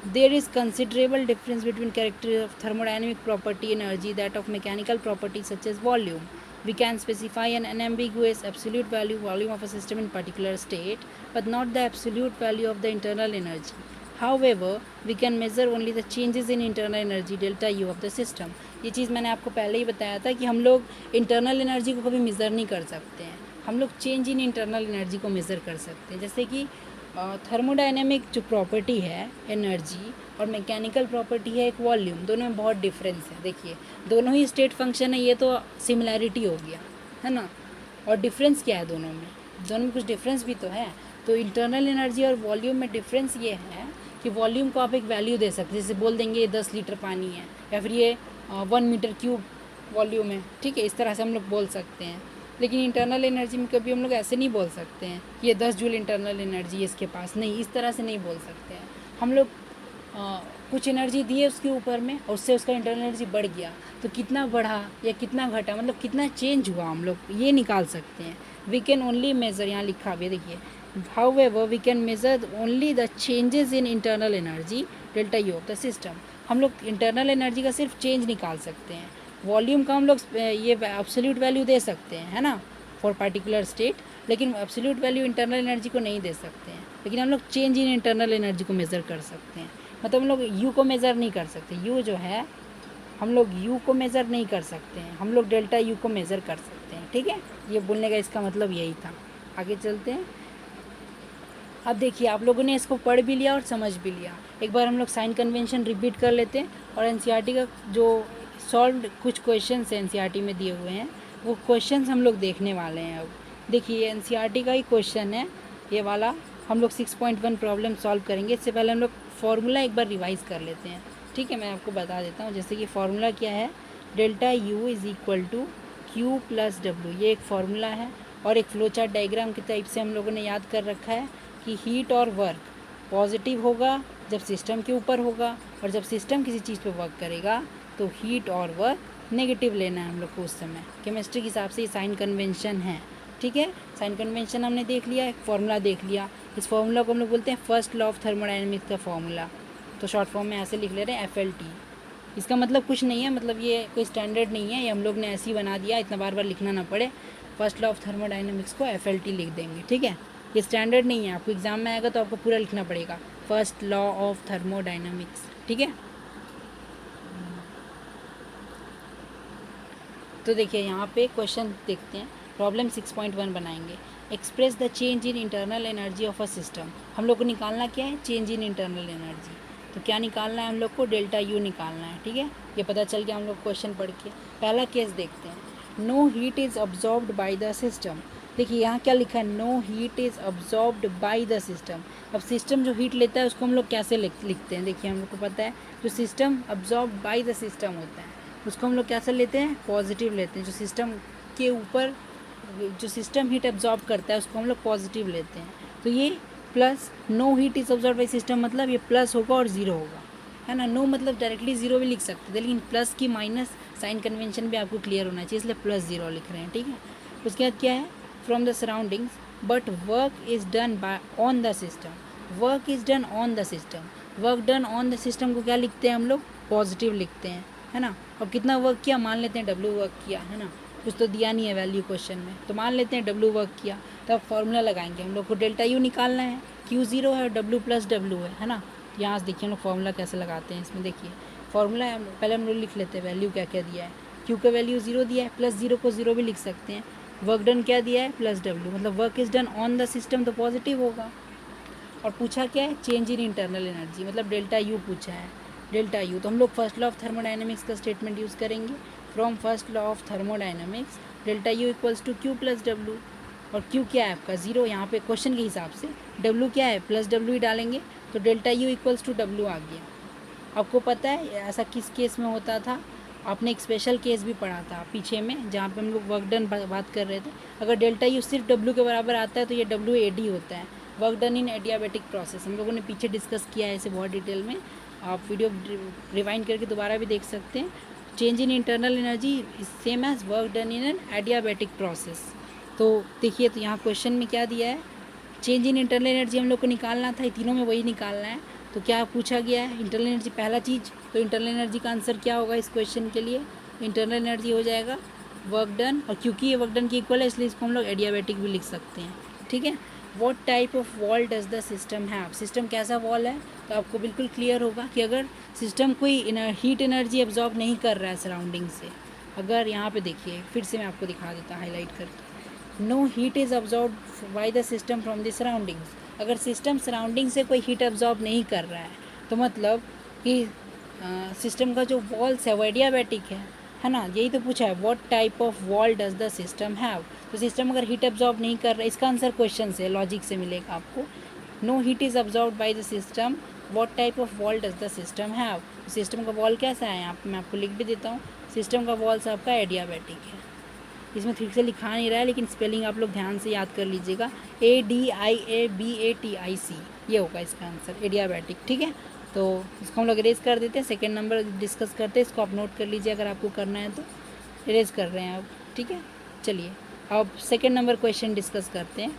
There is considerable difference between character of thermodynamic property energy that of mechanical property such as volume. We can specify an unambiguous absolute volume of a system in particular state, but not the absolute value of the internal energy. However, we can measure only the changes in internal energy delta U of the system. ये चीज़ मैंने आपको पहले ही बताया था कि हम लोग इंटरनल एनर्जी को कभी मेज़र नहीं कर सकते हैं, हम लोग चेंज इन इंटरनल एनर्जी को मेज़र कर सकते हैं। जैसे कि थर्मोडायनेमिक जो प्रॉपर्टी है एनर्जी और मैकेनिकल प्रॉपर्टी है एक वॉल्यूम, दोनों में बहुत डिफरेंस है। देखिए दोनों ही स्टेट फंक्शन है, ये तो सिमिलैरिटी हो गया, है ना। और डिफरेंस क्या है दोनों में कुछ डिफरेंस भी तो है। तो इंटरनल एनर्जी और वॉल्यूम में डिफरेंस ये है कि वॉल्यूम को आप एक वैल्यू दे सकते हैं, जैसे बोल देंगे ये 10 लीटर पानी है, या फिर ये 1 मीटर क्यूब वॉल्यूम है, ठीक है, इस तरह से हम लोग बोल सकते हैं। लेकिन इंटरनल एनर्जी में कभी हम लोग ऐसे नहीं बोल सकते हैं ये 10 जूल इंटरनल एनर्जी है इसके पास, नहीं, इस तरह से नहीं बोल सकते हैं। हम लोग कुछ एनर्जी दिए उसके ऊपर में और उससे उसका इंटरनल एनर्जी बढ़ गया, तो कितना बढ़ा या कितना घटा, मतलब कितना चेंज हुआ, हम लोग ये निकाल सकते हैं। वी कैन ओनली मेज़र, यहाँ लिखा हुआ है देखिए, however we can measure only the changes in internal energy delta U of the system. हम लोग इंटरनल एनर्जी का सिर्फ चेंज निकाल सकते हैं, वॉल्यूम का हम लोग ये एब्सोल्यूट वैल्यू दे सकते हैं, है ना, फॉर पार्टिकुलर स्टेट, लेकिन एब्सोल्यूट वैल्यू इंटरनल एनर्जी को नहीं दे सकते हैं। लेकिन हम लोग चेंज इन इंटरनल एनर्जी को मेज़र कर सकते हैं। मतलब हम लोग यू को मेज़र नहीं कर सकते, यू जो है हम लोग यू को मेज़र नहीं कर सकते हैं, हम लोग डेल्टा यू को मेज़र कर सकते हैं, ठीक है। ये बोलने का इसका मतलब यही था। आगे चलते हैं। अब देखिए आप लोगों ने इसको पढ़ भी लिया और समझ भी लिया, एक बार हम लोग साइन कन्वेंशन रिपीट कर लेते हैं और एनसीईआरटी का जो सॉल्व कुछ क्वेश्चन एनसीईआरटी में दिए हुए हैं, वो क्वेश्चन हम लोग देखने वाले हैं। अब देखिए एनसीईआरटी का ही क्वेश्चन है ये वाला, हम लोग 6.1 प्रॉब्लम सॉल्व करेंगे। इससे पहले हम लोग फार्मूला एक बार रिवाइज़ कर लेते हैं, ठीक है। मैं आपको बता देता हूँ, जैसे कि फार्मूला क्या है, delta U is equal to Q plus W, ये एक फार्मूला है। और एक फ्लो चार्ट डायग्राम के टाइप से हम लोगों ने याद कर रखा है कि हीट और वर्क पॉजिटिव होगा जब सिस्टम के ऊपर होगा, और जब सिस्टम किसी चीज़ पे वर्क करेगा तो हीट और वर्क नेगेटिव लेना है हम लोग को उस समय। केमिस्ट्री के हिसाब से ये साइन कन्वेंशन है, ठीक है। साइन कन्वेंशन हमने देख लिया, एक फार्मूला देख लिया। इस फार्मूला को हम लोग बोलते हैं फर्स्ट लॉ ऑफ थर्मोडायनेमिक्स का फार्मूला, तो शॉर्ट फॉर्म में ऐसे लिख ले रहे हैं FLT। इसका मतलब कुछ नहीं है, मतलब ये कोई स्टैंडर्ड नहीं है, ये हम लोग ने ऐसे ही बना दिया, इतना बार बार लिखना ना पड़े। फर्स्ट लॉ ऑफ थर्मोडायनेमिक्स को FLT लिख देंगे, ठीक है। ये स्टैंडर्ड नहीं है, आपको एग्जाम में आएगा तो आपको पूरा लिखना पड़ेगा, फर्स्ट लॉ ऑफ थर्मोडायनेमिक्स, ठीक है। तो देखिए यहाँ पे क्वेश्चन देखते हैं, प्रॉब्लम 6.1 बनाएंगे। Express the change in internal energy of a system. हम लोग को निकालना क्या है, चेंज इन इंटरनल एनर्जी। तो क्या निकालना है हम लोग को, डेल्टा यू निकालना है, ठीक है। ये पता चल गया हम लोग क्वेश्चन पढ़ के। पहला केस देखते हैं, no heat is absorbed by the system. देखिए यहाँ क्या लिखा है, no heat is absorbed by the system. अब सिस्टम जो हीट लेता है उसको हम लोग कैसे लिखते हैं, देखिए हम लोग को पता है जो system absorbed by the system होता है उसको हम लोग कैसे लेते हैं, पॉजिटिव लेते हैं। जो सिस्टम के ऊपर जो सिस्टम हीट एब्जॉर्ब करता है उसको हम लोग पॉजिटिव लेते हैं। तो ये plus no heat is absorb by system, मतलब ये प्लस होगा और ज़ीरो होगा, है ना। नो मतलब डायरेक्टली ज़ीरो भी लिख सकते थे, लेकिन प्लस की माइनस साइन कन्वेंशन भी आपको क्लियर होना चाहिए, इसलिए प्लस ज़ीरो लिख रहे हैं, ठीक है। उसके बाद क्या है, from the surroundings but work is done by on the system. Work is done on the system, work done on the system को क्या लिखते हैं हम लोग, पॉजिटिव लिखते हैं, है ना। और कितना वर्क किया, मान लेते हैं W वर्क किया, है ना। कुछ तो दिया नहीं है वैल्यू क्वेश्चन में, तो मान लेते हैं W वर्क किया। तो अब फॉर्मूला लगाएंगे, हम लोग को डेल्टा यू निकालना है, Q 0 है और W प्लस W है ना। यहाँ से देखिए हम लोग फॉर्मूला कैसे लगाते हैं, इसमें देखिए फॉर्मूला पहले हम लोग लिख लेते हैं, वैल्यू क्या क्या दिया है। Q का वैल्यू 0 दिया है, प्लस 0 को 0 भी लिख सकते हैं। वर्क डन क्या दिया है, प्लस W, मतलब work is done on the system तो पॉजिटिव होगा। और पूछा क्या है, चेंज इन इंटरनल एनर्जी, मतलब डेल्टा यू पूछा है, डेल्टा यू। तो हम लोग फर्स्ट लॉ ऑफ थर्मोडायनेमिक्स का स्टेटमेंट यूज़ करेंगे, from first law of thermodynamics delta U equals to Q plus W. और क्यू क्या है आपका, ज़ीरो, यहाँ पे क्वेश्चन के हिसाब से डब्ल्यू क्या है, प्लस डब्ल्यू ही डालेंगे, तो delta U equals to W आ गया। आपको पता है ऐसा किस केस में होता था, आपने एक स्पेशल केस भी पढ़ा था पीछे में, जहाँ पे हम लोग वर्क डन बात कर रहे थे। अगर डेल्टा यू सिर्फ डब्ल्यू के बराबर आता है तो ये डब्ल्यू एडी होता है, वर्क डन इन एडियाबैटिक प्रोसेस। हम लोगों ने पीछे डिस्कस किया है इसे बहुत डिटेल में, आप वीडियो रिवाइंड करके दोबारा भी देख सकते हैं। Change in internal energy is same as work done in an adiabatic process. तो देखिए, तो यहाँ क्वेश्चन में क्या दिया है, चेंज इन इंटरनल एनर्जी हम लोग को निकालना था, तीनों में वही निकालना है। तो क्या पूछा गया है, इंटरनल एनर्जी पहला चीज़, तो इंटरनल एनर्जी का आंसर क्या होगा इस क्वेश्चन के लिए, इंटरनल एनर्जी हो जाएगा वर्क डन, और क्योंकि ये वर्क डन की इक्वल है इसलिए इसको हम लोग एडियाबैटिक भी लिख सकते हैं, ठीक है। What type of wall does the system have, system कैसा वॉल है, तो आपको बिल्कुल क्लियर होगा कि अगर सिस्टम कोई हीट एनर्जी एब्जॉर्ब नहीं कर रहा है सराउंडिंग से, अगर यहाँ पे देखिए फिर से मैं आपको दिखा देता हाईलाइट करके, no heat is absorb by the system from the surroundings. अगर सिस्टम सराउंडिंग से कोई हीट एब्जॉर्ब नहीं कर रहा है तो मतलब कि सिस्टम का जो वॉल्स है वो एडियाबैटिक है ना। यही तो पूछा है, what type of wall does the system have. तो सिस्टम अगर हीट एब्जॉर्ब नहीं कर रहा है, इसका आंसर क्वेश्चन से लॉजिक से मिलेगा आपको। No heat is absorb by the system, what type of wall does the system have. System का वॉल कैसा है, यहाँ मैं आपको लिख भी देता हूँ, सिस्टम का वॉल्स आपका एडियाबैटिक है। इसमें ठीक से लिखा नहीं रहा है लेकिन स्पेलिंग आप लोग ध्यान से याद कर लीजिएगा, ADIABATIC, ये होगा इसका आंसर, एडियाबैटिक, ठीक है। तो इसको हम लोग इरेज कर देते हैं, सेकेंड नंबर डिस्कस करते हैं, इसको आप नोट कर लीजिए अगर आपको करना है तो। इरेज कर रहे हैं आप, ठीक है। चलिए अब सेकेंड नंबर क्वेश्चन डिस्कस करते हैं।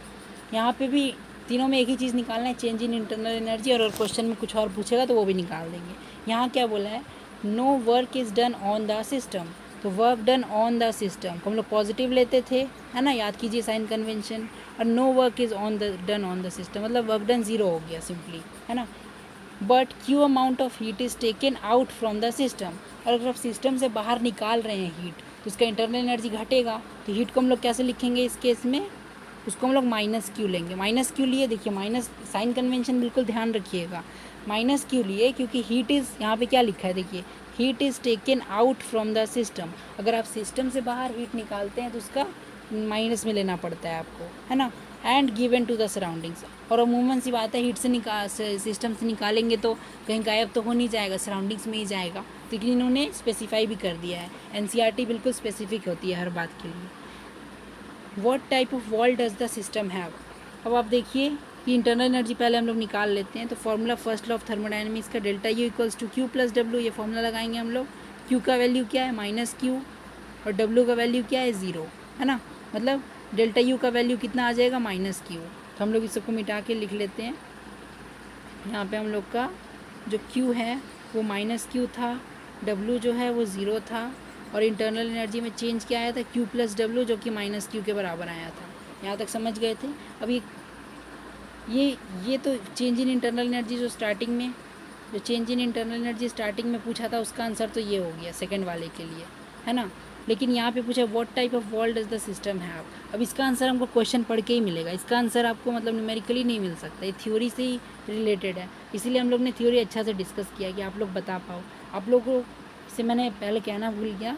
यहाँ पे भी तीनों में एक ही चीज़ निकालना है, चेंज इन इंटरनल एनर्जी, और क्वेश्चन में कुछ और पूछेगा तो वो भी निकाल देंगे। यहाँ क्या बोला है, no work is done on the system, तो work done on the system को हम लोग पॉजिटिव लेते थे, है ना, याद कीजिए साइन कन्वेंशन। और no work is done on the system, मतलब वर्क डन ज़ीरो हो गया सिंपली, है ना। But Q amount of heat is taken out from the system, और अगर आप सिस्टम से बाहर निकाल रहे हैं हीट तो उसका इंटरनल एनर्जी घटेगा। तो हीट को हम लोग कैसे लिखेंगे इस केस में, उसको हम लोग माइनस क्यू लेंगे। माइनस क्यू लिए, देखिए माइनस साइन कन्वेंशन बिल्कुल ध्यान रखिएगा, माइनस क्यू लिए क्योंकि हीट इज़, यहाँ पे क्या लिखा है देखिए, heat is taken out from the system. अगर आप सिस्टम से बाहर हीट निकालते हैं तो उसका माइनस में लेना पड़ता है आपको, है ना। And given to the surroundings, और अमूमन सी बात है हीट से सिस्टम से निकालेंगे तो कहीं गायब तो हो नहीं जाएगा, सराउंडिंग्स में ही जाएगा। लेकिन इन्होंने स्पेसिफाई भी कर दिया है, एनसीईआरटी बिल्कुल स्पेसिफिक होती है हर बात के लिए। What type of wall does the system have. अब आप देखिए कि इंटरनल एनर्जी पहले हम लोग निकाल लेते हैं। तो formula first law of thermodynamics का delta U equals to Q plus W, ये फॉर्मूला लगाएंगे हम लोग। क्यू का वैल्यू क्या है माइनस क्यू, और डब्ल्यू का वैल्यू क्या है ज़ीरो, है ना। मतलब डेल्टा यू का वैल्यू कितना आ जाएगा माइनस क्यू। तो हम लोग इस सबको मिटा के लिख लेते हैं। यहाँ पे हम लोग का जो क्यू है वो माइनस क्यू था, डब्ल्यू जो है वो ज़ीरो था, और इंटरनल एनर्जी में चेंज क्या आया था क्यू प्लस डब्ल्यू, जो कि माइनस क्यू के बराबर आया था। यहाँ तक समझ गए थे। अब ये तो चेंज इन इंटरनल एनर्जी जो स्टार्टिंग में, जो change in internal energy starting में पूछा था उसका आंसर तो ये हो गया सेकंड वाले के लिए, है ना। लेकिन यहाँ पे पूछा what type of wall does the system have. अब इसका आंसर हमको क्वेश्चन पढ़ के ही मिलेगा, इसका आंसर आपको मतलब न्यूमेरिकली नहीं मिल सकता, ये थ्योरी से ही रिलेटेड है। इसीलिए हम लोग ने थ्योरी अच्छा से डिस्कस किया कि आप लोग बता पाओ। आप लोगों से मैंने पहले कहना भूल गया,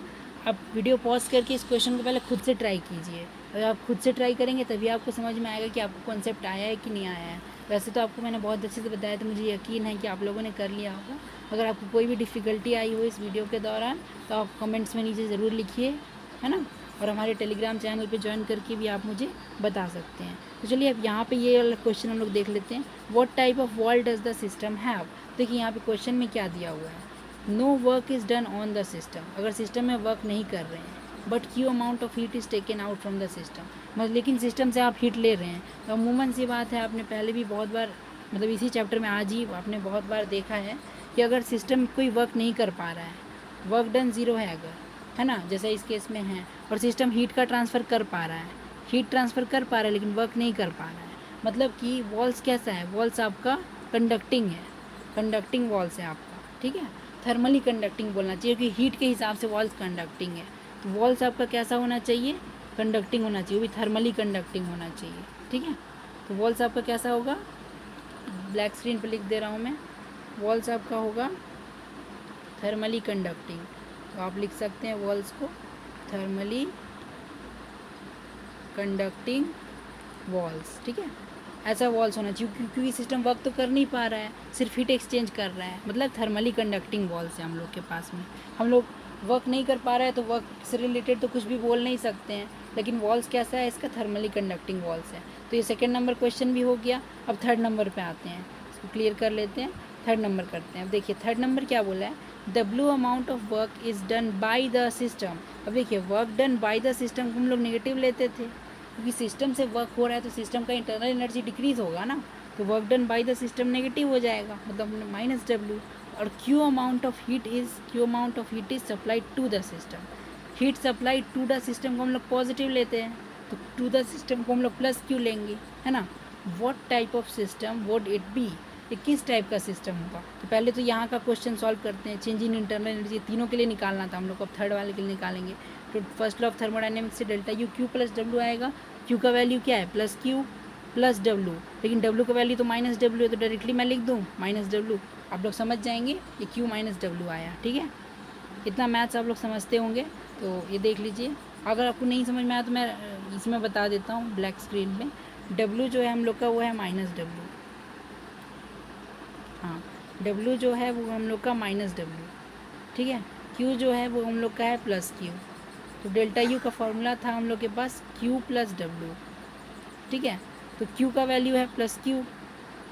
आप वीडियो पॉज करके इस क्वेश्चन को पहले खुद से ट्राई कीजिए। अगर आप खुद से ट्राई करेंगे तभी आपको समझ में आएगा कि आपको कॉन्सेप्ट आया है कि नहीं आया है। वैसे तो आपको मैंने बहुत अच्छे से बताया, तो मुझे यकीन है कि आप लोगों ने कर लिया होगा। अगर आपको कोई भी डिफ़िकल्टी आई हो इस वीडियो के दौरान तो आप कमेंट्स में नीचे ज़रूर लिखिए, है ना। और हमारे टेलीग्राम चैनल पे ज्वाइन करके भी आप मुझे बता सकते हैं। तो चलिए अब यहाँ पे ये वाला क्वेश्चन हम लोग देख लेते हैं। What type of wall does the system have. देखिए यहाँ पे क्वेश्चन में क्या दिया हुआ है, no work is done on the system. अगर सिस्टम में वर्क नहीं कर रहे हैं, but Q amount of heat is taken out from the system, मतलब लेकिन सिस्टम से आप हीट ले रहे हैं। तो अमूमन सी बात है, आपने पहले भी बहुत बार मतलब इसी चैप्टर में आज ही आपने बहुत बार देखा है कि अगर सिस्टम कोई वर्क नहीं कर पा रहा है, वर्क डन ज़ीरो है अगर, है ना, जैसा इस केस में है, और सिस्टम हीट का ट्रांसफ़र कर पा रहा है, हीट ट्रांसफ़र कर पा रहा है लेकिन वर्क नहीं कर पा रहा है, मतलब कि वॉल्स कैसा है, वॉल्स आपका कंडक्टिंग है, कंडक्टिंग वॉल्स है आपका, ठीक है। थर्मली कंडक्टिंग बोलना चाहिए क्योंकि हीट के हिसाब से वॉल्स कंडक्टिंग है। तो वॉल्स आपका कैसा होना चाहिए, कंडक्टिंग होना चाहिए, वो भी थर्मली कंडक्टिंग होना चाहिए, ठीक है। तो वॉल्स आपका कैसा होगा, ब्लैक स्क्रीन पर लिख दे रहा हूँ मैं, वॉल्स आपका होगा थर्मली कंडक्टिंग। तो आप लिख सकते हैं वॉल्स को थर्मली कंडक्टिंग वॉल्स, ठीक है। ऐसा वॉल्स होना चाहिए क्योंकि सिस्टम वर्क तो कर नहीं पा रहा है, सिर्फ हीट एक्सचेंज कर रहा है, मतलब थर्मली कंडक्टिंग वॉल्स है हम लोग के पास में। हम लोग वर्क नहीं कर पा रहा है तो वर्क से रिलेटेड तो कुछ भी बोल नहीं सकते हैं, लेकिन वॉल्स कैसा है, इसका थर्मली कंडक्टिंग वॉल्स है। तो ये सेकेंड नंबर क्वेश्चन भी हो गया। अब थर्ड नंबर पे आते हैं, इसको क्लियर कर लेते हैं, थर्ड नंबर करते हैं। अब देखिए थर्ड नंबर क्या बोला है, W amount of work is done by the system. अब देखिए work done by the system को हम लोग नेगेटिव लेते थे क्योंकि सिस्टम से वर्क हो रहा है तो सिस्टम का इंटरनल एनर्जी डिक्रीज होगा ना, तो work done by the system negative हो जाएगा, मतलब माइनस डब्ल्यू। और Q amount of heat is supplied to the system. Heat supplied to the system को हम लोग पॉजिटिव लेते हैं, तो टू द सिस्टम को हम लोग प्लस क्यू लेंगे, है ना। What type of system would it be, ये किस टाइप का सिस्टम होगा। तो पहले तो यहाँ का क्वेश्चन सॉल्व करते हैं, चेंज इन इंटरनल एनर्जी तीनों के लिए निकालना था हम लोग को, अब थर्ड वाले के लिए निकालेंगे। तो फर्स्ट लॉ ऑफ थर्मोडायनेमिक्स से delta U Q plus W आएगा। क्यू का वैल्यू क्या है प्लस क्यू प्लस डब्ल्यू, लेकिन डब्ल्यू का वैल्यू तो माइनस डब्ल्यू है, तो डायरेक्टली मैं लिख दूँ माइनस डब्ल्यू। आप लोग समझ जाएंगे ये क्यू माइनस डब्ल्यू आया, ठीक है। इतना मैथ्स आप लोग समझते होंगे, तो ये देख लीजिए। अगर आपको नहीं समझ में आया तो मैं इसमें बता देता हूँ ब्लैक स्क्रीन में। डब्ल्यू जो है हम लोग का वो है माइनस डब्ल्यू, हाँ डब्ल्यू जो है वो हम लोग का माइनस डब्ल्यू, ठीक है। क्यू जो है वो हम लोग का है प्लस क्यू। तो डेल्टा यू का फॉर्मूला था हम लोग के पास क्यू प्लस डब्ल्यू, ठीक है। तो क्यू का वैल्यू है प्लस क्यू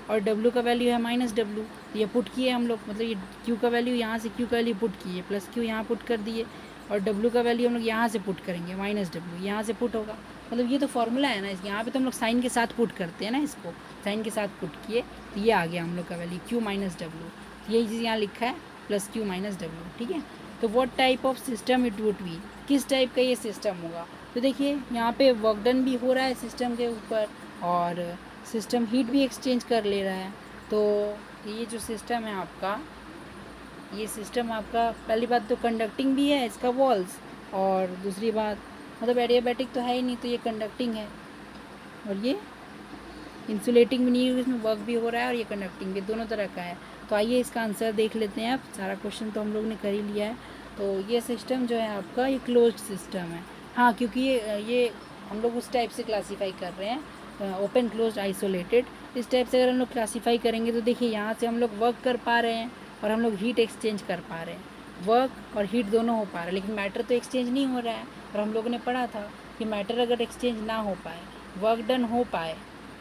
और डब्ल्यू का वैल्यू है माइनस डब्ल्यू। तो ये पुट किए हम लोग, मतलब ये क्यू का वैल्यू यहाँ से क्यू का वैल्यू पुट किए, प्लस क्यू यहाँ पुट कर दिए, और डब्ल्यू का वैल्यू हम लोग यहाँ से पुट करेंगे, माइनस डब्ल्यू यहाँ से पुट होगा। मतलब ये तो फॉर्मूला है ना, यहाँ पे तो हम लोग साइन के साथ पुट करते हैं ना, इसको साइन के साथ पुट किए तो ये आ गया हम लोग का वैल्यू क्यू माइनस डब्ल्यू। यही चीज़ यहाँ लिखा है प्लस क्यू माइनस डब्ल्यू, ठीक है। तो what type of system it would be, किस टाइप का ये सिस्टम होगा। तो देखिए यहाँ पे वर्क डन भी हो रहा है सिस्टम के ऊपर और सिस्टम हीट भी एक्सचेंज कर ले रहा है। तो ये जो सिस्टम है आपका, ये सिस्टम आपका पहली बात तो कंडक्टिंग भी है इसका वॉल्स, और दूसरी बात मतलब एडियाबैटिक तो है ही नहीं, तो ये कंडक्टिंग है और ये इंसुलेटिंग भी नहीं है, इसमें वर्क भी हो रहा है और ये कंडक्टिंग भी, दोनों तरह का है। तो आइए इसका आंसर देख लेते हैं। आप सारा क्वेश्चन तो हम लोग ने कर ही लिया है। तो ये सिस्टम जो है आपका ये क्लोज्ड सिस्टम है। हाँ, क्योंकि ये हम लोग उस टाइप से क्लासीफाई कर रहे हैं, ओपन क्लोज्ड आइसोलेटेड। इस टाइप से अगर हम लोग क्लासीफाई करेंगे तो देखिए यहाँ से हम लोग वर्क कर पा रहे हैं और हम लोग हीट एक्सचेंज कर पा रहे हैं। वर्क और हीट दोनों हो पा रहा है, लेकिन मैटर तो एक्सचेंज नहीं हो रहा है। और हम लोगों ने पढ़ा था कि मैटर अगर एक्सचेंज ना हो पाए, वर्क डन हो पाए,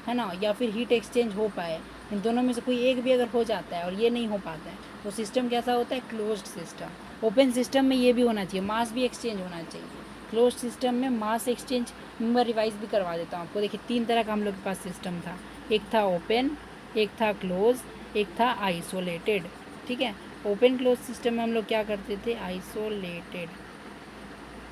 है ना, या फिर हीट एक्सचेंज हो पाए, इन दोनों में से कोई एक भी अगर हो जाता है और ये नहीं हो पाता है तो सिस्टम कैसा होता है? Closed system. ओपन सिस्टम में ये भी होना चाहिए, मास भी एक्सचेंज होना चाहिए। क्लोज्ड सिस्टम में मास एक्सचेंज, मैं रिवाइज भी करवा देता हूँ आपको। देखिए 3 तरह का हम लोग के पास सिस्टम था, एक था ओपन, एक था क्लोज, एक था आइसोलेटेड। ठीक है, ओपन क्लोज सिस्टम में हम लोग क्या करते थे? आइसोलेटेड।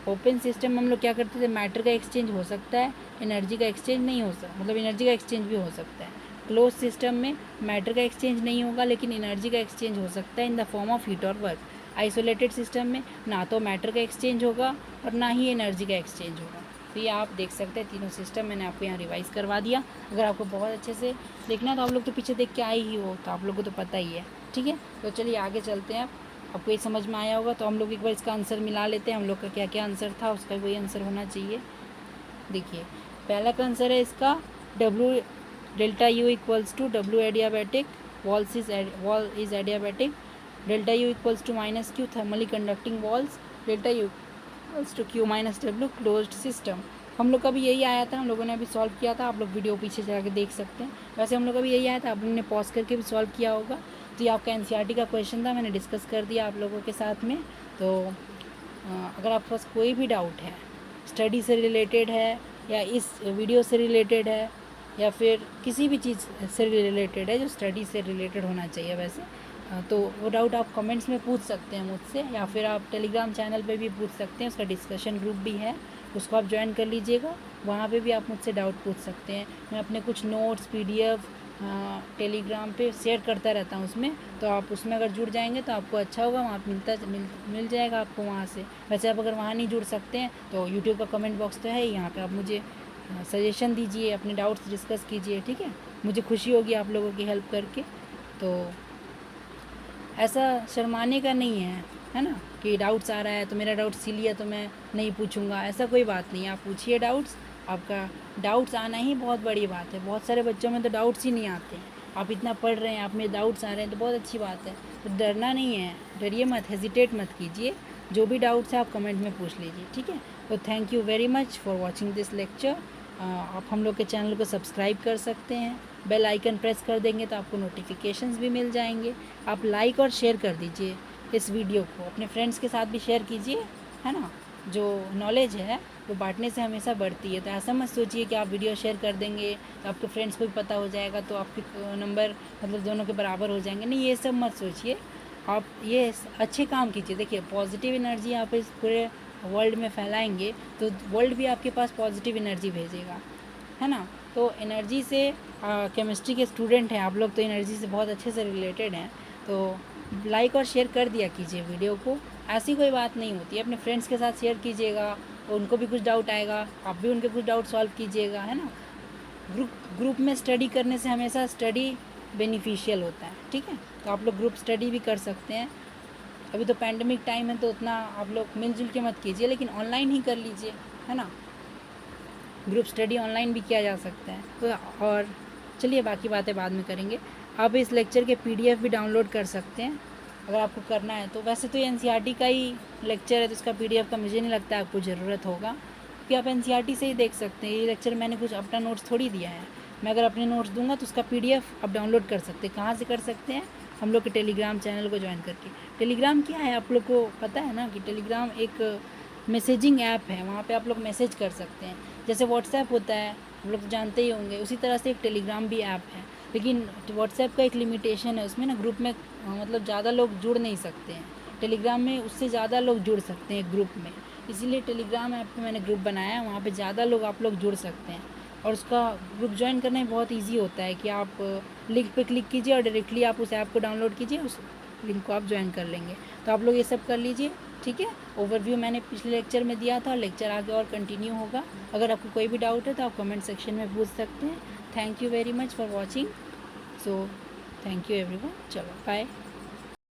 ओपन सिस्टम में हम लोग क्या करते थे? मैटर का एक्सचेंज हो सकता है, एनर्जी का एक्सचेंज नहीं हो सकता, मतलब एनर्जी का एक्सचेंज भी हो सकता है। क्लोज सिस्टम में मैटर का एक्सचेंज नहीं होगा, लेकिन एनर्जी का एक्सचेंज हो सकता है in the form of heat और वर्क। आइसोलेटेड सिस्टम में ना तो मैटर का एक्सचेंज होगा और ना ही एनर्जी का एक्सचेंज होगा। तो ये आप देख सकते हैं तीनों सिस्टम मैंने आपको यहाँ रिवाइज़ करवा दिया। अगर आपको बहुत अच्छे से देखना है तो आप लोग तो पीछे देख के आए ही हो, तो आप लोग को तो पता ही है। ठीक है, तो चलिए आगे चलते हैं। आपको ये समझ में आया होगा, तो हम लोग एक बार इसका आंसर मिला लेते हैं। हम लोग का क्या क्या आंसर था, उसका वही आंसर होना चाहिए। देखिए पहला का आंसर है इसका W delta U equals to W adiabatic, wall is adiabatic, delta U equals to minus Q thermally conducting walls, delta U equals to Q minus W closed system. हम लोग का भी यही आया था, हम लोगों ने अभी सॉल्व किया था। आप लोग वीडियो पीछे जाके देख सकते हैं। वैसे हम लोग का भी यही आया था, आप लोगों ने पॉज करके भी सॉल्व किया होगा। तो ये आपका एनसीईआरटी का क्वेश्चन था, मैंने डिस्कस कर दिया आप लोगों के साथ में। तो अगर आपके पास कोई भी डाउट है, स्टडी से रिलेटेड है या इस वीडियो से रिलेटेड है या फिर किसी भी चीज़ से रिलेटेड है जो स्टडी से रिलेटेड होना चाहिए वैसे, तो वो डाउट आप कमेंट्स में पूछ सकते हैं मुझसे, या फिर आप टेलीग्राम चैनल पे भी पूछ सकते हैं। उसका डिस्कशन ग्रुप भी है, उसको आप ज्वाइन कर लीजिएगा। वहाँ पे भी आप मुझसे डाउट पूछ सकते हैं। मैं अपने कुछ नोट्स PDF टेलीग्राम पे शेयर करता रहता हूँ उसमें, तो आप उसमें अगर जुड़ जाएंगे तो आपको अच्छा होगा। वहाँ मिल जाएगा आपको वहाँ से। वैसे आप अगर वहाँ नहीं जुड़ सकते हैं तो यूट्यूब का कमेंट बॉक्स तो है ही, यहाँ पे आप मुझे सजेशन दीजिए, अपने डाउट्स डिस्कस कीजिए। ठीक है, मुझे खुशी होगी आप लोगों की हेल्प करके। तो ऐसा शर्माने का नहीं है ना, कि डाउट्स आ रहा है तो मेरा डाउट सिली है तो मैं नहीं पूछूंगा, ऐसा कोई बात नहीं है। आप पूछिए डाउट्स, आपका डाउट्स आना ही बहुत बड़ी बात है। बहुत सारे बच्चों में तो डाउट्स ही नहीं आते। आप इतना पढ़ रहे हैं, आप में डाउट्स आ रहे हैं तो बहुत अच्छी बात है। तो डरना नहीं है, डरिए मत, हेजिटेट मत कीजिए। जो भी डाउट्स है आप कमेंट में पूछ लीजिए। ठीक है, तो thank you very much for watching this lecture. आप हम लोग के चैनल को सब्सक्राइब कर सकते हैं, बेल आइकन प्रेस कर देंगे तो आपको नोटिफिकेशंस भी मिल जाएंगे। आप लाइक और शेयर कर दीजिए इस वीडियो को, अपने फ्रेंड्स के साथ भी शेयर कीजिए, है ना। जो नॉलेज है वो बांटने से हमेशा बढ़ती है। तो ऐसा मत सोचिए कि आप वीडियो शेयर कर देंगे तो आपके फ्रेंड्स को भी पता हो जाएगा तो आपके नंबर मतलब दोनों के बराबर हो जाएंगे। नहीं, ये सब मत सोचिए। आप ये अच्छे काम कीजिए। देखिए पॉजिटिव एनर्जी आप इस पूरे वर्ल्ड में फैलाएंगे तो वर्ल्ड भी आपके पास पॉजिटिव एनर्जी भेजेगा, है ना। तो एनर्जी से केमिस्ट्री के स्टूडेंट हैं आप लोग, तो एनर्जी से बहुत अच्छे से रिलेटेड हैं। तो लाइक और शेयर कर दिया कीजिए वीडियो को, ऐसी कोई बात नहीं होती है। अपने फ्रेंड्स के साथ शेयर कीजिएगा, उनको भी कुछ डाउट आएगा, आप भी उनके कुछ डाउट सॉल्व कीजिएगा, है ना। ग्रुप में स्टडी करने से हमेशा स्टडी बेनिफिशियल होता है। ठीक है, तो आप लोग ग्रुप स्टडी भी कर सकते हैं। अभी तो पैंडमिक टाइम है तो उतना आप लोग मिलजुल के मत कीजिए, लेकिन ऑनलाइन ही कर लीजिए, है ना। ग्रुप स्टडी ऑनलाइन भी किया जा सकता है। तो और चलिए बाकी बातें बाद में करेंगे। आप इस लेक्चर के PDF भी डाउनलोड कर सकते हैं अगर आपको करना है तो। वैसे तो ये NCERT का ही लेक्चर है तो इसका PDF का मुझे नहीं लगता आपको ज़रूरत होगा, क्योंकि आप NCERT से ही देख सकते हैं। ये लेक्चर मैंने कुछ अपना नोट्स थोड़ी दिया है। मैं अगर अपने नोट्स दूंगा तो उसका PDF आप डाउनलोड कर सकते हैं। कहाँ से कर सकते हैं? हम लोग के टेलीग्राम चैनल को ज्वाइन करके। टेलीग्राम क्या है आप लोग को पता है ना, कि टेलीग्राम एक मैसेजिंग ऐप है। वहाँ पे आप लोग मैसेज कर सकते हैं, जैसे व्हाट्सएप होता है, आप लोग जानते ही होंगे। उसी तरह से एक टेलीग्राम भी ऐप है, लेकिन व्हाट्सएप का एक लिमिटेशन है, उसमें ना ग्रुप में मतलब ज़्यादा लोग जुड़ नहीं सकते हैं। टेलीग्राम में उससे ज़्यादा लोग जुड़ सकते हैं ग्रुप में, इसीलिए टेलीग्राम ऐप पे मैंने ग्रुप बनाया है। वहाँ पे ज़्यादा लोग आप लोग जुड़ सकते हैं और उसका ग्रुप ज्वाइन करना बहुत ईजी होता है कि आप लिंक पे क्लिक कीजिए और डायरेक्टली आप उस ऐप को डाउनलोड कीजिए, उस लिंक को आप ज्वाइन कर लेंगे। तो आप लोग ये सब कर लीजिए। ठीक है, ओवरव्यू मैंने पिछले लेक्चर में दिया था, लेक्चर आगे और कंटिन्यू होगा। अगर आपको कोई भी डाउट है तो आप कमेंट सेक्शन में पूछ सकते हैं। Thank you very much for watching. So thank you everyone, चलो बाय।